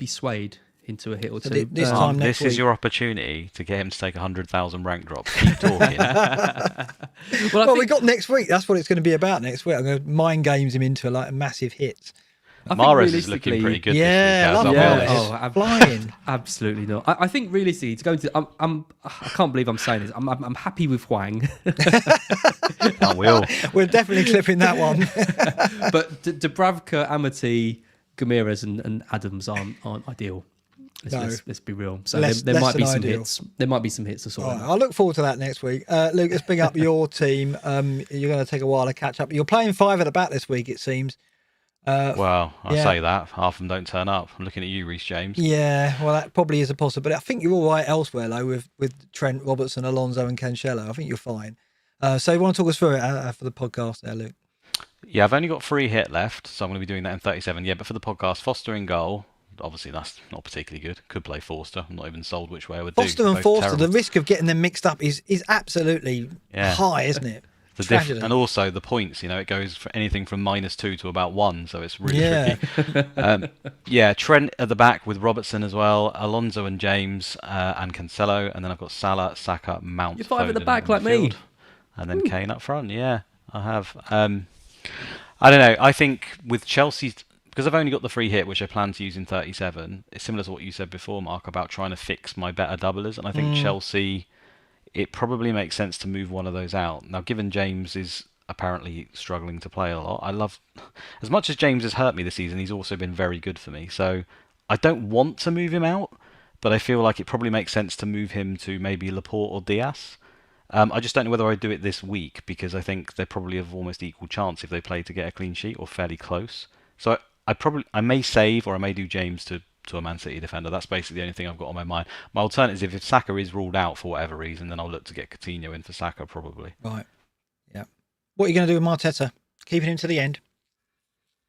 swayed into a hit or two. This is your opportunity to get him to take 100,000 rank drops. Keep talking. Well, we got next week. That's what it's going to be about next week. I'm going to mind games him into like a massive hit. Mahrez is looking pretty good yeah, this week. I'm flying. Absolutely not. I think realistically, to go into, I can't believe I'm saying this. I'm happy with Hwang. Aren't we all? We're definitely clipping that one. But Dubravka, Amity, Gamiras, and Adams aren't ideal. Let's be real. So there might be some hits. There might be some hits to sort. I'll look forward to that next week. Luke, let's bring up your team. You're going to take a while to catch up. You're playing 5 at the back this week, it seems. Well, I say that. Half of them don't turn up. I'm looking at you, Reece James. Yeah, well, that probably is a possibility. I think you're all right elsewhere, though, with Trent, Robertson, Alonso and Cancelo. I think you're fine. So you want to talk us through it for the podcast there, Luke? Yeah, I've only got 3 hit left, so I'm going to be doing that in 37. Yeah, but for the podcast, Foster in goal. Obviously, that's not particularly good. Could play Forster. I'm not even sold which way I would do. Foster and Forster, the risk of getting them mixed up is absolutely high, isn't it? And also the points, it goes for anything from -2 to about 1, so it's really tricky. Trent at the back with Robertson as well, Alonso and James and Cancelo, and then I've got Salah, Saka, Mount. You're 5 at the Foden back in like midfield, me. and then Kane up front. Yeah, I have. I don't know. I think with Chelsea, because I've only got the free hit, which I plan to use in 37. It's similar to what you said before, Mark, about trying to fix my better doublers, and I think Chelsea, it probably makes sense to move one of those out. Now, given James is apparently struggling to play a lot, as much as James has hurt me this season, he's also been very good for me. So I don't want to move him out, but I feel like it probably makes sense to move him to maybe Laporte or Diaz. I just don't know whether I do it this week, because I think they probably have almost equal chance if they play to get a clean sheet, or fairly close. So I may save, or I may do James to a Man City defender. That's basically the only thing I've got on my mind. My alternative, if Saka is ruled out for whatever reason, then I'll look to get Coutinho in for Saka probably. Right. Yeah. What are you going to do with Arteta? Keeping him to the end?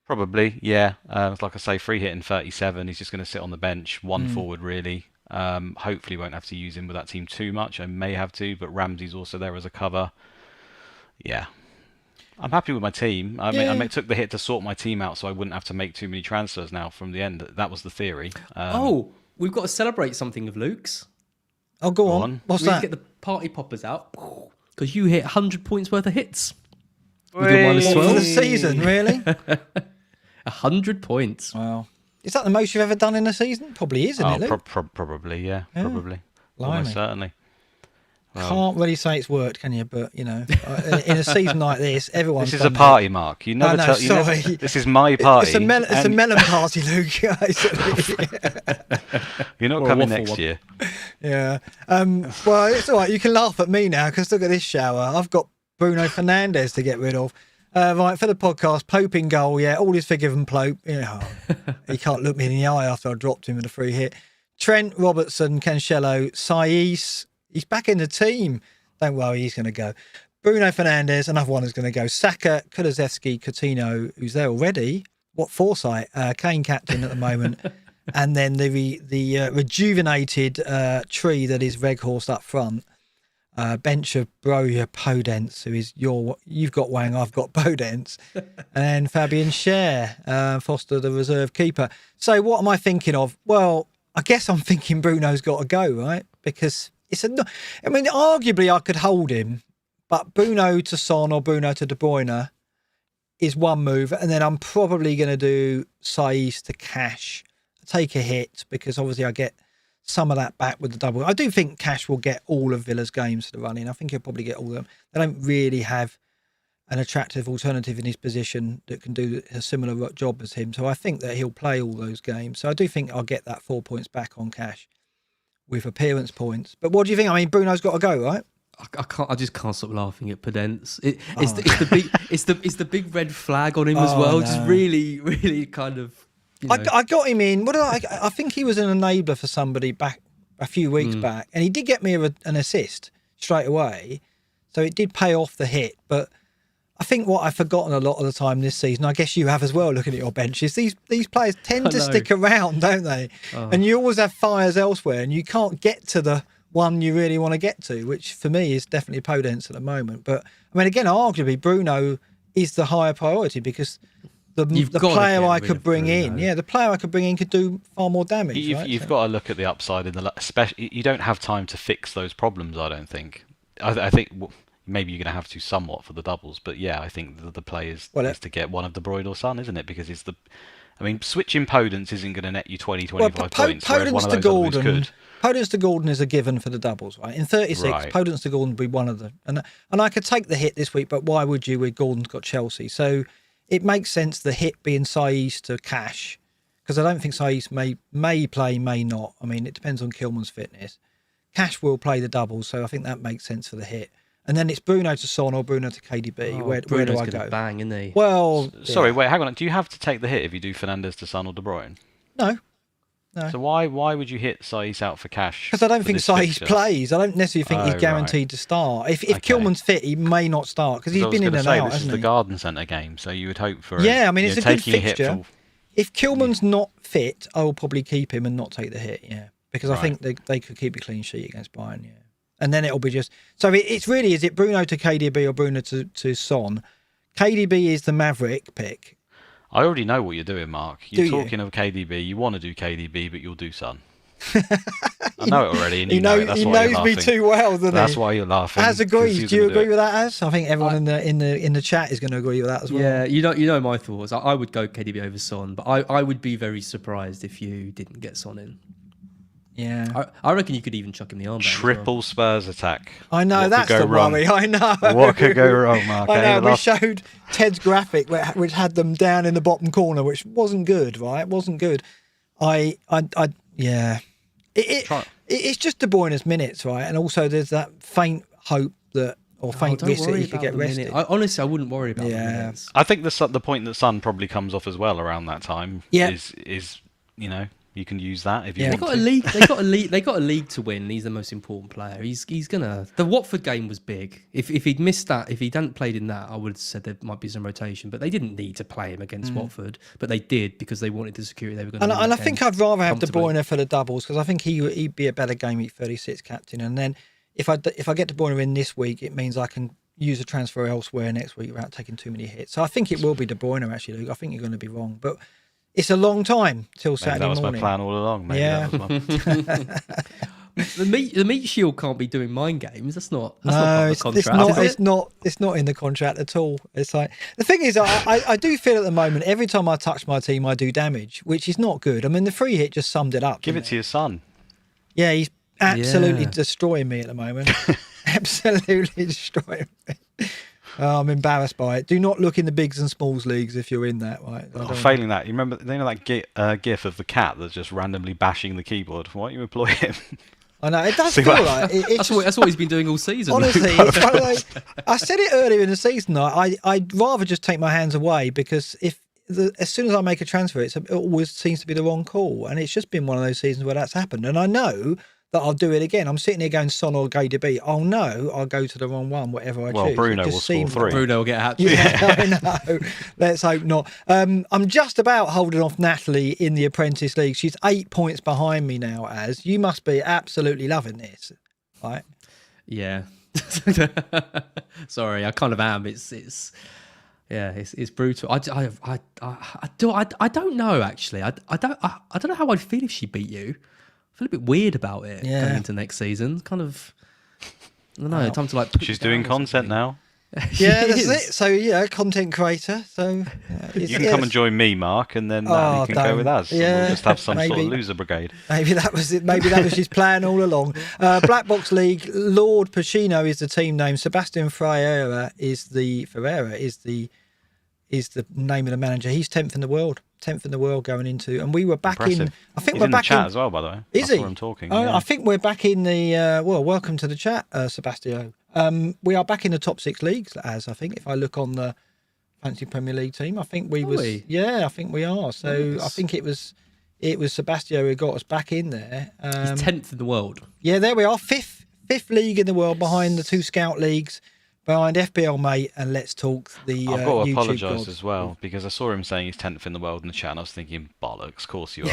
Probably, yeah. Like I say, free hit in 37. He's just going to sit on the bench, one forward really. Hopefully won't have to use him with that team too much. I may have to, but Ramsey's also there as a cover. Yeah. I'm happy with my team. I took the hit to sort my team out so I wouldn't have to make too many transfers now from the end. That was the theory. We've got to celebrate something of Luke's. Oh, go on. What's We need that? to get the party poppers out because you hit 100 points worth of hits. With your minus What, for 12. the season, really? 100 points. Wow. Is that the most you've ever done in a season? Probably is, isn't it, Luke? Probably, yeah. Probably. Blimey. Almost certainly. Well, Can't really say it's worked, can you? But, you know, in a season like this, everyone's this is a party, Mark. You never tell. sorry. This is my party. It's a melon party, Luke. You're not Or a coming waffle next one. year. Yeah. Well, it's all right. You can laugh at me now because look at this shower. I've got Bruno Fernandes to get rid of. Right, for the podcast, Pope in goal. Yeah, all is forgiven, Pope. He can't look me in the eye after I dropped him with a free hit. Trent, Robertson, Cancelo, Saiss. He's back in the team. Don't worry, he's going to go. Bruno Fernandes, another one is going to go. Saka, Kulusevski, Coutinho, who's there already. What foresight. Kane captain at the moment. And then the rejuvenated tree that is Weghorst up front. Bench of Broja Podence, who is you've got Wang, I've got Podence. And Fabian Schär, Foster, the reserve keeper. So what am I thinking of? Well, I guess I'm thinking Bruno's got to go, right? Because arguably I could hold him, but Bruno to Son or Bruno to De Bruyne is one move, and then I'm probably going to do Saiss to Cash, take a hit, because obviously I get some of that back with the double. I do think Cash will get all of Villa's games to run in. I think he'll probably get all of them. They don't really have an attractive alternative in his position that can do a similar job as him, so I think that he'll play all those games. So I do think I'll get that 4 points back on Cash with appearance points. But what do you think? I mean, Bruno's got to go, right? I just can't stop laughing at Podence. It's the big red flag on him as well. No. Just really kind of. I got him in. I think he was an enabler for somebody back a few weeks back, and he did get me an assist straight away. So it did pay off the hit. But I think what I've forgotten a lot of the time this season, I guess you have as well, looking at your benches, these players tend to stick around, don't they? And you always have fires elsewhere, and you can't get to the one you really want to get to, which for me is definitely Podence at the moment. But I mean, again, arguably Bruno is the higher priority because the player I could bring in, the player I could bring in could do far more damage. You've got to look at the upside in the especially. You don't have time to fix those problems. I don't think. I think maybe you're going to have to somewhat for the doubles, but yeah, I think the play is to get one of De Bruyne or Son, isn't it? Because it's switching Podence isn't going to net you 20-25 points. Whereas one of those other moves could. Podence to Gordon is a given for the doubles, right? In 36, Podence to Gordon would be one of them. And I could take the hit this week, but why would you with Gordon's got Chelsea? So it makes sense the hit being Saiss to Cash, because I don't think Saiss may play, may not. I mean, it depends on Kilman's fitness. Cash will play the doubles, so I think that makes sense for the hit. And then it's Bruno to Son or Bruno to KDB. Where do I go? Bang, isn't he? Well, sorry, wait, hang on. Do you have to take the hit if you do Fernandes to Son or De Bruyne? No. So why would you hit Saiss out for Cash? Because I don't think Saiss plays. I don't necessarily think he's guaranteed to start. If Kilman's fit, he may not start because he's been in and out. This is the Garden Centre game, so you would hope for. Yeah, I mean it's a good fixture. If Kilman's not fit, I will probably keep him and not take the hit. Yeah, because I think they could keep a clean sheet against Bayern. Yeah, and then it'll be just so it's really is it Bruno to KDB or Bruno to Son? KDB is the Maverick pick. I already know what you're doing, Mark. You're talking of KDB. You want to do KDB, but you'll do Son. I know it already, and he knows me too well, doesn't he? That's why you're laughing. Az agrees. Do you agree with that, Az? I think everyone in the chat is going to agree with that as well. Yeah, you know my thoughts. I would go KDB over Son, but I would be very surprised if you didn't get Son in. Yeah, I reckon you could even chuck him the armband. Triple Spurs attack. I know, that's the worry. I know. What could go wrong, Mark? I know. We showed Ted's graphic which had them down in the bottom corner, which wasn't good, right? It wasn't good. Yeah. It's just De Bruyne's minutes, right? And also there's that faint hope faint risk that he could get rested. Honestly, I wouldn't worry about the minutes. I think the point that Son probably comes off as well around that time is You can use that if you They want got to. a league. They got a league to win. He's the most important player. He's gonna. The Watford game was big. If he'd missed that, if he hadn't played in that, I would have said there might be some rotation. But they didn't need to play him against Watford. But they did because they wanted the security they were going to. And I think I'd rather have De comfortably. Bruyne for the doubles because I think he'd be a better Game Week 36 captain. And then if I get De Bruyne in this week, it means I can use a transfer elsewhere next week without taking too many hits. So I think it will be De Bruyne actually, Luke. I think you're going to be wrong, but it's a long time till Saturday morning. That was my plan all along. Maybe Yeah. that was my... The meat shield can't be doing mind games. That's not part No, of the it's contract. not. is it? It's not in the contract at all. It's like the thing is, I do feel at the moment every time I touch my team, I do damage, which is not good. I mean, the free hit just summed it up. Give it to your son. Yeah, he's absolutely Yeah. destroying me at the moment. Absolutely destroying me. I'm embarrassed by it. Do not look in the bigs and smalls leagues if you're in that. Right? Failing that, you remember that gif of the cat that's just randomly bashing the keyboard? Why don't you employ him? I know it does See feel what- like That's what he's been doing all season. honestly, it's one of those, I said it earlier in the season. I'd rather just take my hands away because as soon as I make a transfer, it always seems to be the wrong call, and it's just been one of those seasons where that's happened. And I know that I'll do it again. I'm sitting here going Son or KDB. I'll know I'll go to the wrong one, whatever I choose. Well, Bruno It just will score seems 3. Bruno will get a hat. Yeah, I know. Let's hope not. I'm just about holding off Natalie in the Apprentice League. She's 8 points behind me now. As you must be absolutely loving this, right? Yeah. Sorry, I kind of am. It's brutal. I don't know actually. I don't know how I'd feel if she beat you. I feel a bit weird about it Yeah. going into next season. Kind of. I don't know. Well, Time to like. put She's you down doing or content something. now. Yeah, She that's is. it. So yeah, content creator. So You can come and join me, Mark, and then Oh, you can go with us. And yeah, we'll just have some sort maybe. of loser brigade. Maybe that was it. Maybe that was his plan all along. Black Box League. Lord Pacino is the team name. Sebastian Ferreira is the name of the manager. He's 10th in the world. 10th in the world going into, and we were back in. Impressive. I think He's we're in the back chat in. as well, by the way. Is I he? saw him talking. Oh, yeah. I think we're back in the. Well, welcome to the chat, Sebastio. We are back in the top 6 leagues. As I think, if I look on the Fantasy Premier League team, I think we Are was. we? Yeah, I think we are. So Nice. I think it was Sebastio who got us back in there. He's 10th in the world. Yeah, there we are. Fifth league in the world behind the 2 scout leagues, behind FPL Mate and Let's Talk. The I've got to YouTube apologise gods. as well because I saw him saying he's 10th in the world in the chat and I was thinking, bollocks, of course you are.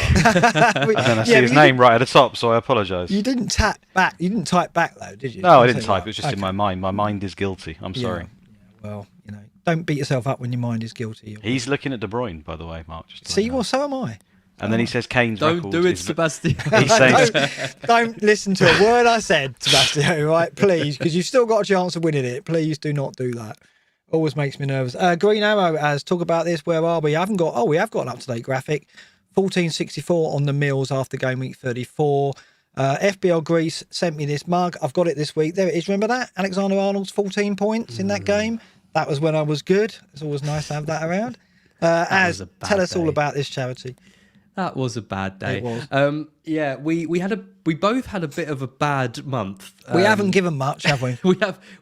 We- And then I see yeah, his but name right at the top, so I apologise. You didn't tap back. You didn't type back though, did you? No, I I'll didn't tell you type. It was that. just in Okay. my mind. My mind is guilty. I'm Yeah, sorry. yeah, well, don't beat yourself up when your mind is guilty. He's looking at De Bruyne, by the way, Mark. Just to let See, you know. well, so am I. And then he says Kane's Don't record do it, is- Sebastian. He's saying Don't listen to a word I said, Sebastian, right? Please, because you've still got a chance of winning it. Please do not do that. Always makes me nervous. Green Arrow, as talk about this. Where are we? We have got an up-to-date graphic. 1464 on the Mills after game week 34. FBL Greece sent me this mug. I've got it this week. There it is. Remember that? Alexander Arnold's 14 points in that game. That was when I was good. It's always nice to have that around. was a bad Tell us all day. about this charity. That was a bad day. It was. Yeah, we both had a bit of a bad month. We haven't given much, have we?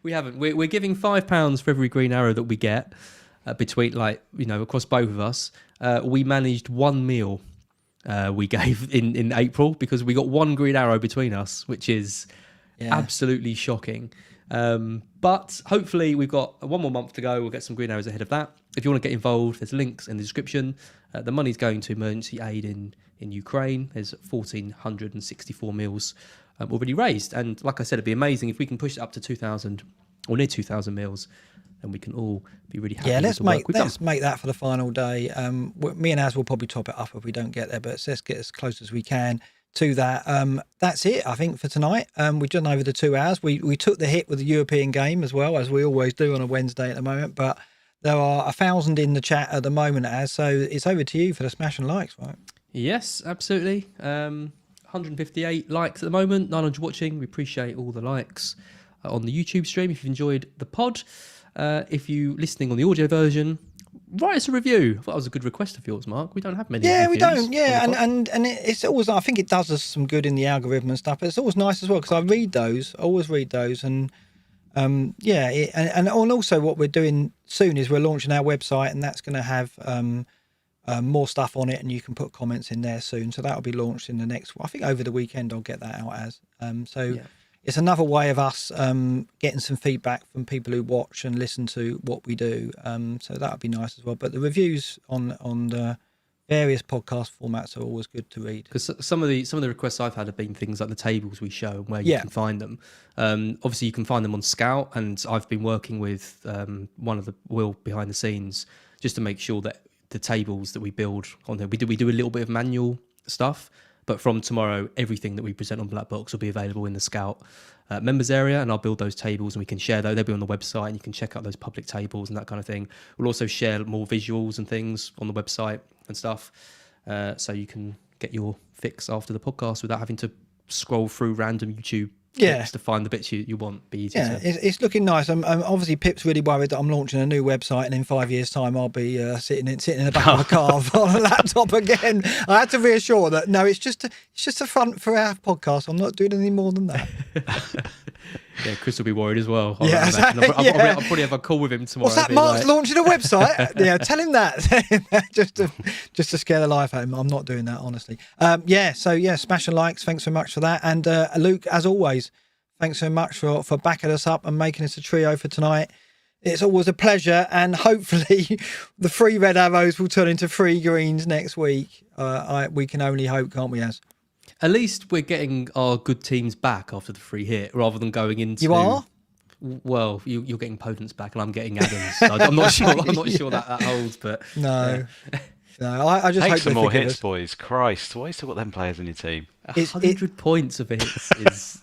We haven't. We're giving £5 for every green arrow that we get between across both of us. We managed one meal we gave in April because we got one green arrow between us, which is absolutely shocking. But hopefully we've got one more month to go. We'll get some green arrows ahead of that. If you want to get involved, there's links in the description. The money's going to emergency aid in Ukraine. There's 1,464 meals already raised. And like I said, it'd be amazing if we can push it up to 2,000 or near 2,000 meals. Then we can all be really happy. Yeah, with let's the work we've done. make that for the final day. Me and Az will probably top it up if we don't get there, but let's get as close as we can to that. That's it, I think, for tonight. We've done over the 2 hours. We took the hit with the European game as well, as we always do on a Wednesday at the moment, but there are 1,000 in the chat at the moment, Az, so it's over to you for the smash and likes, right? Yes, absolutely. 158 likes at the moment, 900 watching. We appreciate all the likes on the YouTube stream. If you've enjoyed the pod, if you listening on the audio version, write us a review. That was a good request of yours, Mark. We don't have many. Yeah, we reviews don't. Yeah, on the pod. and it's always, I think it does us some good in the algorithm and stuff. But it's always nice as well because I always read those, and and also what we're doing soon is we're launching our website, and that's going to have more stuff on it, and you can put comments in there soon. So that'll be launched in the next. I think over the weekend I'll get that out as. It's another way of us getting some feedback from people who watch and listen to what we do. So that'll be nice as well. But the reviews on the various podcast formats are always good to read. Because some of the requests I've had have been things like the tables we show and where you can find them. Obviously, you can find them on Scout, and I've been working with one of the Will behind the scenes just to make sure that the tables that we build on there, we do a little bit of manual stuff, but from tomorrow, everything that we present on BlackBox will be available in the Scout members area, and I'll build those tables and we can share those. They'll be on the website and you can check out those public tables and that kind of thing. We'll also share more visuals and things on the website and stuff, so you can get your fix after the podcast without having to scroll through random YouTube clips to find the bits you want. Be easy. It's looking nice. Obviously Pip's really worried that I'm launching a new website, and in 5 years' time I'll be sitting in the back of a car on a laptop again. I had to reassure that no, it's just a front for our podcast. I'm not doing any more than that. Yeah, Chris will be worried as well. Yeah, I'll probably have a call with him tomorrow. What's that? Mark's launching a website. Yeah, tell him that. just to scare the life out of him. I'm not doing that, honestly. Smash and likes. Thanks so much for that. And Luke, as always, thanks so much for backing us up and making us a trio for tonight. It's always a pleasure, and hopefully the 3 red arrows will turn into 3 greens next week. We can only hope, can't we, Az? At least we're getting our good teams back after the free hit, rather than going into. You are? Well, you're getting Podence back, and I'm getting Adams. So I'm not sure. I'm not sure that holds, but no. Yeah. No, I just take hope some more hits, us. Boys. Christ, why you still got them players in your team? 100 points of hits is.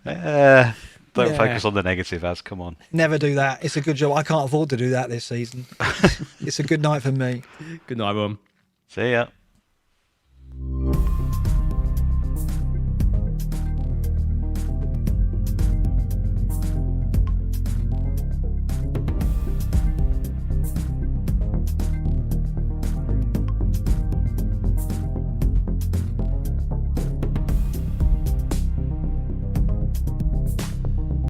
Don't focus on the negative, Az. Come on. Never do that. It's a good job. I can't afford to do that this season. It's a good night for me. Good night, everyone. See ya.